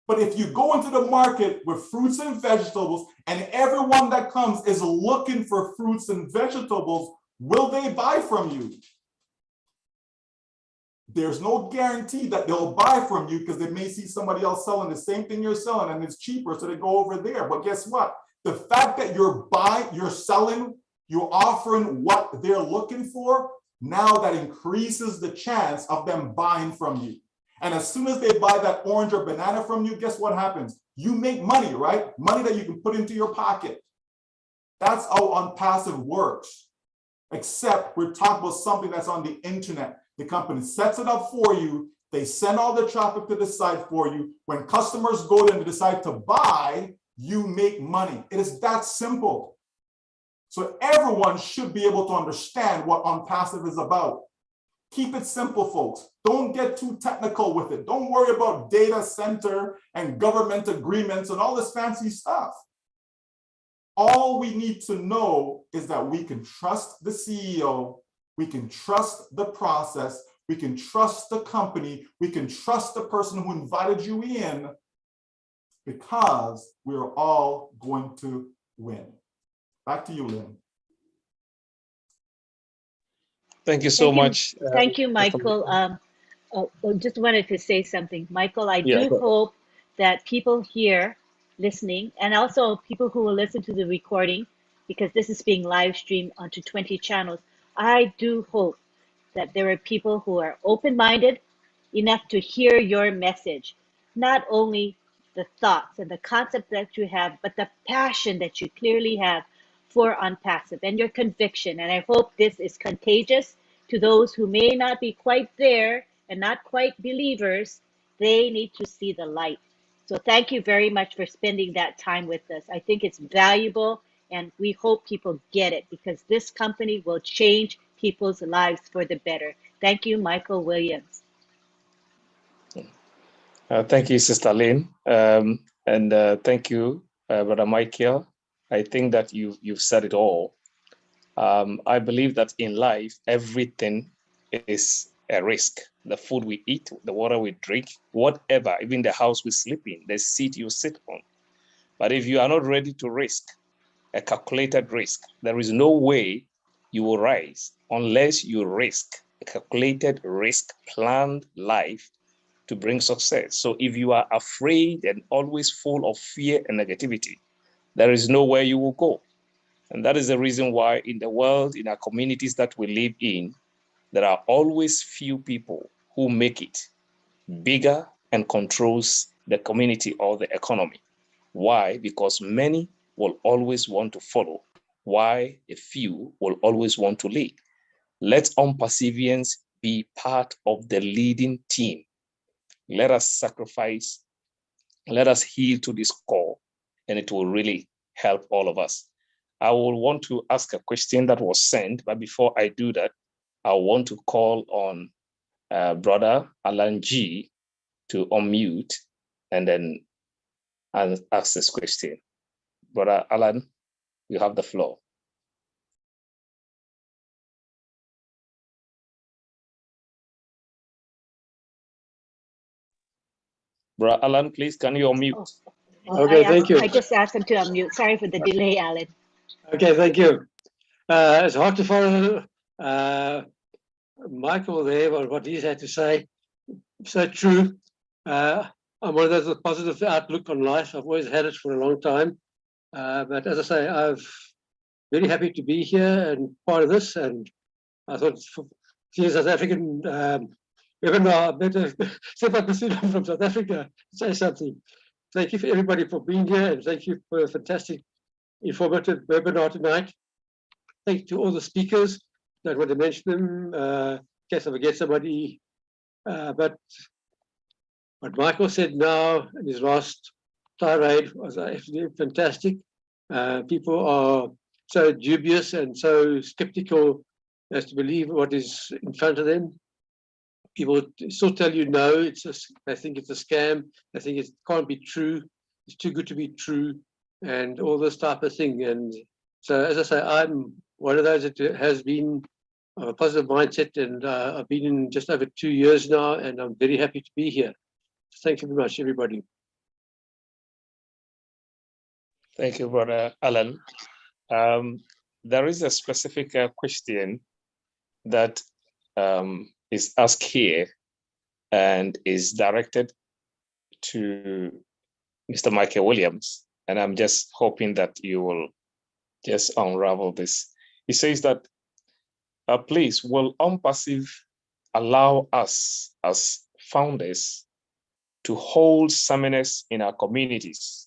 But if you go into the market with fruits and vegetables and everyone that comes is looking for fruits and vegetables, will they buy from you? There's no guarantee that they'll buy from you because they may see somebody else selling the same thing you're selling and it's cheaper, so they go over there. But guess what? The fact that you're selling, you're offering what they're looking for, now that increases the chance of them buying from you. And as soon as they buy that orange or banana from you, guess what happens? You make money, right? Money that you can put into your pocket. That's how Unpassive works. Except we're talking about something that's on the internet. The company sets it up for you. They send all the traffic to the site for you. When customers go there and decide to buy, you make money. It is that simple. So everyone should be able to understand what Unpassive is about. Keep it simple, folks. Don't get too technical with it. Don't worry about data center and government agreements and all this fancy stuff. All we need to know is that we can trust the CEO We can trust the process. We can trust the company. We can trust the person who invited you in, because we're all going to win. Back to you, Lynn. Thank you so much. Thank you, Michael. Just wanted to say something. Michael, I Yeah, do hope that people here listening, and also people who will listen to the recording, because this is being live streamed onto 20 channels, I do hope that there are people who are open-minded enough to hear your message, not only the thoughts and the concept that you have, but the passion that you clearly have for Unpassive and your conviction. And I hope this is contagious to those who may not be quite there and not quite believers. They need to see the light. So thank you very much for spending that time with us. I think it's valuable, and we hope people get it, because this company will change people's lives for the better. Thank you, Michael Williams. Thank you, Sister Lynn. And thank you, Brother Michael. I think that you've said it all. I believe that in life, everything is a risk. The food we eat, the water we drink, whatever, even the house we sleep in, the seat you sit on. But if you are not ready to risk, a calculated risk, there is no way you will rise unless you risk a calculated risk, planned life to bring success. So if you are afraid and always full of fear and negativity, there is nowhere you will go. And that is the reason why in the world, in our communities that we live in, there are always few people who make it bigger and controls the community or the economy. Why? Because many will always want to follow, why a few will always want to lead. Let Unpassivians be part of the leading team. Let us sacrifice, let us heal to this core, and it will really help all of us. I will want to ask a question that was sent, but before I do that, I want to call on Brother Alan G to unmute and then ask this question. Brother Alan, you have the floor. Brother Alan, please, can you unmute? Okay, thank you. I just asked him to unmute. Sorry for the delay, Alan. Okay, thank you. It's hard to follow Michael there, what he's had to say. So true. I'm one of those with positive outlook on life. I've always had it for a long time. But as I say, I'm very happy to be here and part of this. And I thought, seeing South African webinar, better step up from South Africa, say something. Thank you for everybody for being here, and thank you for a fantastic, informative webinar tonight. Thank you to all the speakers. Don't want to mention them in case I forget somebody. But what Michael said now in his last tirade was absolutely fantastic. People are so dubious and so skeptical as to believe what is in front of them. People still tell you no, they think it's a scam, they think it can't be true, it's too good to be true, and all this type of thing. And so, as I say, I'm one of those that has been of a positive mindset, and I've been in just over 2 years now, and I'm very happy to be here. Thank you very much, everybody. Thank you, Brother Alan. There is a specific question that is asked here and is directed to Mr. Michael Williams. And I'm just hoping that you will just unravel this. He says that, please, will Unpassive allow us as founders to hold seminars in our communities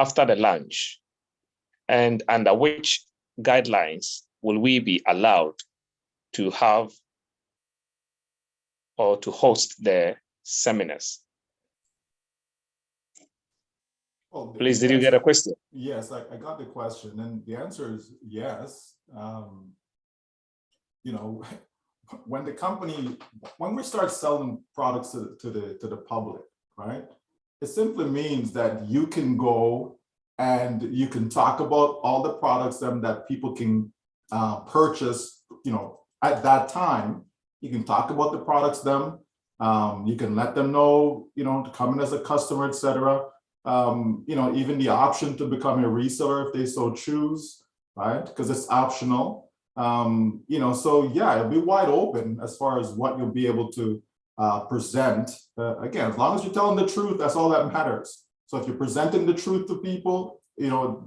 after the launch? And under which guidelines will we be allowed to have or to host the seminars? Well, please, did you get a question? Yes, I got the question, and the answer is yes. You know, when we start selling products to the public, right? It simply means that you can go and you can talk about all the products that people can purchase, you know, at that time, you can talk about the products them. You can let them know, to come in as a customer, etc. Even the option to become a reseller if they so choose, right? Because it's optional. So yeah, it'll be wide open as far as what you'll be able to present. Again, as long as you're telling the truth, that's all that matters. So if you're presenting the truth to people,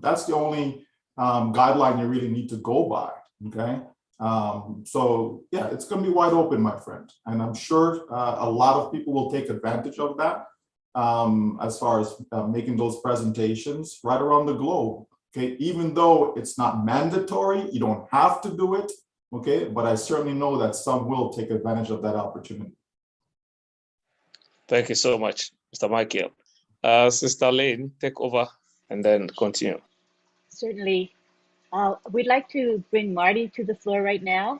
that's the only guideline you really need to go by, okay? So yeah, it's going to be wide open, my friend. And I'm sure a lot of people will take advantage of that as far as making those presentations right around the globe. Okay, even though it's not mandatory, you don't have to do it. Okay, but I certainly know that some will take advantage of that opportunity. Thank you so much, Mr. Michael. Sister Lane, take over and then continue. Certainly. We'd like to bring Marty to the floor right now.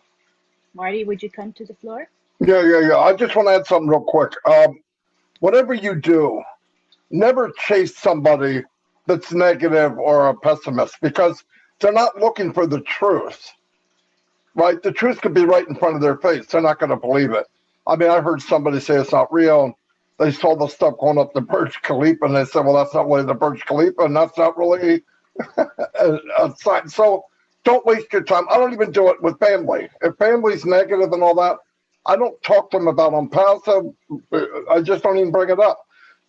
Marty, would you come to the floor? Yeah. I just want to add something real quick. Whatever you do, never chase somebody that's negative or a pessimist, because they're not looking for the truth, right? The truth could be right in front of their face. They're not going to believe it. I mean, I heard somebody say it's not real. They saw the stuff going up the Burj Khalifa, and they said, well, that's not really the Burj Khalifa, and that's not really a sign. So don't waste your time. I don't even do it with family. If family's negative and all that, I don't talk to them about Unpassive. I just don't even bring it up.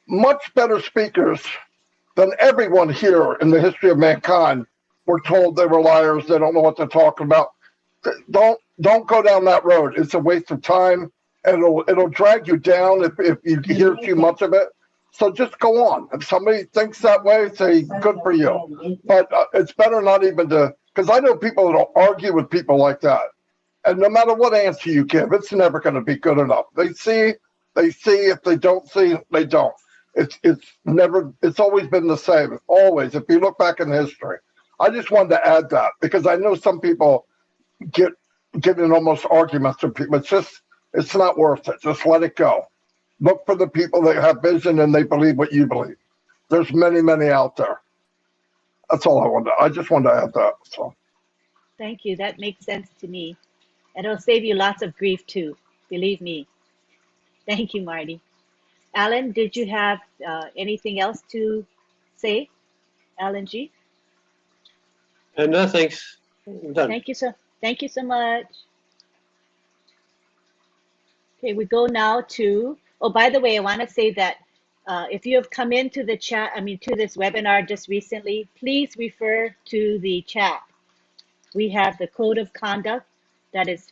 Much better speakers than everyone here in the history of mankind were told they were liars. They don't know what they're talking about. Don't go down that road. It's a waste of time, and it'll drag you down if you hear too much of it. So just go on. If somebody thinks that way, say good for you. But it's better not even to, because I know people that'll argue with people like that, and no matter what answer you give, it's never going to be good enough. They see. If they don't see, they don't. It's always been the same. Always. If you look back in history, I just wanted to add that because I know some people get in almost arguments with people. It's not worth it. Just let it go. Look for the people that have vision and they believe what you believe. There's many out there. That's all I wanted. I just wanted to add that. So. Thank you. That makes sense to me. And it'll save you lots of grief too. Believe me. Thank you, Marty. Alan, did you have anything else to say? Alan G? No, thanks. I'm done. Thank you so much. Okay, we go now to, oh, by the way, I want to say that if you have come into the chat, to this webinar just recently, please refer to the chat. We have the code of conduct that is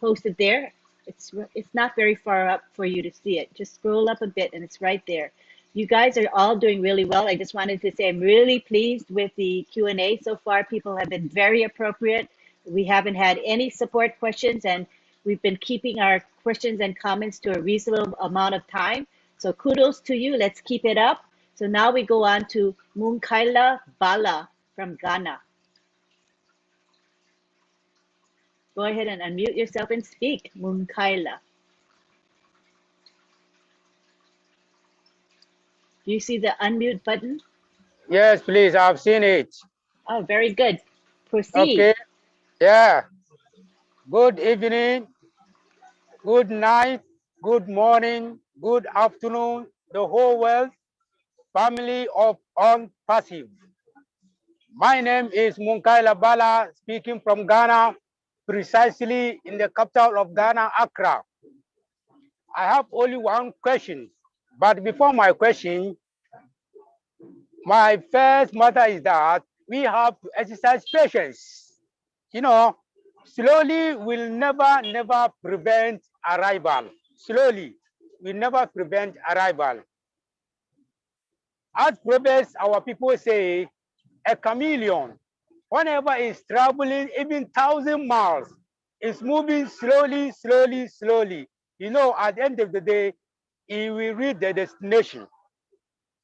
posted there. It's not very far up for you to see it. Just scroll up a bit and it's right there. You guys are all doing really well. I just wanted to say I'm really pleased with the Q&A so far. People have been very appropriate. We haven't had any support questions, and we've been keeping our questions and comments to a reasonable amount of time. So kudos to you. Let's keep it up. So now we go on to Munkaila Bala from Ghana. Go ahead and unmute yourself and speak, Munkaila. Do you see the unmute button? Yes, please. I've seen it. Oh, very good. Proceed. Okay. Yeah. Good evening, good night, good morning, good afternoon, the whole world, family of Unpassive. My name is Munkaila Bala, speaking from Ghana, precisely in the capital of Ghana, Accra. I have only one question, but before my question, my first matter is that we have to exercise patience. Slowly will never prevent arrival. Slowly will never prevent arrival. As Proverbs, our people say, a chameleon, whenever it's traveling even 1,000 miles, it's moving slowly. At the end of the day, it will reach the destination.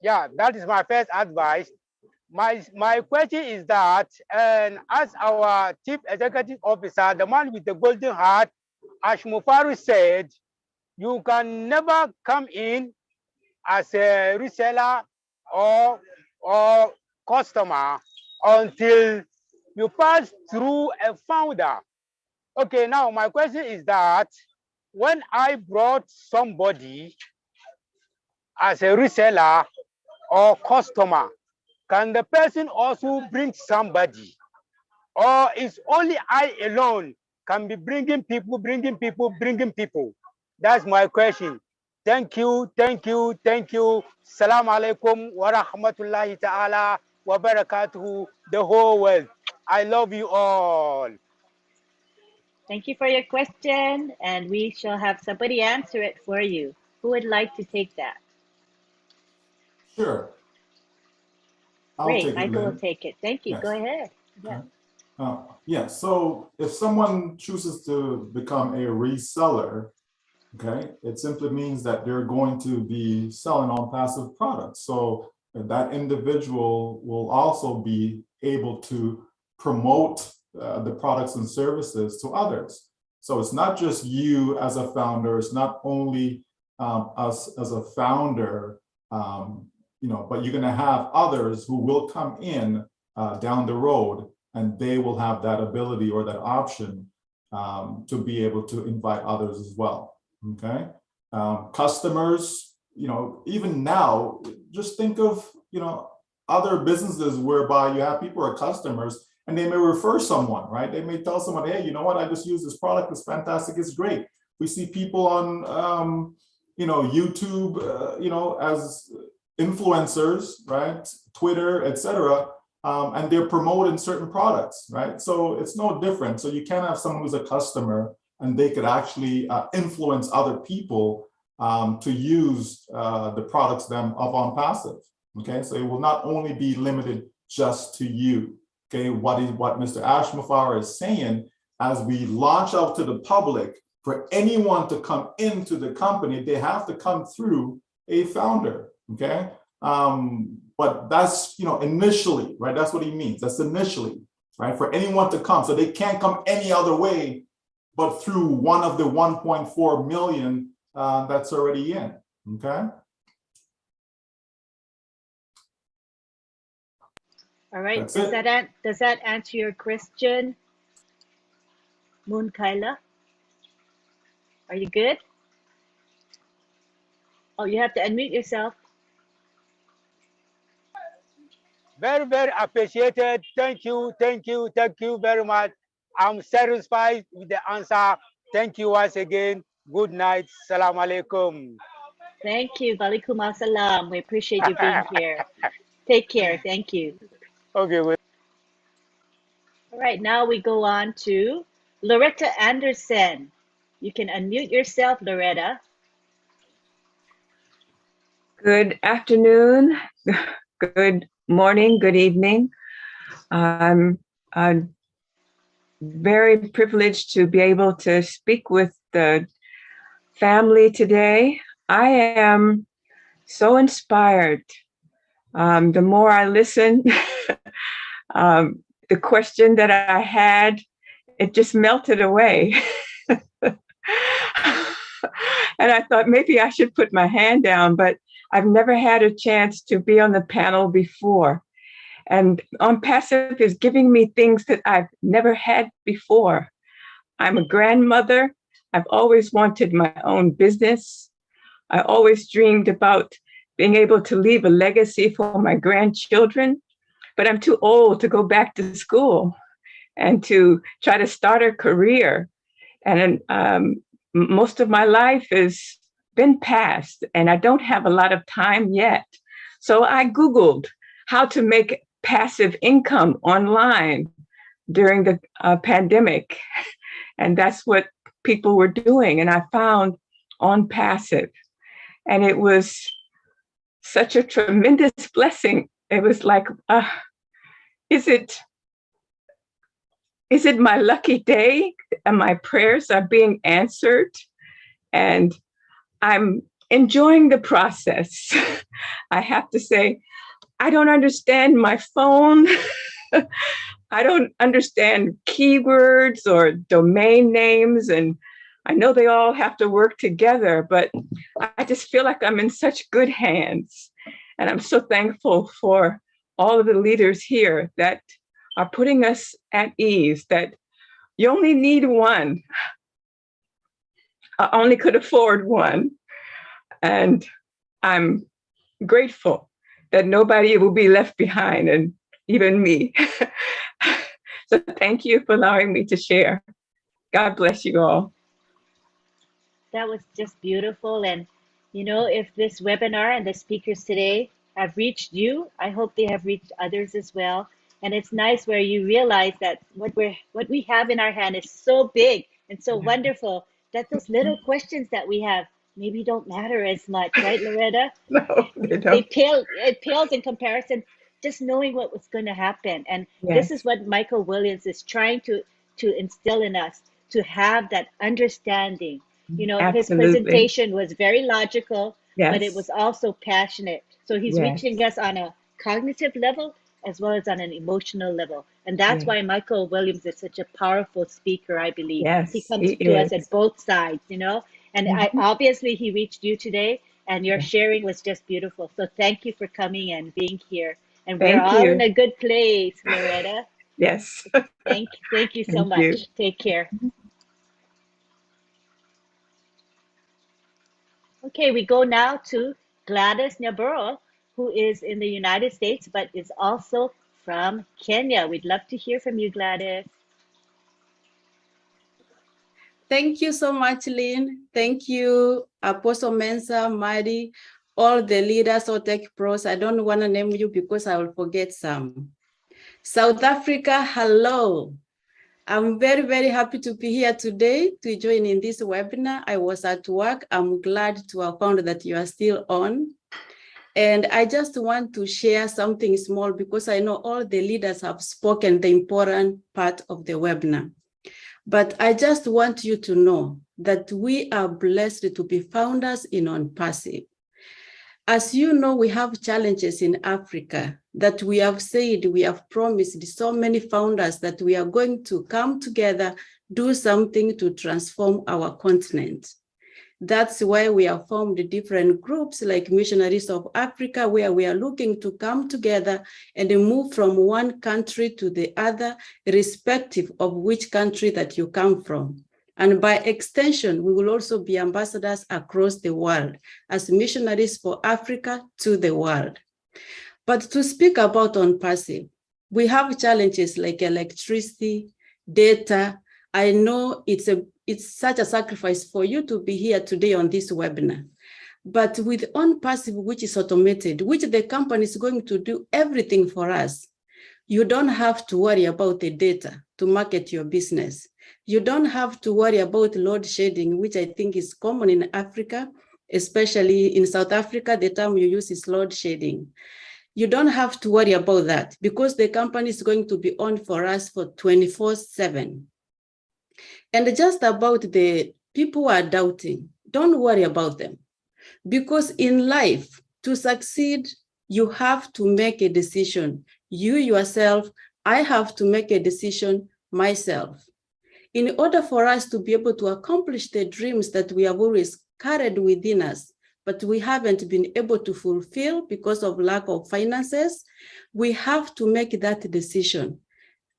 Yeah, that is my first advice. My question is that, and as our chief executive officer, the man with the golden heart, Ashmufaru said, you can never come in as a reseller or customer until you pass through a founder Okay, now my question is that when I brought somebody as a reseller or customer, can the person also bring somebody? Or is only I alone can be bringing people? That's my question. Thank you. Salam alaikum wa rahmatullahi ta'ala wa barakatuhu, the whole world. I love you all. Thank you for your question, and we shall have somebody answer it for you. Who would like to take that? Sure. I'll Great, take it, Michael will Lynn. take it. Thank you. Go Yes. ahead. Yeah. Yeah, so if someone chooses to become a reseller, okay, it simply means that they're going to be selling on passive products. So that individual will also be able to promote the products and services to others. So it's not just you as a founder, it's not only us as a founder, but you're gonna have others who will come in down the road, and they will have that ability or that option to be able to invite others as well. Okay, customers, even now, just think of, other businesses whereby you have people who are customers and they may refer someone, right? They may tell someone, hey, you know what? I just use this product. It's fantastic. It's great. We see people on, YouTube, as influencers, right? Twitter, etc. And they're promoting certain products, right? So it's no different. So you can have someone who's a customer and they could actually influence other people to use the products of Unpassive. Okay, so it will not only be limited just to you. Okay, what Mr. Ashmafar is saying, as we launch out to the public, for anyone to come into the company, they have to come through a founder. Okay, but that's initially, right? That's what he means. That's initially, right? For anyone to come, so they can't come any other way but through one of the 1.4 million that's already in. Okay. All right. That's Does that answer your question, Moon Kyla? Are you good? Oh, you have to unmute yourself. Very, very appreciated. Thank you very much. I'm satisfied with the answer. Thank you once again. Good night. Salam alaikum. Thank you. Walaikum assalam. We appreciate you being here. Take care. Thank you. Okay. All right. Now we go on to Loretta Anderson. You can unmute yourself, Loretta. Good afternoon, good morning, good evening. I'm very privileged to be able to speak with the family today. I am so inspired. The more I listen, the question that I had, it just melted away. And I thought maybe I should put my hand down, but I've never had a chance to be on the panel before. And Unpassive is giving me things that I've never had before. I'm a grandmother. I've always wanted my own business. I always dreamed about being able to leave a legacy for my grandchildren, but I'm too old to go back to school and to try to start a career. And most of my life has been passed, and I don't have a lot of time yet. So I Googled how to make passive income online during the pandemic. And that's what people were doing. And I found Unpassive. And it was such a tremendous blessing. It was like, is it my lucky day? And my prayers are being answered. And I'm enjoying the process. I have to say, I don't understand my phone. I don't understand keywords or domain names. And I know they all have to work together, but I just feel like I'm in such good hands. And I'm so thankful for all of the leaders here that are putting us at ease, that You only need one. I only could afford one. And I'm grateful that nobody will be left behind, and even me. So thank you for allowing me to share. God bless you all. That was just beautiful. And, you know, if this webinar and the speakers today have reached you, I hope they have reached others as well. And it's nice where you realize that what we have in our hand is so big and so wonderful that those little questions that we have maybe don't matter as much, right, Loretta? No, they don't. It pales in comparison, just knowing what was going to happen. And this is Yes. what Michael Williams is trying to instill in us, to have that understanding. You know, his Absolutely. presentation was very logical, but it Yes. was also passionate. So he's Yes. reaching us on a cognitive level as well as on an emotional level. And that's Yes. why Michael Williams is such a powerful speaker, I believe. He Yes, comes he to us is. at both sides, you know. And obviously he reached you today, and your sharing was just beautiful. So thank you for coming and being here. And we're Thank all in you. a good place, Loretta. Yes. Thank you so Thank you. much. Take care. Okay, we go now to Gladys Nyaburo, who is in the United States, but is also from Kenya. We'd love to hear from you, Gladys. Thank you so much, Lynn. Thank you, Apostle Mensa, Madi, all the leaders of Tech Pros. I don't want to name you because I will forget some. South Africa, hello. I'm very, very happy to be here today to join in this webinar. I was at work. I'm glad to have found that you are still on. And I just want to share something small because I know all the leaders have spoken the important part of the webinar. But I just want you to know that we are blessed to be founders in Unpassive. As you know, we have challenges in Africa that we have said, we have promised so many founders that we are going to come together, do something to transform our continent. That's why we have formed different groups like Missionaries of Africa, where we are looking to come together and move from one country to the other, irrespective of which country that you come from. And by extension, we will also be ambassadors across the world as missionaries for Africa to the world. But to speak about Unpassive, we have challenges like electricity, data. I know it's such a sacrifice for you to be here today on this webinar. But with Unpassive, which is automated, which the company is going to do everything for us, you don't have to worry about the data to market your business. You don't have to worry about load shedding, which I think is common in Africa, especially in South Africa, the term you use is load shedding. You don't have to worry about that because the company is going to be on for us for 24/7. And just about the people who are doubting, don't worry about them. Because in life, to succeed, you have to make a decision. You yourself, I have to make a decision myself. In order for us to be able to accomplish the dreams that we have always carried within us, but we haven't been able to fulfill because of lack of finances, we have to make that decision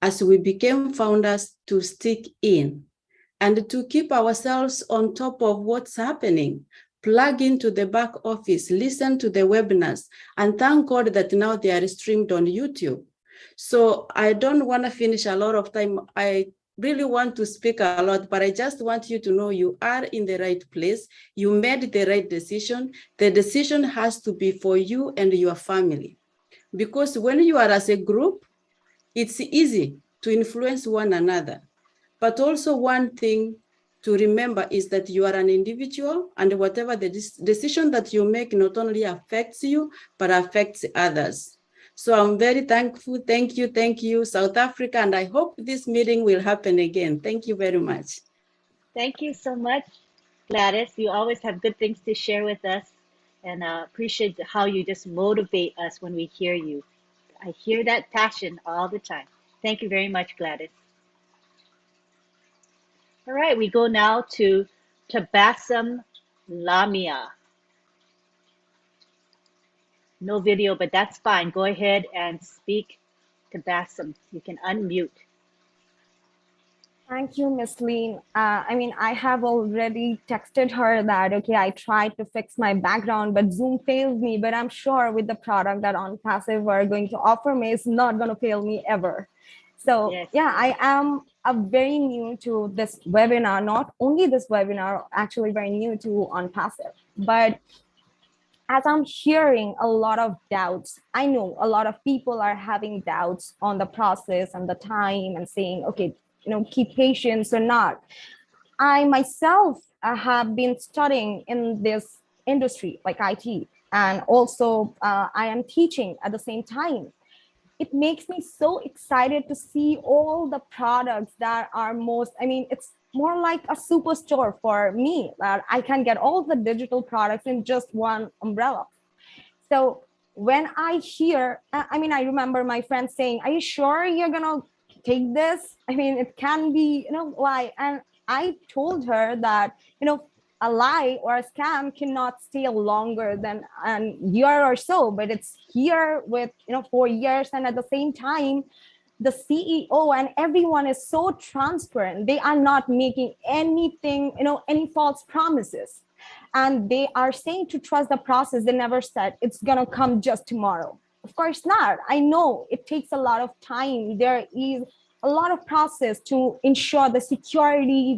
as we became founders to stick in and to keep ourselves on top of what's happening. Plug into the back office, listen to the webinars, and thank God that now they are streamed on YouTube. So I don't want to finish a lot of time. I really want to speak a lot, but I just want you to know you are in the right place. You made the right decision. The decision has to be for you and your family. Because when you are as a group, it's easy to influence one another. But also one thing to remember is that you are an individual, and whatever the decision that you make not only affects you, but affects others. So I'm very thankful. Thank you, South Africa. And I hope this meeting will happen again. Thank you very much. Thank you so much, Gladys. You always have good things to share with us, and appreciate how you just motivate us when we hear you. I hear that passion all the time. Thank you very much, Gladys. All right, we go now to Tabassum Lamia. No video, but that's fine. Go ahead and speak, Tabassum. You can unmute. Thank you, Miss Lean. I mean, I have already texted her that, okay, I tried to fix my background, but Zoom failed me. But I'm sure with the product that Unpassive are going to offer me, it's not going to fail me ever. So Yes. yeah, I am very new to this webinar, not only this webinar, actually very new to Unpassive. But as I'm hearing a lot of doubts, I know a lot of people are having doubts on the process and the time and saying, okay, keep patience or not. I myself have been studying in this industry like IT, and also I am teaching at the same time. It makes me so excited to see all the products that are it's more like a superstore for me, that I can get all the digital products in just one umbrella. So when I hear, I remember my friend saying, are you sure you're gonna take this? I mean, it can be, why? And I told her that, a lie or a scam cannot stay longer than a year or so, but it's here with, 4 years. And at the same time, the CEO and everyone is so transparent. They are not making anything, any false promises. And they are saying to trust the process. They never said it's going to come just tomorrow. Of course not. I know it takes a lot of time. There is a lot of process to ensure the security,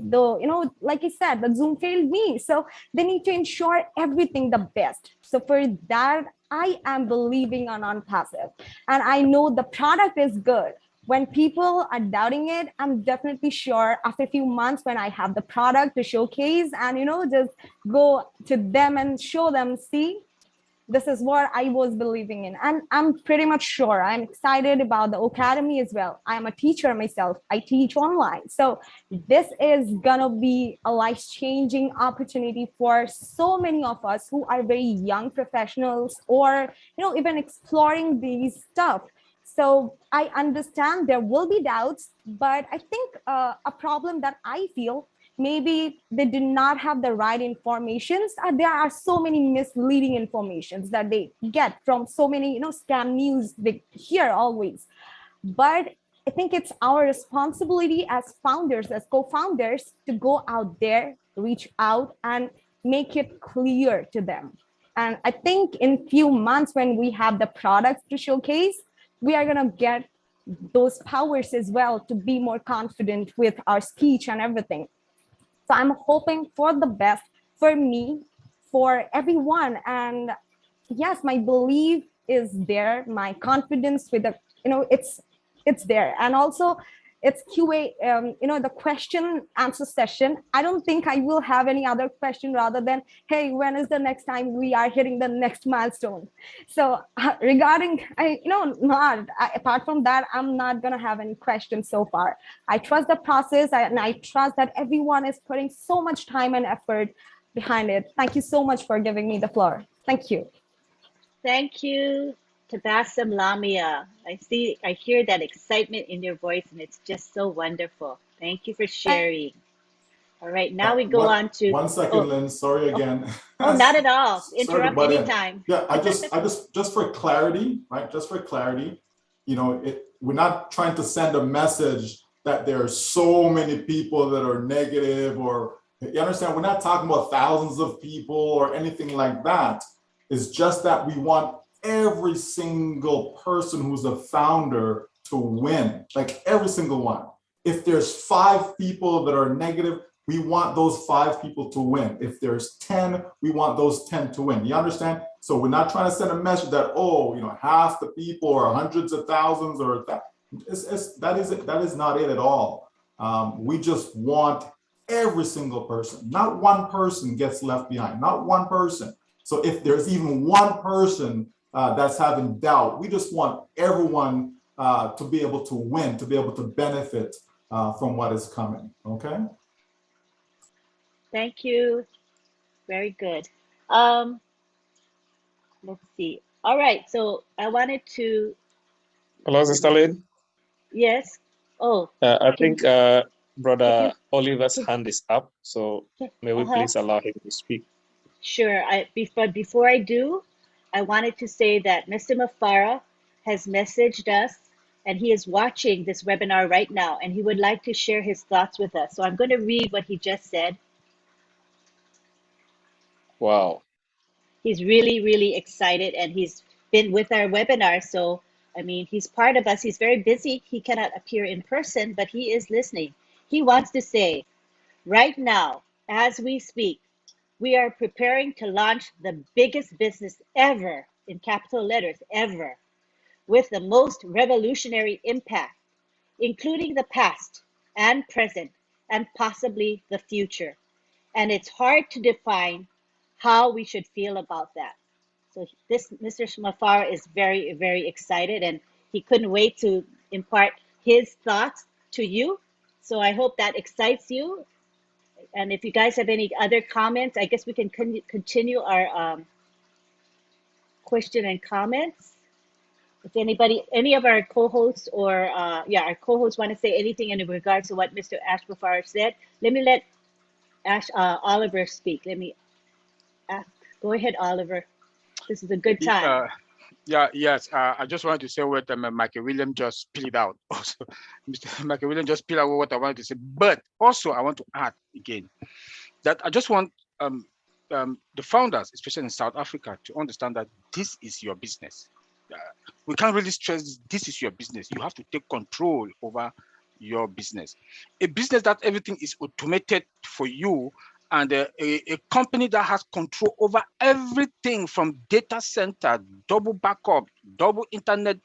like I said, the Zoom failed me. So they need to ensure everything the best. So for that, I am believing on Unpassive. And I know the product is good. When people are doubting it, I'm definitely sure after a few months when I have the product to showcase and, just go to them and show them, see, this is what I was believing in. And I'm pretty much sure. I'm excited about the Academy as well. I'm a teacher myself. I teach online. So this is gonna be a life-changing opportunity for so many of us who are very young professionals or, even exploring these stuff. So I understand there will be doubts, but I think a problem that I feel, maybe they did not have the right informations. There are so many misleading informations that they get from so many, scam news they hear always. But I think it's our responsibility as founders, as co-founders, to go out there, reach out, and make it clear to them. And I think in few months when we have the products to showcase, we are gonna get those powers as well to be more confident with our speech and everything. So I'm hoping for the best for me, for everyone. And yes, my belief is there, my confidence with the, it's there. And also it's QA, the question answer session. I don't think I will have any other question rather than, hey, when is the next time we are hitting the next milestone? So regarding, apart from that, I'm not going to have any questions so far. I trust the process and I trust that everyone is putting so much time and effort behind it. Thank you so much for giving me the floor. Thank you. Thank you, Tabassum Lamia. I hear that excitement in your voice, and it's just so wonderful. Thank you for sharing. All right, now we go on to 1 second, Lynn. Sorry again. Oh, not at all. Sorry to Interrupt butt in. anytime. Yeah, I just for clarity, right? Just for clarity, we're not trying to send a message that there are so many people that are negative, or you understand? We're not talking about thousands of people or anything like that. It's just that we want every single person who's a founder to win, like every single one. If there's 5 people that are negative, we want those 5 people to win. If there's 10, we want those 10 to win. You understand? So we're not trying to send a message that, half the people or hundreds of thousands or that. That is not it at all. We just want every single person. Not one person gets left behind. Not one person. So if there's even one person that's having doubt, we just want everyone to be able to win, to be able to benefit from what is coming. Okay. Thank you. Very good. Let's see. All right. So I wanted to. Hello, Sister Lynn. Yes. Oh. I think Brother Oliver's hand is up. So may we please allow him to speak? Sure. Before I do, I wanted to say that Mr. Mafara has messaged us and he is watching this webinar right now, and he would like to share his thoughts with us. So I'm going to read what he just said. Wow. He's really, really excited, and he's been with our webinar. So, I mean, he's part of us. He's very busy. He cannot appear in person, but he is listening. He wants to say, right now, as we speak, we are preparing to launch the biggest business ever, in capital letters, ever, with the most revolutionary impact, including the past and present and possibly the future. And it's hard to define how we should feel about that. So this Mr. Mufara is very, very excited, and he couldn't wait to impart his thoughts to you. So I hope that excites you. And if you guys have any other comments, I guess we can continue our question and comments. If anybody, any of our co-hosts or our co-hosts want to say anything in regards to what Mr. Ash Mufara said, let me let Oliver speak. Let me ask. Go ahead, Oliver. This is a good time. Yes. I just wanted to say what Michael Williams just spilled out. Also, Mr. Michael Williams just spilled out what I wanted to say. But also, I want to add again that I just want the founders, especially in South Africa, to understand that this is your business. We can't really stress this is your business. You have to take control over your business. A business that everything is automated for you, and a company that has control over everything from data center, double backup, double internet,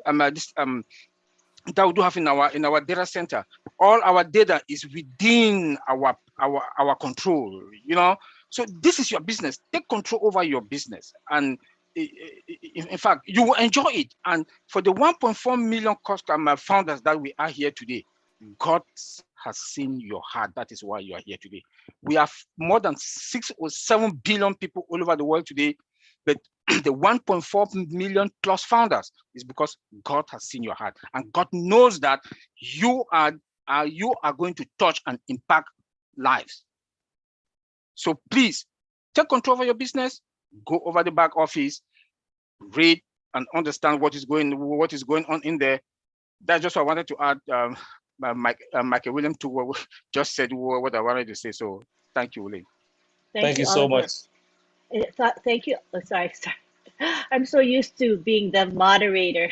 that we do have in our data center. All our data is within our control, you know. So this is your business. Take control over your business, and in fact, you will enjoy it. And for the 1.4 million customer founders that we are here today, God has seen your heart. That is why you are here today. We have more than 6 or 7 billion people all over the world today, but the 1.4 million plus founders is because God has seen your heart, and God knows that you are going to touch and impact lives. So please take control of your business. Go over the back office, read and understand what is going on in there. That's just what I wanted to add. Michael Williams to what just said what I wanted to say. So thank you, William. Thank you so much. Thank you. Oh, sorry. I'm so used to being the moderator.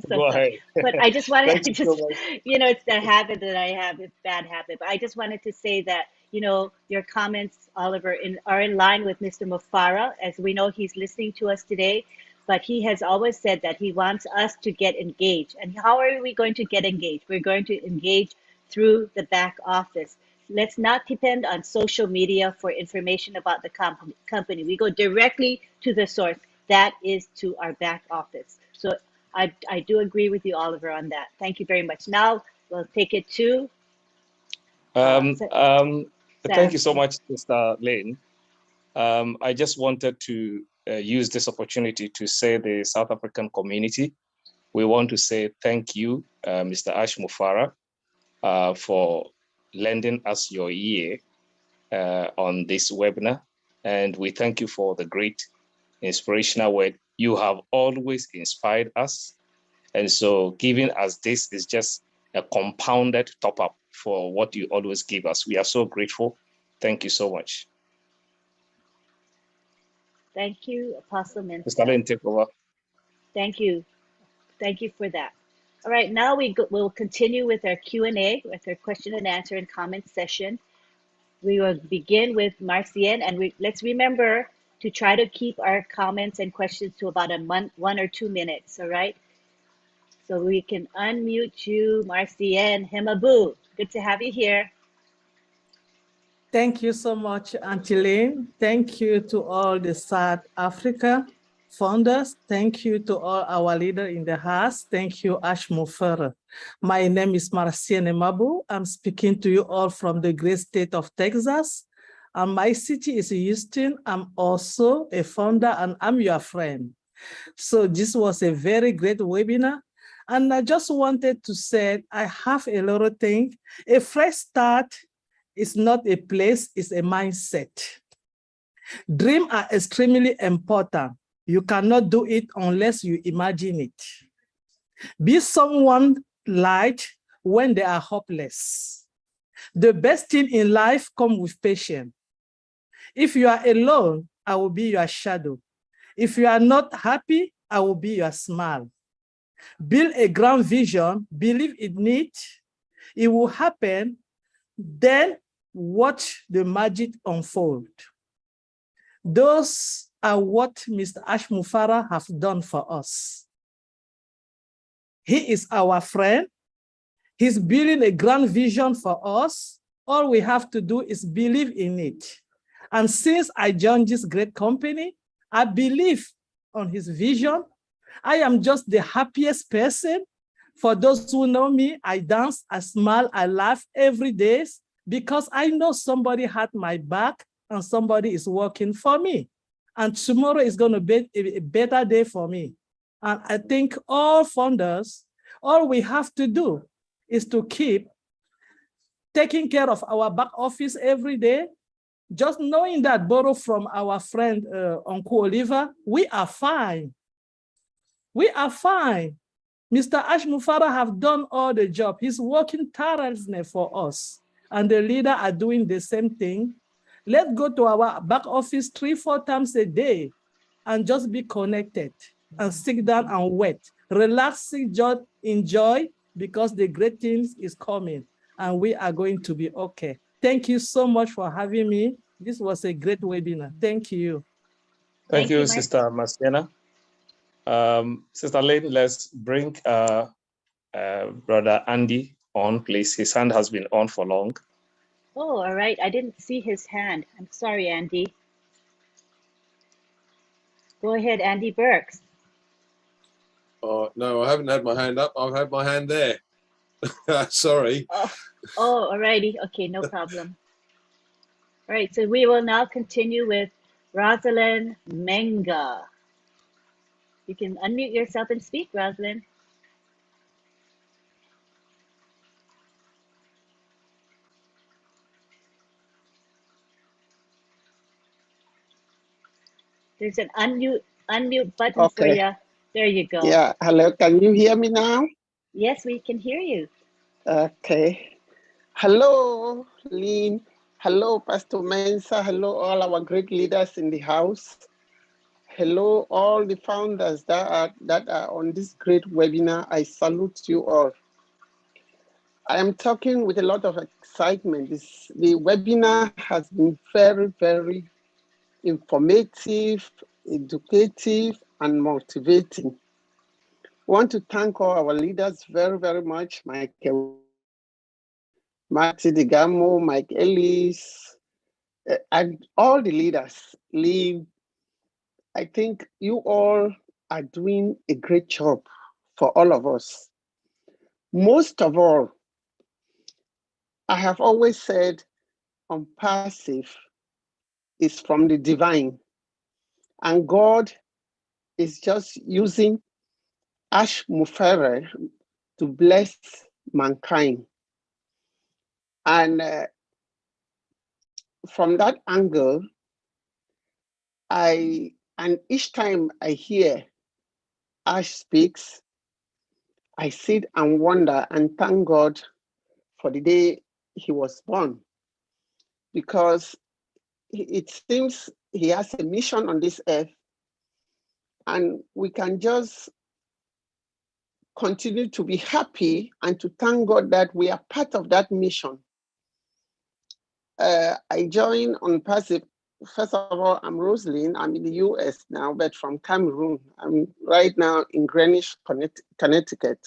Go ahead. But I just wanted to so you know, it's the habit that I have. It's a bad habit. But I just wanted to say that, you know, your comments, Oliver, are in line with Mr. Mufara, as we know he's listening to us today. But he has always said that he wants us to get engaged. And how are we going to get engaged? We're going to engage through the back office. Let's not depend on social media for information about the company. We go directly to the source. That is to our back office. So I do agree with you, Oliver, on that. Thank you very much. Now we'll take it to thank you so much, Mr. Lane. I just wanted to use this opportunity to say the South African community, we want to say thank you, Mr. Ash Mufara, for lending us your ear on this webinar. And we thank you for the great inspirational word. You have always inspired us. And so giving us this is just a compounded top up for what you always give us. We are so grateful. Thank you so much. Thank you, Apostle Mensah. Mr. Lane, take over. Thank you. Thank you for that. All right, now we'll continue with our Q&A, with our question and answer and comment session. We will begin with Marcienne, and let's remember to try to keep our comments and questions to about 1 or 2 minutes, all right? So we can unmute you, Marcienne Hemabu. Good to have you here. Thank you so much, Auntie Lane. Thank you to all the South Africa founders. Thank you to all our leaders in the house. Thank you, Ash Mufara. My name is Marcienne Hemabu. I'm speaking to you all from the great state of Texas. And my city is Houston. I'm also a founder, and I'm your friend. So this was a very great webinar. And I just wanted to say, I have a lot of things. A fresh start is not a place, it's a mindset. Dreams are extremely important. You cannot do it unless you imagine it. Be someone light when they are hopeless. The best thing in life comes with patience. If you are alone, I will be your shadow. If you are not happy, I will be your smile. Build a grand vision, believe in it, it will happen, then watch the magic unfold. Those are what Mr. Ash Mufara has done for us. He is our friend. He's building a grand vision for us. All we have to do is believe in it. And since I joined this great company, I believe on his vision. I am just the happiest person. For those who know me, I dance, I smile, I laugh every day because I know somebody had my back and somebody is working for me. And tomorrow is going to be a better day for me. And I think all founders, all we have to do is to keep taking care of our back office every day, just knowing that, borrow from our friend, Uncle Oliver, we are fine. We are fine. Mr. Ash Mufara have done all the job. He's working tirelessly for us. And the leader are doing the same thing. Let's go to our back office 3-4 times a day and just be connected and sit down and wait. Relax, enjoy, because the great things is coming and we are going to be okay. Thank you so much for having me. This was a great webinar. Thank you. Thank you, Sister Marciana. Sister Lynn, let's bring Brother Andy on, please. His hand has been on for long. Oh, all right. I didn't see his hand. I'm sorry, Andy. Go ahead, Andy Burks. No, I haven't had my hand up. I've had my hand there. Sorry. Oh, all righty. Okay, no problem. All right, so we will now continue with Rosalind Menga. You can unmute yourself and speak, Rosalind. There's an unmute button for you. There you go. Yeah, hello, can you hear me now? Yes, we can hear you. Okay. Hello, Lynn. Hello, Pastor Mensa. Hello, all our great leaders in the house. Hello, all the founders that are on this great webinar. I salute you all. I am talking with a lot of excitement. The webinar has been very, very informative, educative, and motivating. I want to thank all our leaders very, very much. Michael, Marty Digamo, Mike Ellis, and all the leaders. Lee, I think you all are doing a great job for all of us. Most of all, I have always said Unpassive is from the divine, and God is just using Ash Mufere to bless mankind. And from that angle, and each time I hear Ash speaks, I sit and wonder and thank God for the day he was born, because it seems he has a mission on this earth, and we can just continue to be happy and to thank God that we are part of that mission. I joined Unpassive. First of all, I'm Rosalind. I'm in the US now, but from Cameroon. I'm right now in Greenwich, Connecticut.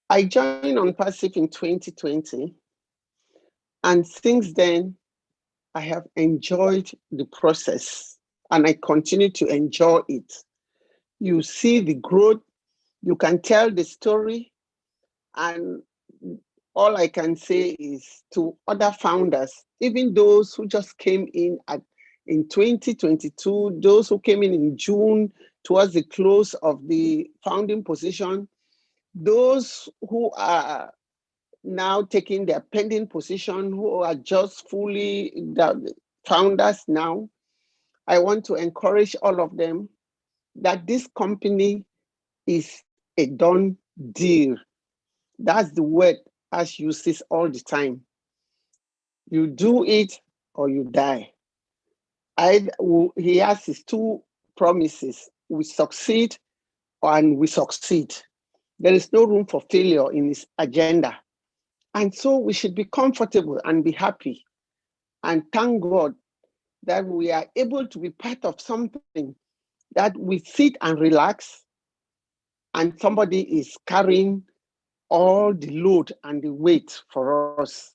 I joined Unpassive in 2020. And since then, I have enjoyed the process and I continue to enjoy it. You see the growth, you can tell the story, and all I can say is to other founders, even those who just came in in 2022, those who came in June towards the close of the founding position, those who are now taking their pending position, who are just fully the founders now, I want to encourage all of them that this company is a done deal. That's the word Ash uses all the time. You do it or you die. He has his two promises. We succeed and we succeed. There is no room for failure in his agenda. And so we should be comfortable and be happy and thank God that we are able to be part of something that we sit and relax and somebody is carrying all the load and the weight for us.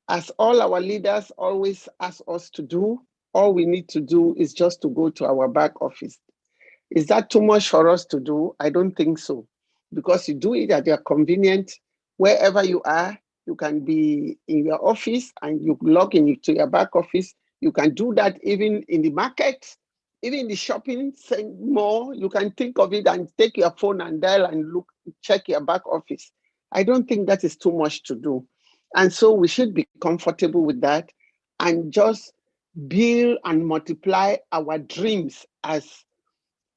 As all our leaders always ask us to do, all we need to do is just to go to our back office. Is that too much for us to do? I don't think so. Because you do it at your convenience, wherever you are. You can be in your office and you log in to your back office. You can do that even in the market, even in the shopping mall. You can think of it and take your phone and dial and look, check your back office. I don't think that is too much to do. And so we should be comfortable with that and just build and multiply our dreams. As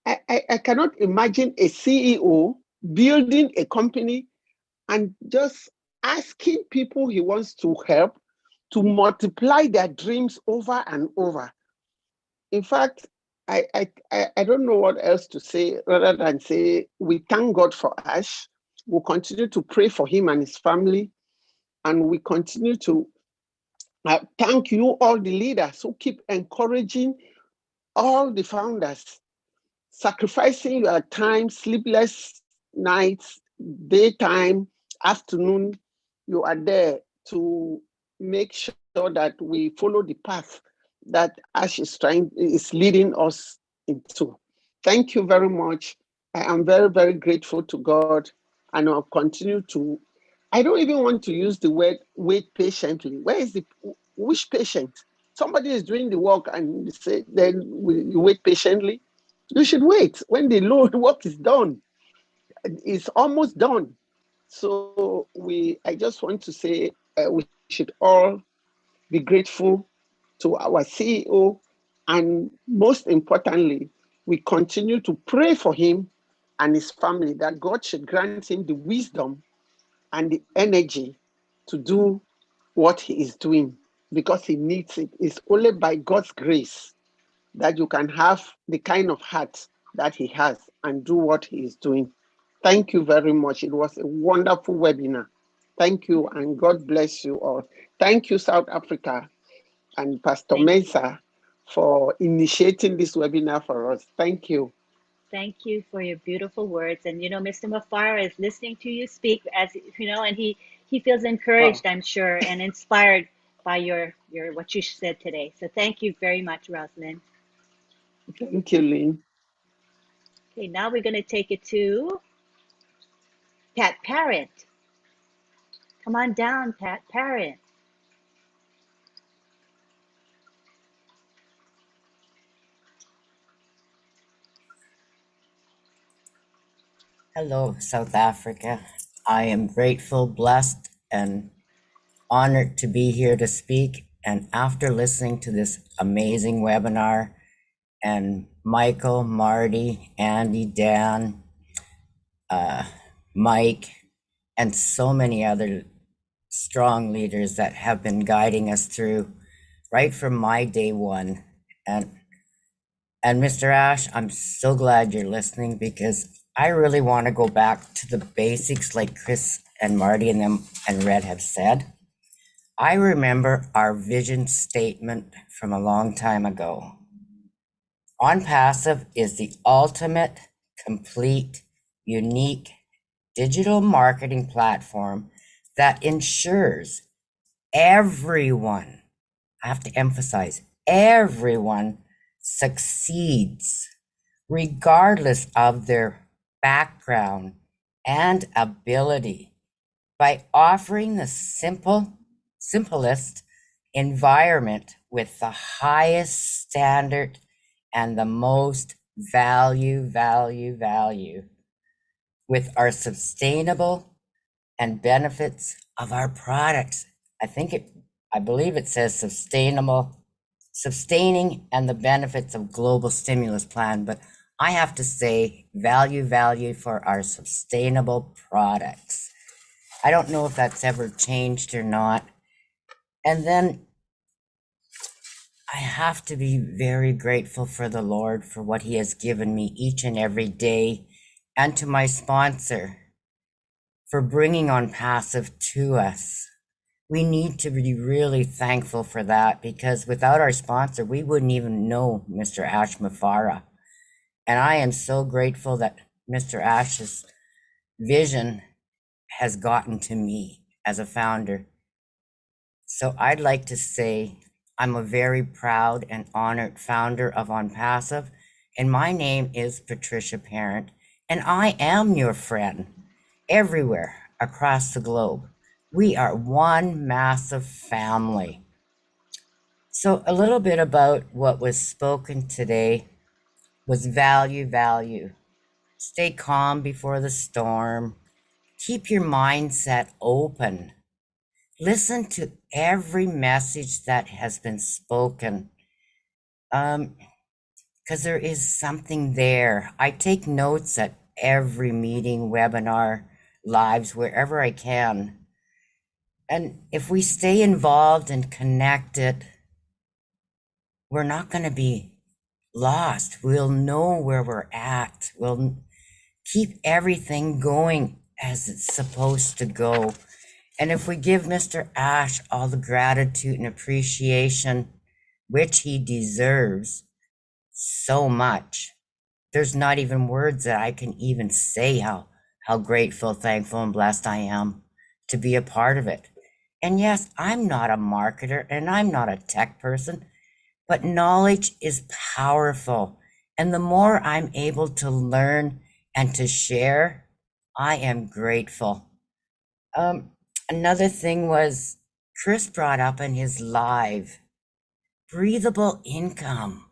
I cannot imagine a CEO building a company and just asking people he wants to help to multiply their dreams over and over. In fact, I don't know what else to say rather than say we thank God for Ash. We'll continue to pray for him and his family. And we continue to thank you, all the leaders who keep encouraging all the founders, sacrificing your time, sleepless nights, daytime, afternoon. You are there to make sure that we follow the path that Ash is leading us into. Thank you very much. I am very, very grateful to God, and I'll continue to. I don't even want to use the word wait patiently. Where is which patient? Somebody is doing the work and say, then you wait patiently. You should wait when the Lord work is done. It's almost done. So I just want to say we should all be grateful to our CEO, and most importantly, we continue to pray for him and his family that God should grant him the wisdom and the energy to do what he is doing, because he needs it. It's only by God's grace that you can have the kind of heart that he has and do what he is doing. Thank you very much. It was a wonderful webinar. Thank you, and God bless you all. Thank you, South Africa and Pastor Mensah, for initiating this webinar for us. Thank you. Thank you for your beautiful words. And Mr. Mafara is listening to you speak, as and he feels encouraged, I'm sure, and inspired by your what you said today. So thank you very much, Rosalind. Thank you, Lynn. Okay, now we're going to take it to Pat Parent. Come on down, Pat Parent. Hello, South Africa. I am grateful, blessed, and honored to be here to speak. And after listening to this amazing webinar, and Michael, Marty, Andy, Dan, Mike, and so many other strong leaders that have been guiding us through right from my day one. And Mr. Ash, I'm so glad you're listening, because I really want to go back to the basics like Chris and Marty and them and Red have said. I remember our vision statement from a long time ago. Unpassive is the ultimate, complete, unique digital marketing platform that ensures everyone, I have to emphasize, everyone succeeds regardless of their background and ability by offering the simplest environment with the highest standard and the most value with our sustainable and benefits of our products. I believe it says sustaining and the benefits of global stimulus plan, but I have to say value for our sustainable products. I don't know if that's ever changed or not. And then I have to be very grateful for the Lord for what he has given me each and every day, and to my sponsor for bringing Unpassive to us. We need to be really thankful for that, because without our sponsor, we wouldn't even know Mr. Ash Mufara. And I am so grateful that Mr. Ash's vision has gotten to me as a founder. So I'd like to say I'm a very proud and honored founder of Unpassive, and my name is Patricia Parent, and I am your friend everywhere across the globe. We are one massive family. So a little bit about what was spoken today was value. Stay calm before the storm. Keep your mindset open. Listen to every message that has been spoken, because there is something there. I take notes at every meeting, webinar, lives, wherever I can. And if we stay involved and connected, we're not going to be lost. We'll know where we're at. We'll keep everything going as it's supposed to go. And if we give Mr. Ash all the gratitude and appreciation, which he deserves so much, there's not even words that I can even say how grateful, thankful, and blessed I am to be a part of it. And yes, I'm not a marketer and I'm not a tech person, but knowledge is powerful. And the more I'm able to learn and to share, I am grateful. Another thing was Chris brought up in his live, breathable income.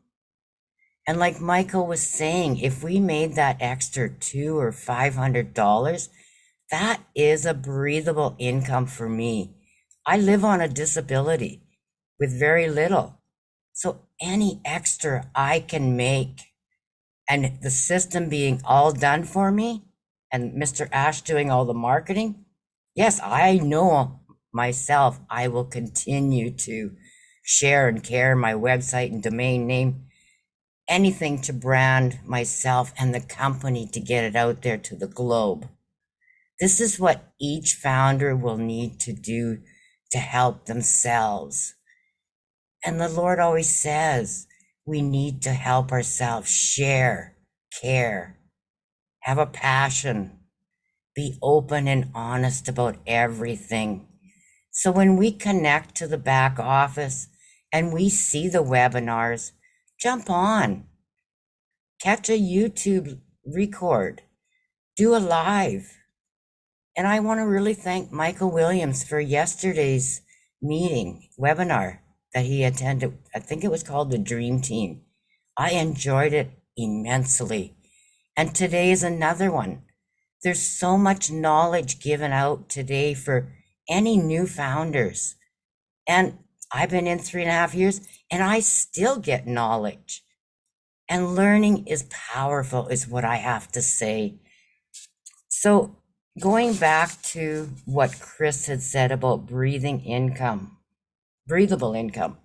And like Michael was saying, if we made that extra $200 or $500, that is a breathable income for me. I live on a disability with very little. So any extra I can make, and the system being all done for me, and Mr. Ash doing all the marketing, yes, I know myself, I will continue to share and care my website and domain name, anything to brand myself and the company to get it out there to the globe. This is what each founder will need to do to help themselves. And the Lord always says, we need to help ourselves share, care, have a passion, be open and honest about everything. So when we connect to the back office and we see the webinars, jump on, catch a YouTube record, do a live. And I want to really thank Michael Williams for yesterday's webinar that he attended. I think it was called the Dream Team. I enjoyed it immensely. And today is another one. There's so much knowledge given out today for any new founders. And I've been in 3.5 years and I still get knowledge. And learning is powerful, is what I have to say. So going back to what Chris had said about breathable income,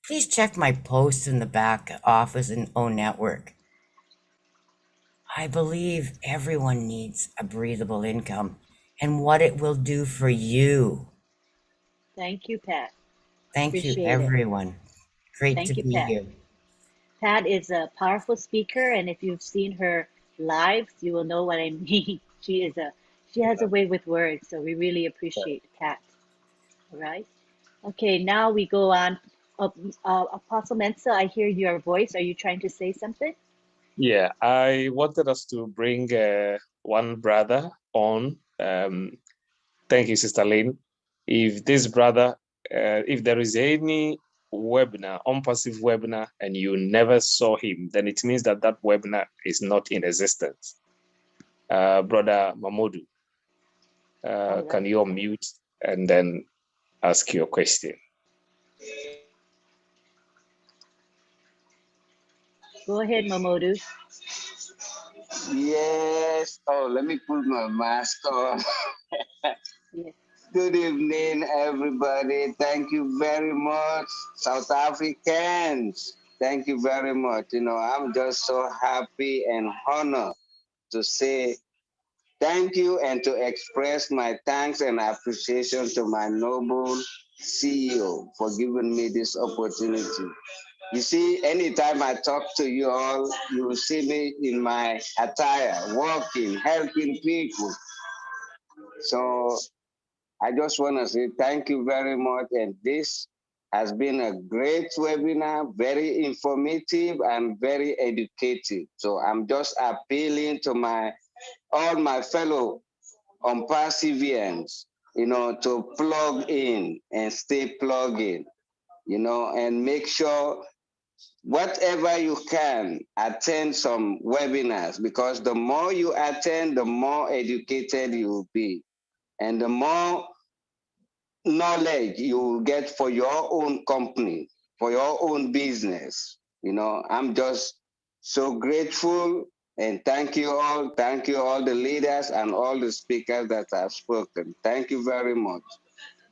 please check my post in the back office in O Network. I believe everyone needs a breathable income and what it will do for you. Thank you, Pat. Thank you, Appreciate it. everyone. Great Thank to you, be Pat. here. Pat is a powerful speaker, and if you've seen her lives, you will know what I mean. She has a way with words, so we really appreciate Pat. All right. Okay, now we go on. Apostle Mensa, I hear your voice. Are you trying to say something? Yeah, I wanted us to bring one brother on. Thank you, Sister Lynn. If this brother, if there is any webinar, Unpassive webinar, and you never saw him, then it means that that webinar is not in existence. Brother Mamodu, right. Can you unmute and then ask your question? Go ahead, Momodu. Yes. Oh, let me put my mask on. Yes. Good evening, everybody. Thank you very much, South Africans. Thank you very much. You know, I'm just so happy and honored to say thank you and to express my thanks and appreciation to my noble CEO for giving me this opportunity. You see, anytime I talk to you all, you will see me in my attire, working, helping people. So I just want to say thank you very much. And this has been a great webinar, very informative and very educative. So I'm just appealing to all my fellow Unpassivians, you know, to plug in and stay plugged in, you know, and make sure whatever you can, attend some webinars, because the more you attend, the more educated you will be. And the more knowledge you will get for your own company, for your own business. You know, I'm just so grateful, and thank you all the leaders and all the speakers that have spoken. Thank you very much.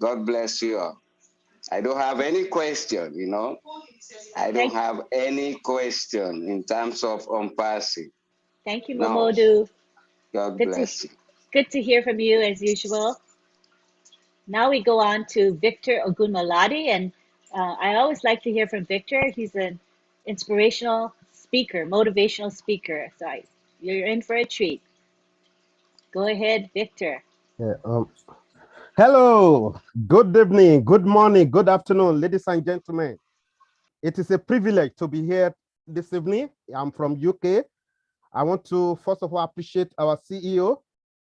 God bless you all. I don't have any question, you know. I don't have any question in terms of Unpassive. Thank you, No. Momodu. God bless you. Good to hear from you as usual. Now we go on to Victor Ogunmaladi, and I always like to hear from Victor. He's an inspirational speaker, motivational speaker. So you're in for a treat. Go ahead, Victor. Yeah, hello, good evening, good morning, good afternoon, ladies and gentlemen. It is a privilege to be here this evening. I'm from UK. I want to first of all appreciate our CEO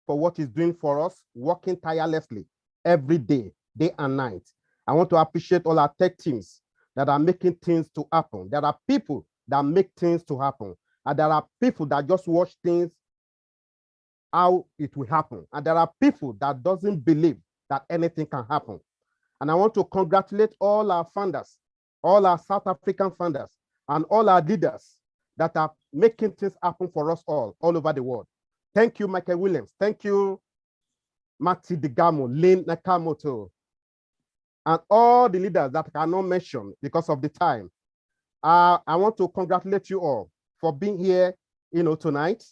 for what he's doing for us, working tirelessly every day, day and night. I want to appreciate all our tech teams that are making things to happen. There are people that make things to happen, and there are people that just watch things how it will happen. And there are people that doesn't believe that anything can happen. And I want to congratulate all our funders, all our South African funders, and all our leaders that are making things happen for us all over the world. Thank you, Michael Williams. Thank you, Mati Digamo, Lynn Nakamoto, and all the leaders that I cannot mention because of the time. I want to congratulate you all for being here, you know, tonight.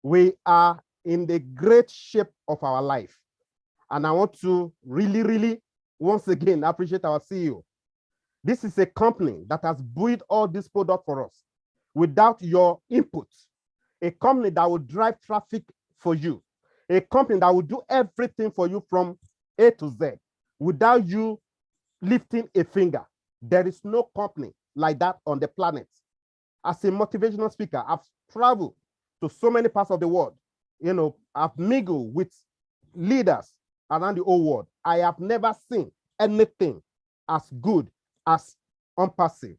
We are in the great shape of our life. And I want to really, once again, appreciate our CEO. This is a company that has built all this product for us without your input. A company that will drive traffic for you. A company that will do everything for you from A to Z without you lifting a finger. There is no company like that on the planet. As a motivational speaker, I've traveled to so many parts of the world. You know, I've mingled with leaders around the whole world. I have never seen anything as good as Unpassive.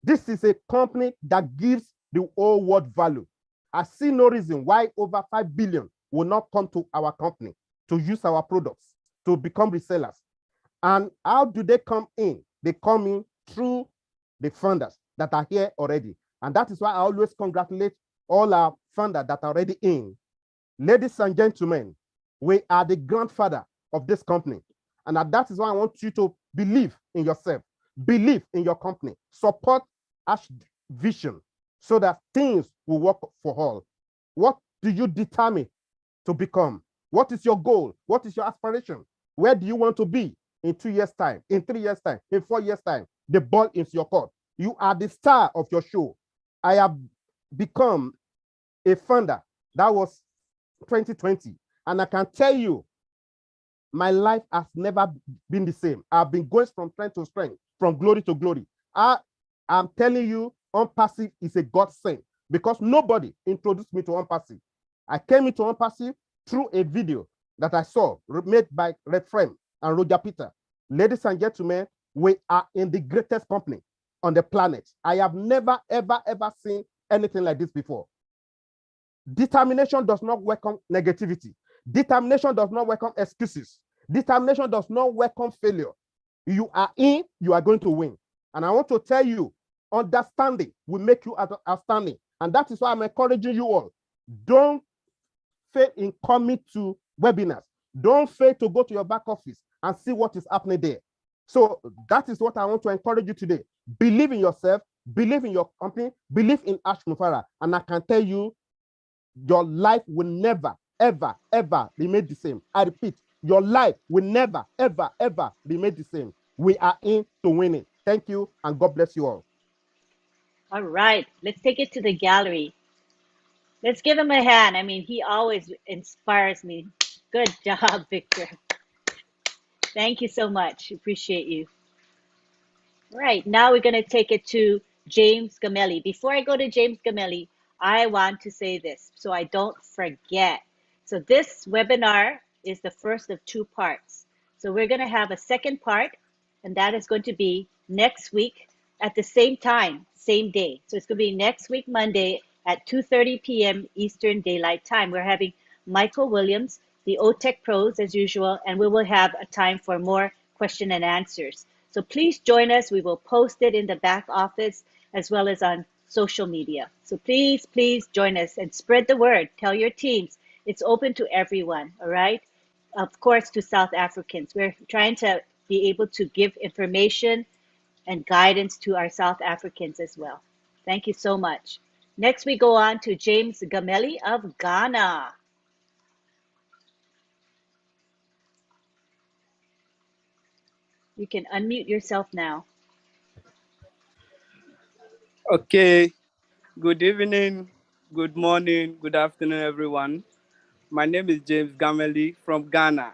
This is a company that gives the whole world value. I see no reason why over 5 billion will not come to our company to use our products, to become resellers. And how do they come in? They come in through the funders that are here already. And that is why I always congratulate all our funders that are already in. Ladies and gentlemen, we are the grandfather of this company. And that is why I want you to believe in yourself, believe in your company, support Ash vision so that things will work for all. What do you determine to become? What is your goal? What is your aspiration? Where do you want to be in 2 years' time, in 3 years' time, in 4 years' time? The ball is your court. You are the star of your show. I have become a funder. That was 2020. And I can tell you, my life has never been the same. I've been going from strength to strength, from glory to glory. I'm telling you, Unpassive is a godsend because nobody introduced me to Unpassive. I came into Unpassive through a video that I saw made by Red Frame and Roger Peter. Ladies and gentlemen, we are in the greatest company on the planet. I have never, ever seen anything like this before. Determination does not welcome negativity. Determination does not welcome excuses. Determination does not welcome failure. You are in, you are going to win. And I want to tell you, Understanding will make you outstanding. And that is why I'm encouraging you all. Don't fail in coming to webinars. Don't fail to go to your back office and see what is happening there. So that is what I want to encourage you today. Believe in yourself, believe in your company, believe in Ash Mufara. And I can tell you, your life will never, ever, ever remain the same. I repeat, your life will never, ever, ever remain the same. We are in to win it. Thank you, and God bless you all. All right, let's take it to the gallery. Let's give him a hand. I mean, he always inspires me. Good job, Victor. Thank you so much. Appreciate you. Right, now we're going to take it to James Gamelli. Before I go to James Gamelli, I want to say this so I don't forget. So this webinar is the first of 2 parts. So we're going to have a second part, and that is going to be next week at the same time, same day. So it's going to be next week, Monday at 2:30 p.m. Eastern Daylight Time. We're having Michael Williams, the OTech pros as usual, and we will have a time for more question and answers. So please join us. We will post it in the back office as well as on social media. So please, please join us and spread the word. Tell your teams. It's open to everyone, all right? Of course, to South Africans. We're trying to be able to give information and guidance to our South Africans as well. Thank you so much. Next, we go on to James Gamelli of Ghana. You can unmute yourself now. Okay, good evening, good morning, good afternoon, everyone. My name is James Gamelli from Ghana.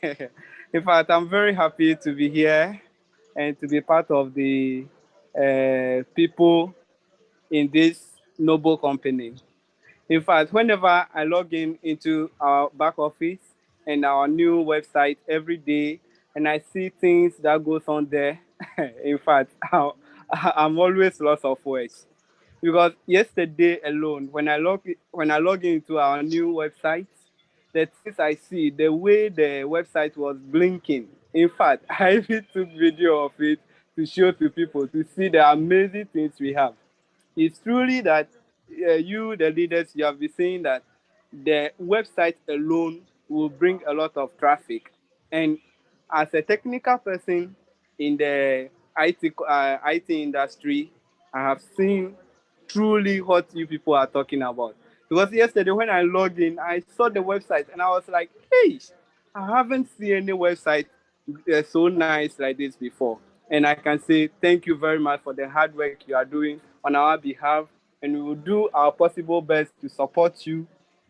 In fact, I'm very happy to be here and to be part of the people in this noble company. In fact, whenever I log into our back office and our new website every day, and I see things that goes on there, in fact, I'm always lost of words. Because yesterday alone, when I log into our new website, the things I see, the way the website was blinking. In fact, I even took video of it to show to people to see the amazing things we have. It's truly that you, the leaders, you have been saying that the website alone will bring a lot of traffic. And as a technical person in the IT industry, I have seen truly what you people are talking about. Because yesterday when I logged in, I saw the website and I was like, hey, I haven't seen any website so nice like this before. And I can say thank you very much for the hard work you are doing on our behalf. And we will do our possible best to support you,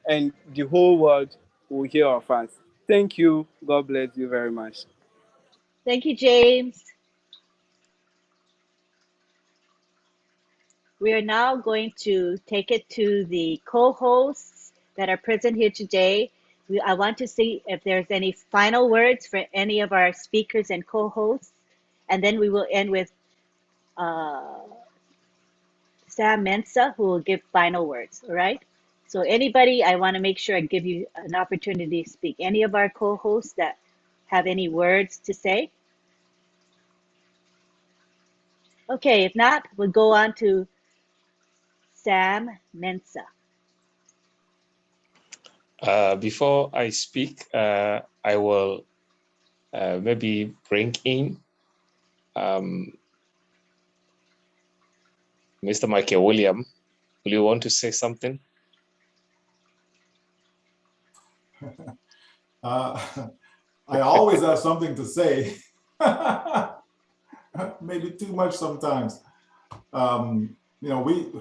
and the whole world will hear of us. Thank you. God bless you very much. Thank you, James. We are now going to take it to the co-hosts that are present here today. I want to see if there's any final words for any of our speakers and co-hosts, and then we will end with Sam Mensah, who will give final words, all right? So anybody, I want to make sure I give you an opportunity to speak. Any of our co-hosts that have any words to say? Okay, if not, we'll go on to Sam Mensah. Before I speak, I will maybe bring in Mr. Michael William. Will you want to say something? I always have something to say. Maybe too much sometimes. You know, we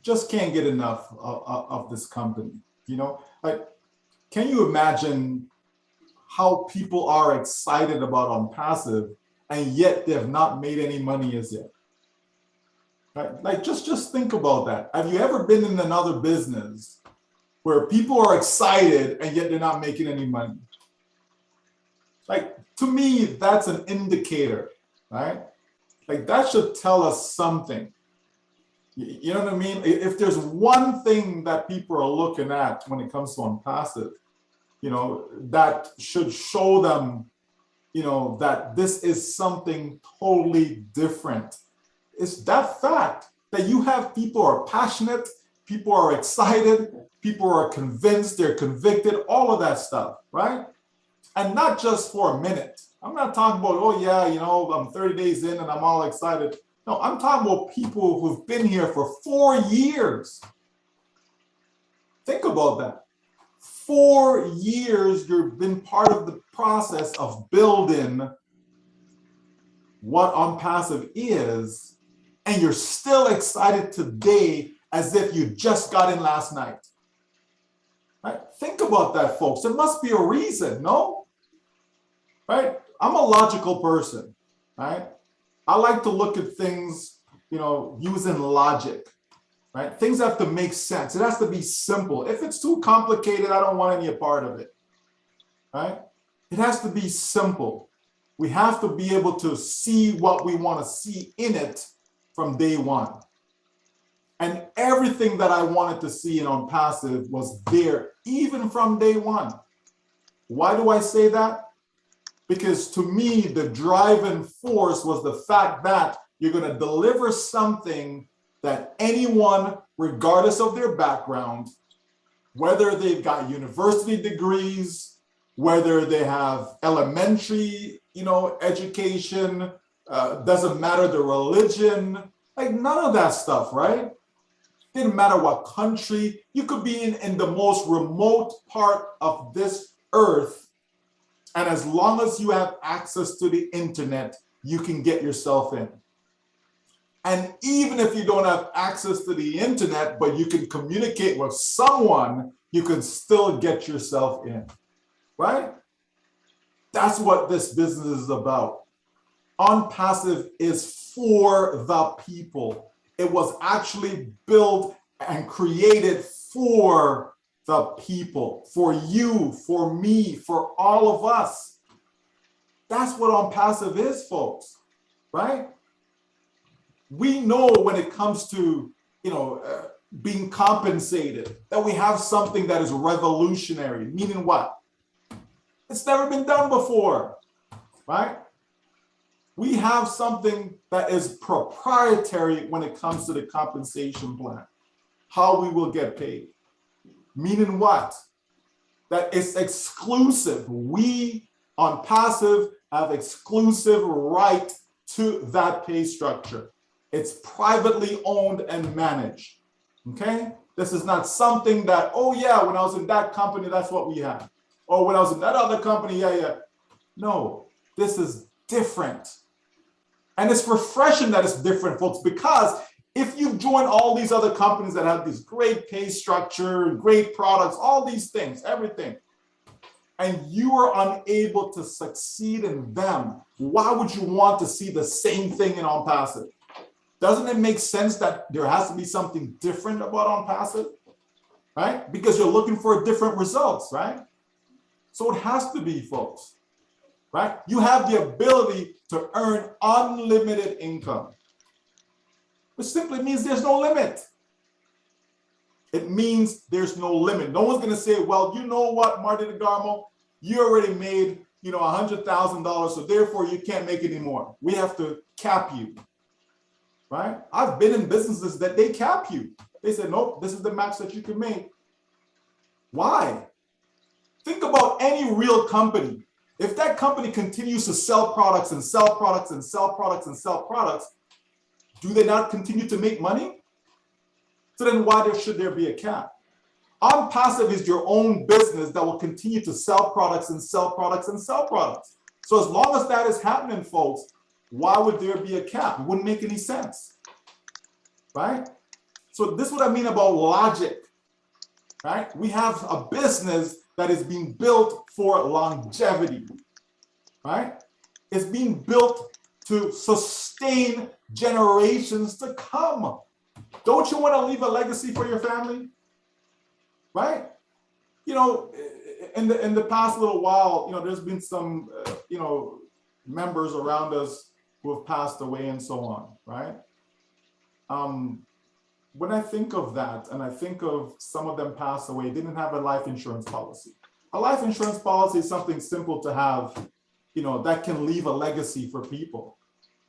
just can't get enough of this company. You know, like, can you imagine how people are excited about Unpassive and yet they have not made any money as yet? Right? Like, just think about that. Have you ever been in another business where people are excited and yet they're not making any money? Like, to me, that's an indicator, right? Like, that should tell us something. You know what I mean? If there's one thing that people are looking at when it comes to Unpassive, you know, that should show them, you know, that this is something totally different. It's that fact that you have people who are passionate, people are excited, people are convinced, they're convicted, all of that stuff, right? And not just for a minute. I'm not talking about, oh yeah, you know, I'm 30 days in and I'm all excited. No, I'm talking about people who've been here for 4 years. Think about that. 4 years you've been part of the process of building what Unpassive is, and you're still excited today as if you just got in last night. Right? Think about that, folks. There must be a reason, no? Right? I'm a logical person, right? I like to look at things, you know, using logic, right? Things have to make sense. It has to be simple. If it's too complicated, I don't want any part of it, right? It has to be simple. We have to be able to see what we want to see in it from day one. And everything that I wanted to see in Unpassive was there, even from day one. Why do I say that? Because to me, the driving force was the fact that you're going to deliver something that anyone, regardless of their background, whether they've got university degrees, whether they have elementary, you know, education, doesn't matter the religion, like none of that stuff, right? Didn't matter what country. You could be in the most remote part of this earth, and as long as you have access to the internet, you can get yourself in. And even if you don't have access to the internet, but you can communicate with someone, you can still get yourself in, right? That's what this business is about. Unpassive is for the people. It was actually built and created for the people, for you, for me, for all of us. That's what Unpassive is, folks, right? We know when it comes to, you know, being compensated, that we have something that is revolutionary, meaning what? It's never been done before, right? We have something that is proprietary when it comes to the compensation plan, how we will get paid. Meaning what? That it's exclusive. We Unpassive have exclusive right to that pay structure. It's privately owned and managed, okay? This is not something that, oh yeah, when I was in that company, that's what we had. Or when I was in that other company, yeah. No, this is different. And it's refreshing that it's different, folks, because if you join all these other companies that have this great pay structure, great products, all these things, everything, and you are unable to succeed in them, why would you want to see the same thing in Unpassive? Doesn't it make sense that there has to be something different about Unpassive, right? Because you're looking for different results, right? So it has to be, folks, right? You have the ability to earn unlimited income, which simply means there's no limit. It means there's no limit. No one's going to say, well, you know what, Marty DeGarmo, you already made, you know, $100,000, so therefore you can't make any more. We have to cap you, right? I've been in businesses that they cap you. They said, nope, this is the max that you can make. Why? Think about any real company. If that company continues to sell products and sell products and sell products and sell products, do they not continue to make money? So then why should there be a cap? Unpassive is your own business that will continue to sell products and sell products and sell products. So as long as that is happening, folks, why would there be a cap? It wouldn't make any sense, right? So this is what I mean about logic, right? We have a business that is being built for longevity, right? It's being built to sustain generations to come. Don't you want to leave a legacy for your family? Right? You know, in the past little while, you know, there's been some, you know, members around us who have passed away and so on, right? When I think of that, and I think of some of them passed away, didn't have a life insurance policy. A life insurance policy is something simple to have, you know, that can leave a legacy for people,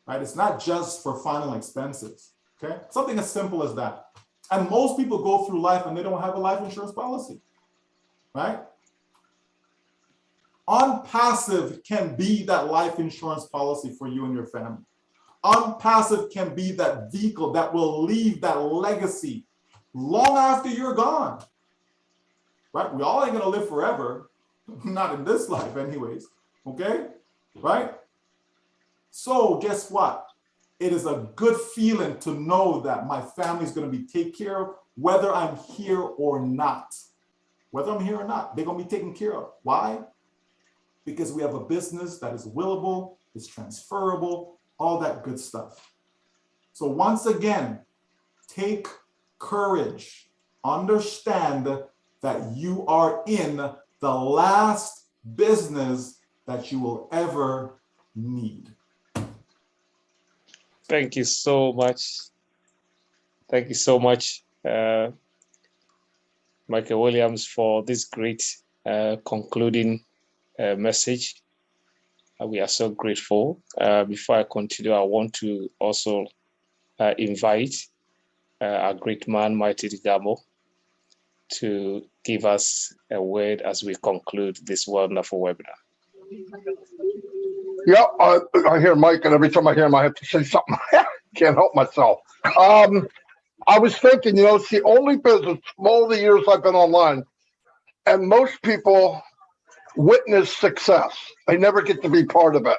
right? It's not just for final expenses, okay? Something as simple as that. And most people go through life and they don't have a life insurance policy, right? Unpassive can be that life insurance policy for you and your family. Unpassive can be that vehicle that will leave that legacy long after you're gone, right? We all ain't gonna live forever, not in this life anyways, okay, right? So guess what? It is a good feeling to know that my family's gonna be taken care of, whether I'm here or not. Whether I'm here or not, they're gonna be taken care of. Why? Because we have a business that is willable, is transferable, all that good stuff. So once again, take courage. Understand that you are in the last business that you will ever need. Thank you so much. Thank you so much, Michael Williams, for this great concluding message. We are so grateful. Before I continue, I want to also invite our great man, Mighty Gamo, to give us a word as we conclude this wonderful webinar. Yeah, I hear Mike, and every time I hear him, I have to say something. Can't help myself. I was thinking, you know, it's the only business, all the years I've been online, and most people witness success. They never get to be part of it.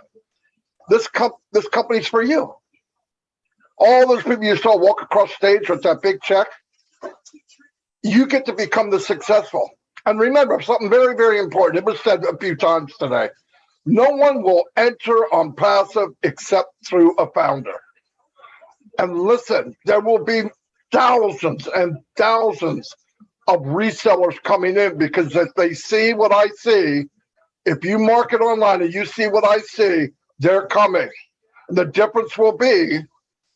This company's for you. All those people you saw walk across stage with that big check, you get to become the successful. And remember something very, very important. It was said a few times today. No one will enter Unpassive except through a founder. And listen, there will be thousands and thousands of resellers coming in, because if they see what I see, if you market online and you see what I see, they're coming. And the difference will be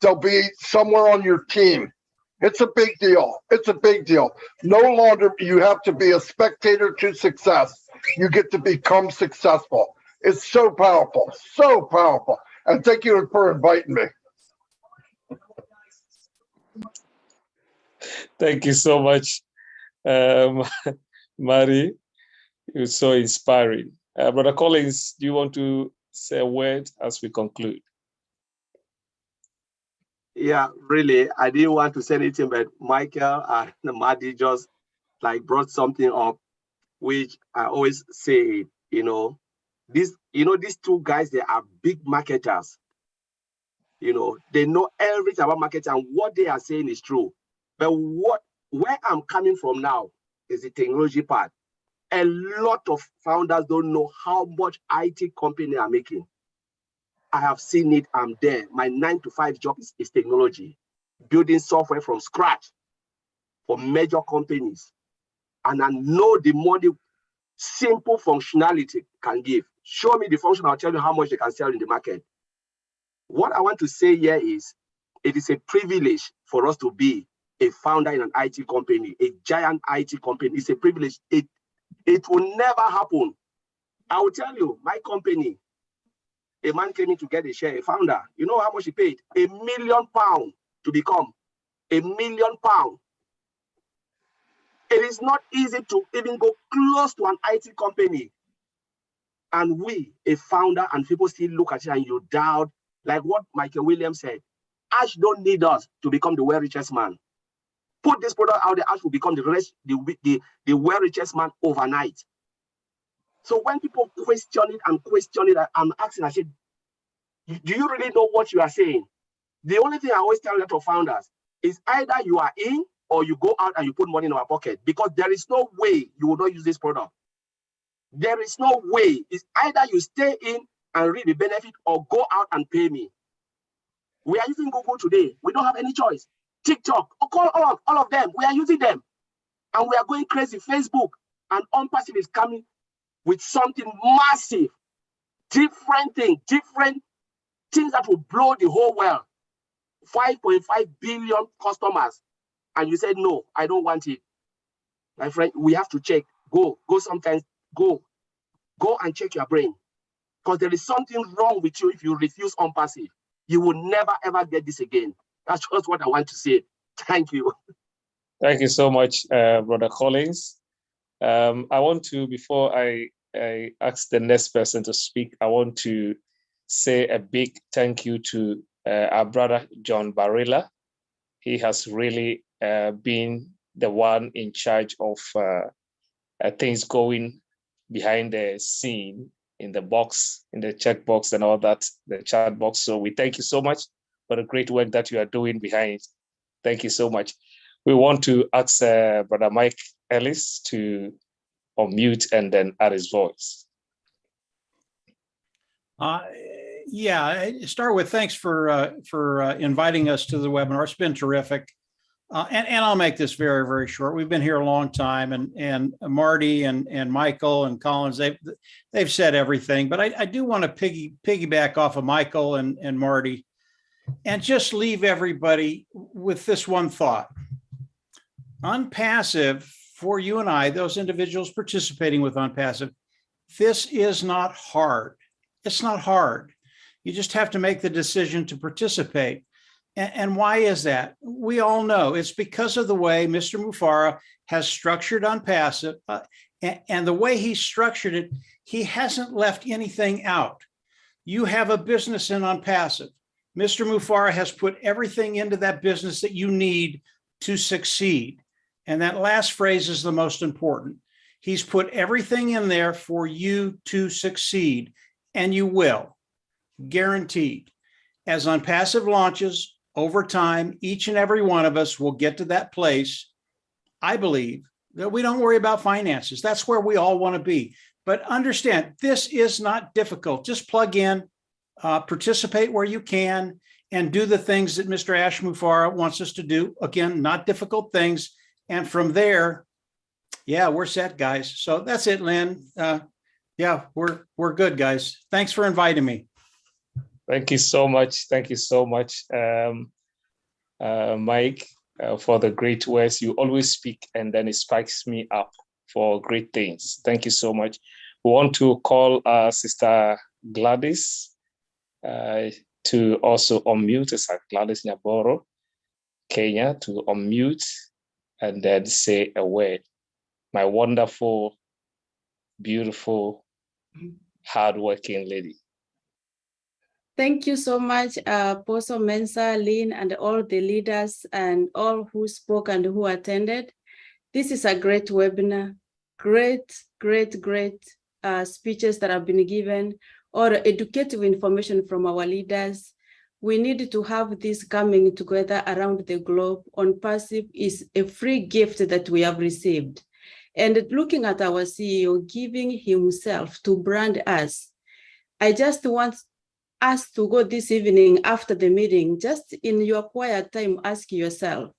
they'll be somewhere on your team. It's a big deal. It's a big deal. No longer you have to be a spectator to success. You get to become successful. It's so powerful, so powerful. And thank you for inviting me. Thank you so much, Mari. It was so inspiring. Brother Collins, do you want to say a word as we conclude? Yeah, really, I didn't want to say anything, but Michael and Madi just like brought something up, which I always say, these two guys, they are big marketers. They know everything about marketing, and what they are saying is true. But where I'm coming from now is the technology part. A lot of founders don't know how much IT company are making. I have seen it, I'm there. My 9-to-5 job is technology, building software from scratch for major companies. And I know the money simple functionality can give. Show me the function, I'll tell you how much they can sell in the market. What I want to say here is, it is a privilege for us to be a founder in an IT company, a giant IT company. It's a privilege. It will never happen. I will tell you, my company, a man came in to get a share, a founder. You know how much he paid? £1 million to become. £1 million. It is not easy to even go close to an IT company. And we, a founder, and people still look at you and you doubt, like what Michael Williams said. Ash don't need us to become the world richest man. Put this product out there, Ash will become the world richest man overnight. So when people question it, I'm asking, I said, do you really know what you are saying? The only thing I always tell a lot of founders is either you are in or you go out and you put money in our pocket, because there is no way you will not use this product. There is no way. It's either you stay in and reap the benefit or go out and pay me. We are using Google today. We don't have any choice. TikTok, all of them, we are using them. And we are going crazy. Facebook and Unpassive is coming with something massive, different things that will blow the whole world. 5.5 billion customers. And you said, no, I don't want it. My friend, we have to check. Go sometimes, go and check your brain. Because there is something wrong with you if you refuse Unpassive. You will never, ever get this again. That's just what I want to say. Thank you. Thank you so much, Brother Collins. I want to, before I ask the next person to speak, I want to say a big thank you to our brother, John Barilla. He has really been the one in charge of things going behind the scene in the box, in the check box and all that, the chat box. So we thank you so much for the great work that you are doing behind. Thank you so much. We want to ask Brother Mike Ellis to unmute and then add his voice. Yeah, start with thanks for inviting us to the webinar. It's been terrific. And I'll make this very, very short. We've been here a long time, and Marty and Michael and Collins, they've said everything, but I do want to piggyback off of Michael and Marty and just leave everybody with this one thought. Unpassive, for you and I, those individuals participating with Unpassive, this is not hard. It's not hard. You just have to make the decision to participate. And why is that? We all know it's because of the way Mr. Mufara has structured Unpassive, and the way he structured it, he hasn't left anything out. You have a business in Unpassive. Mr. Mufara has put everything into that business that you need to succeed. And that last phrase is the most important. He's put everything in there for you to succeed, and you will, guaranteed. As Unpassive launches over time, each and every one of us will get to that place, I believe, that we don't worry about finances. That's where we all want to be. But understand, this is not difficult. Just plug in, participate where you can, and do the things that Mr. Ash Mufara wants us to do. Again, not difficult things. And from there, yeah, we're set, guys. So that's it, Lynn. Yeah, we're good, guys. Thanks for inviting me. Thank you so much. Thank you so much, Mike, for the great words. You always speak, and then it spikes me up for great things. Thank you so much. We want to call Sister Gladys to also unmute. Sister Gladys Nyaboro, Kenya, to unmute and then say a word. My wonderful, beautiful, hardworking lady. Thank you so much, Apostle Mensa, Lynn, and all the leaders and all who spoke and who attended. This is a great webinar, great speeches that have been given, or educative information from our leaders. We need to have this coming together around the globe. Unpassive is a free gift that we have received. And looking at our CEO giving himself to brand us, I just want us to go this evening after the meeting, just in your quiet time, ask yourself,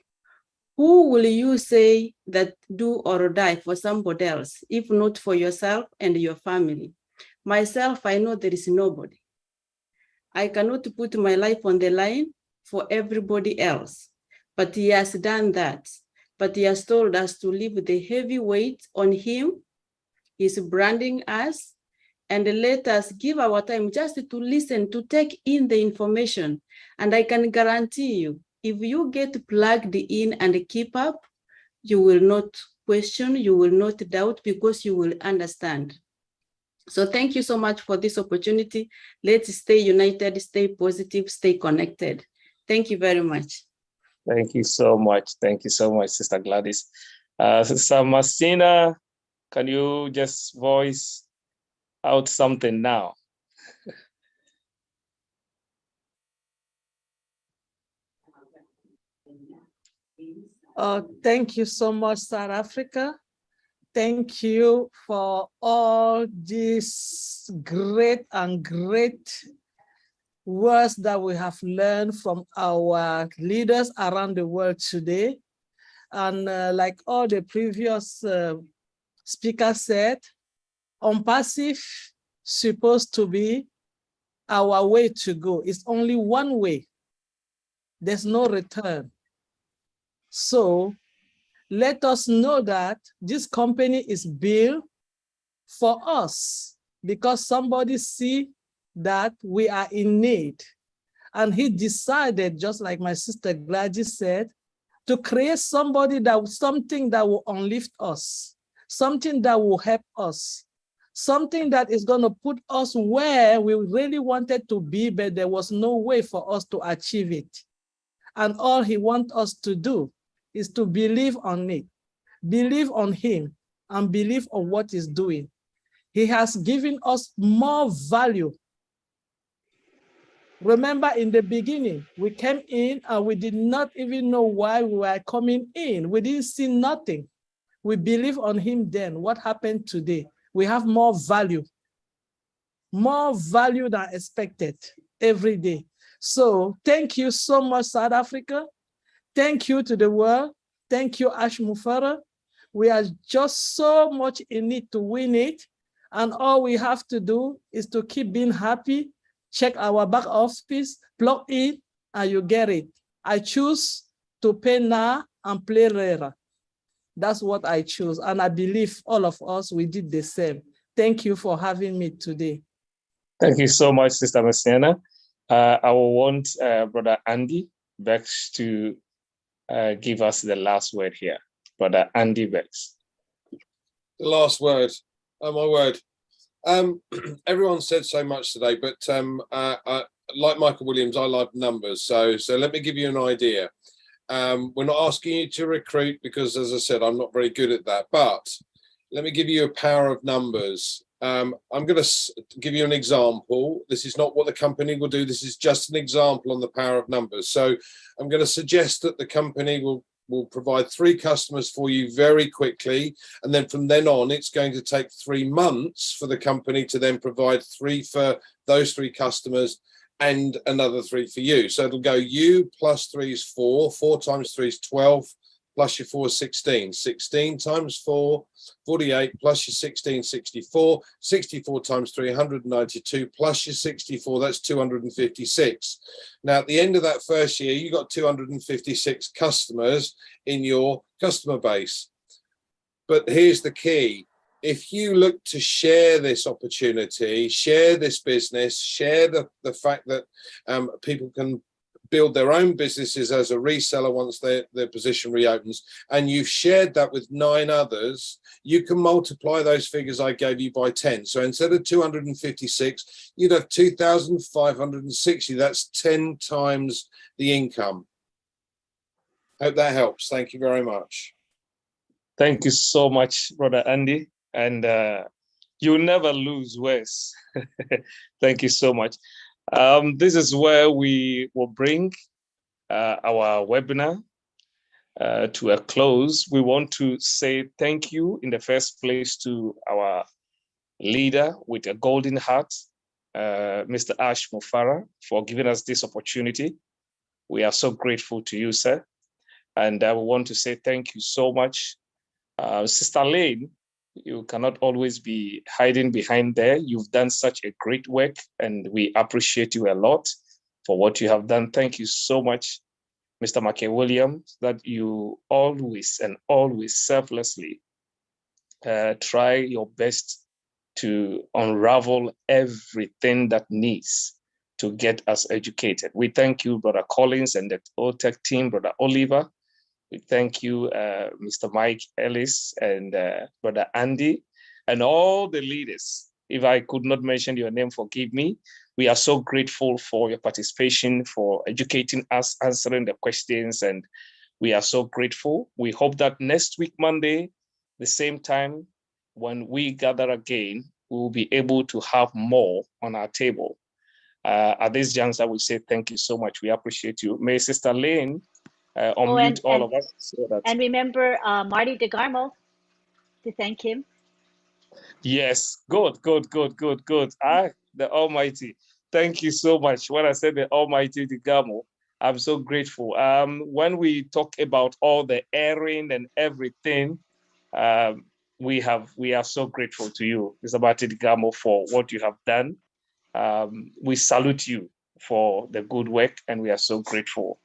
who will you say that do or die for somebody else, if not for yourself and your family? Myself, I know there is nobody. I cannot put my life on the line for everybody else, but he has done that. But he has told us to leave the heavy weight on him. He's branding us, and let us give our time just to listen, to take in the information. And I can guarantee you, if you get plugged in and keep up, you will not question, you will not doubt, because you will understand. So thank you so much for this opportunity. Let's stay united, stay positive, stay connected. Thank you very much. Thank you so much. Thank you so much, Sister Gladys. Sister Marcina, can you just voice out something now? Thank you so much, South Africa. Thank you for all these great words that we have learned from our leaders around the world today. And like all the previous speakers said, Unpassive supposed to be our way to go. It's only one way. There's no return. So let us know that this company is built for us because somebody see that we are in need. And he decided, just like my sister Gladys said, to create something that will uplift us, something that will help us, something that is going to put us where we really wanted to be, but there was no way for us to achieve it. And all he wants us to do is to believe on it, believe on him, and believe on what he's doing. He has given us more value. Remember, in the beginning, we came in and we did not even know why we were coming in. We didn't see nothing. We believe on him then. What happened today? We have more value than expected every day. So thank you so much, South Africa. Thank you to the world. Thank you, Ash Mufara. We are just so much in need to win it. And all we have to do is to keep being happy, check our back office, plug in, and you get it. I choose to pay now and play later. That's what I choose. And I believe all of us, we did the same. Thank you for having me today. Thank you so much, Sister Messiana. I will want Brother Andy Bex to give us the last word here. Brother Andy Bex. The last word. Oh, my word. Everyone said so much today, but like Michael Williams, I like numbers. So let me give you an idea. We're not asking you to recruit because, as I said, I'm not very good at that. But let me give you a power of numbers. I'm going to give you an example. This is not what the company will do. This is just an example on the power of numbers. So I'm going to suggest that the company will provide 3 customers for you very quickly. And then from then on, it's going to take 3 months for the company to then provide 3 for those 3 customers and another 3 for you. So it'll go you plus 3 is 4, 4 times 3 is 12, plus your 4 is 16. 16 times 4, 48, plus your 16, 64. 64 times 3, 192, plus your 64, that's 256. Now, at the end of that first year, you got 256 customers in your customer base. But here's the key. If you look to share this opportunity, share this business, share the fact that people can build their own businesses as a reseller once their position reopens, and you've shared that with 9 others, you can multiply those figures I gave you by 10. So instead of 256, you'd have 2,560. That's 10 times the income. Hope that helps. Thank you very much. Thank you so much, Brother Andy. And you'll never lose, Wes. Thank you so much. This is where we will bring our webinar to a close. We want to say thank you in the first place to our leader with a golden heart, Mr. Ash Mufara, for giving us this opportunity. We are so grateful to you, sir. And we want to say thank you so much. Sister Lane, you cannot always be hiding behind there. You've done such a great work, and we appreciate you a lot for what you have done. Thank you so much, Mr. McKay Williams, that you always and always selflessly try your best to unravel everything that needs to get us educated. We thank you, Brother Collins and the OTech team, Brother Oliver. We thank you, Mr. Mike Ellis and Brother Andy, and all the leaders. If I could not mention your name, forgive me. We are so grateful for your participation, for educating us, answering the questions, and we are so grateful. We hope that next week, Monday, the same time, when we gather again, we will be able to have more on our table. At this juncture, we say thank you so much. We appreciate you. May Sister Lane unmute all of us. So that... And remember Marty DeGarmo to thank him. Yes, good. The Almighty. Thank you so much. When I said the Almighty DeGarmo, I'm so grateful. When we talk about all the airing and everything, we are so grateful to you, Mr. Marty DeGarmo, for what you have done. We salute you for the good work, and we are so grateful.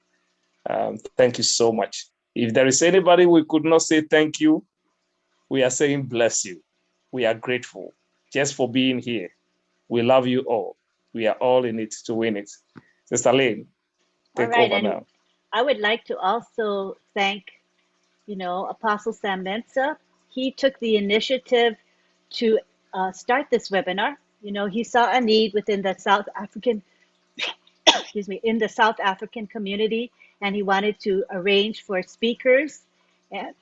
Thank you so much. If there is anybody we could not say thank you, we are saying bless you. We are grateful just for being here. We love you all. We are all in it to win it. Sister Lynn, All take right, over and now. I would like to also thank, Apostle Sam Mensah. He took the initiative to start this webinar. He saw a need within the South African, excuse me, in the South African community, and he wanted to arrange for speakers. And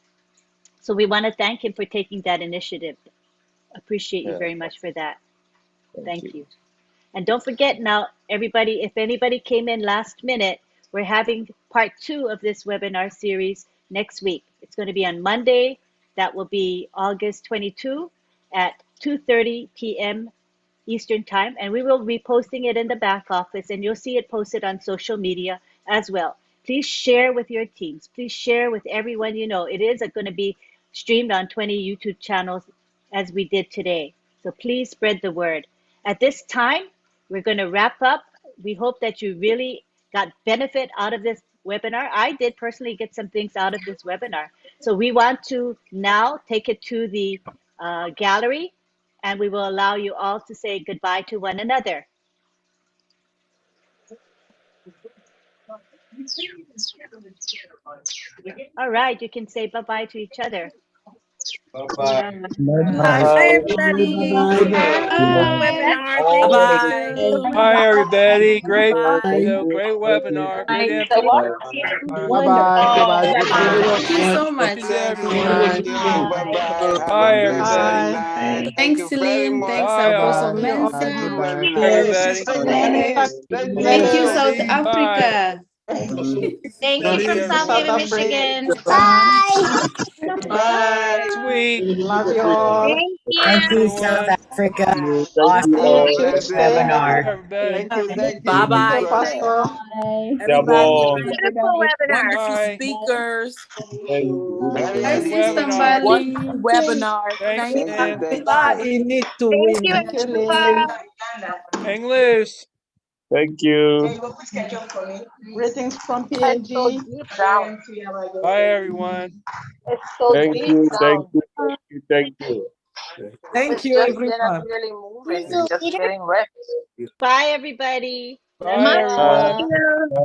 so we want to thank him for taking that initiative. Appreciate you very much for that. Thank you. And don't forget now, everybody, if anybody came in last minute, we're having part 2 of this webinar series next week. It's going to be on Monday. That will be August 22 at 2:30 p.m. Eastern Time. And we will be posting it in the back office, and you'll see it posted on social media as well. Please share with your teams. Please share with everyone you know. It is going to be streamed on 20 YouTube channels as we did today. So please spread the word. At this time, we're going to wrap up. We hope that you really got benefit out of this webinar. I did personally get some things out of this webinar. So we want to now take it to the gallery, and we will allow you all to say goodbye to one another. All right, you can say bye-bye to each other. Bye-bye. Bye, everybody. Webinar. Thank you. Hi, everybody. Great, Bye. great webinar. Great info. Bye-bye. Good night. Thank you so much, everyone. Bye, everybody. Thanks, Celine. Thanks, Bye, Apostle all. Mensa. Everybody. Thank you, South Africa. Thank you from South Haven, Michigan. Bye. Bye. Sweet. Love you all. Thank you. Thank you, South Africa. Thank you all. Awesome webinar. Everybody. Bye-bye. Pastor. Everybody, Jabon. beautiful webinar. Wonderful Bye. speakers. Bye, Great Sister webinar. Mbali. Wonderful webinar. Thanks, Thank Lynn. you. You need to Thank win. you, Thank you, Papa. Lynn. Hang loose. Thank you. Greetings from PNG. Bye, everyone. Thank you. Thank you. Thank you. Thank you. Thank you, everyone. Bye, everybody. Love Bye, you all. everyone. Bye.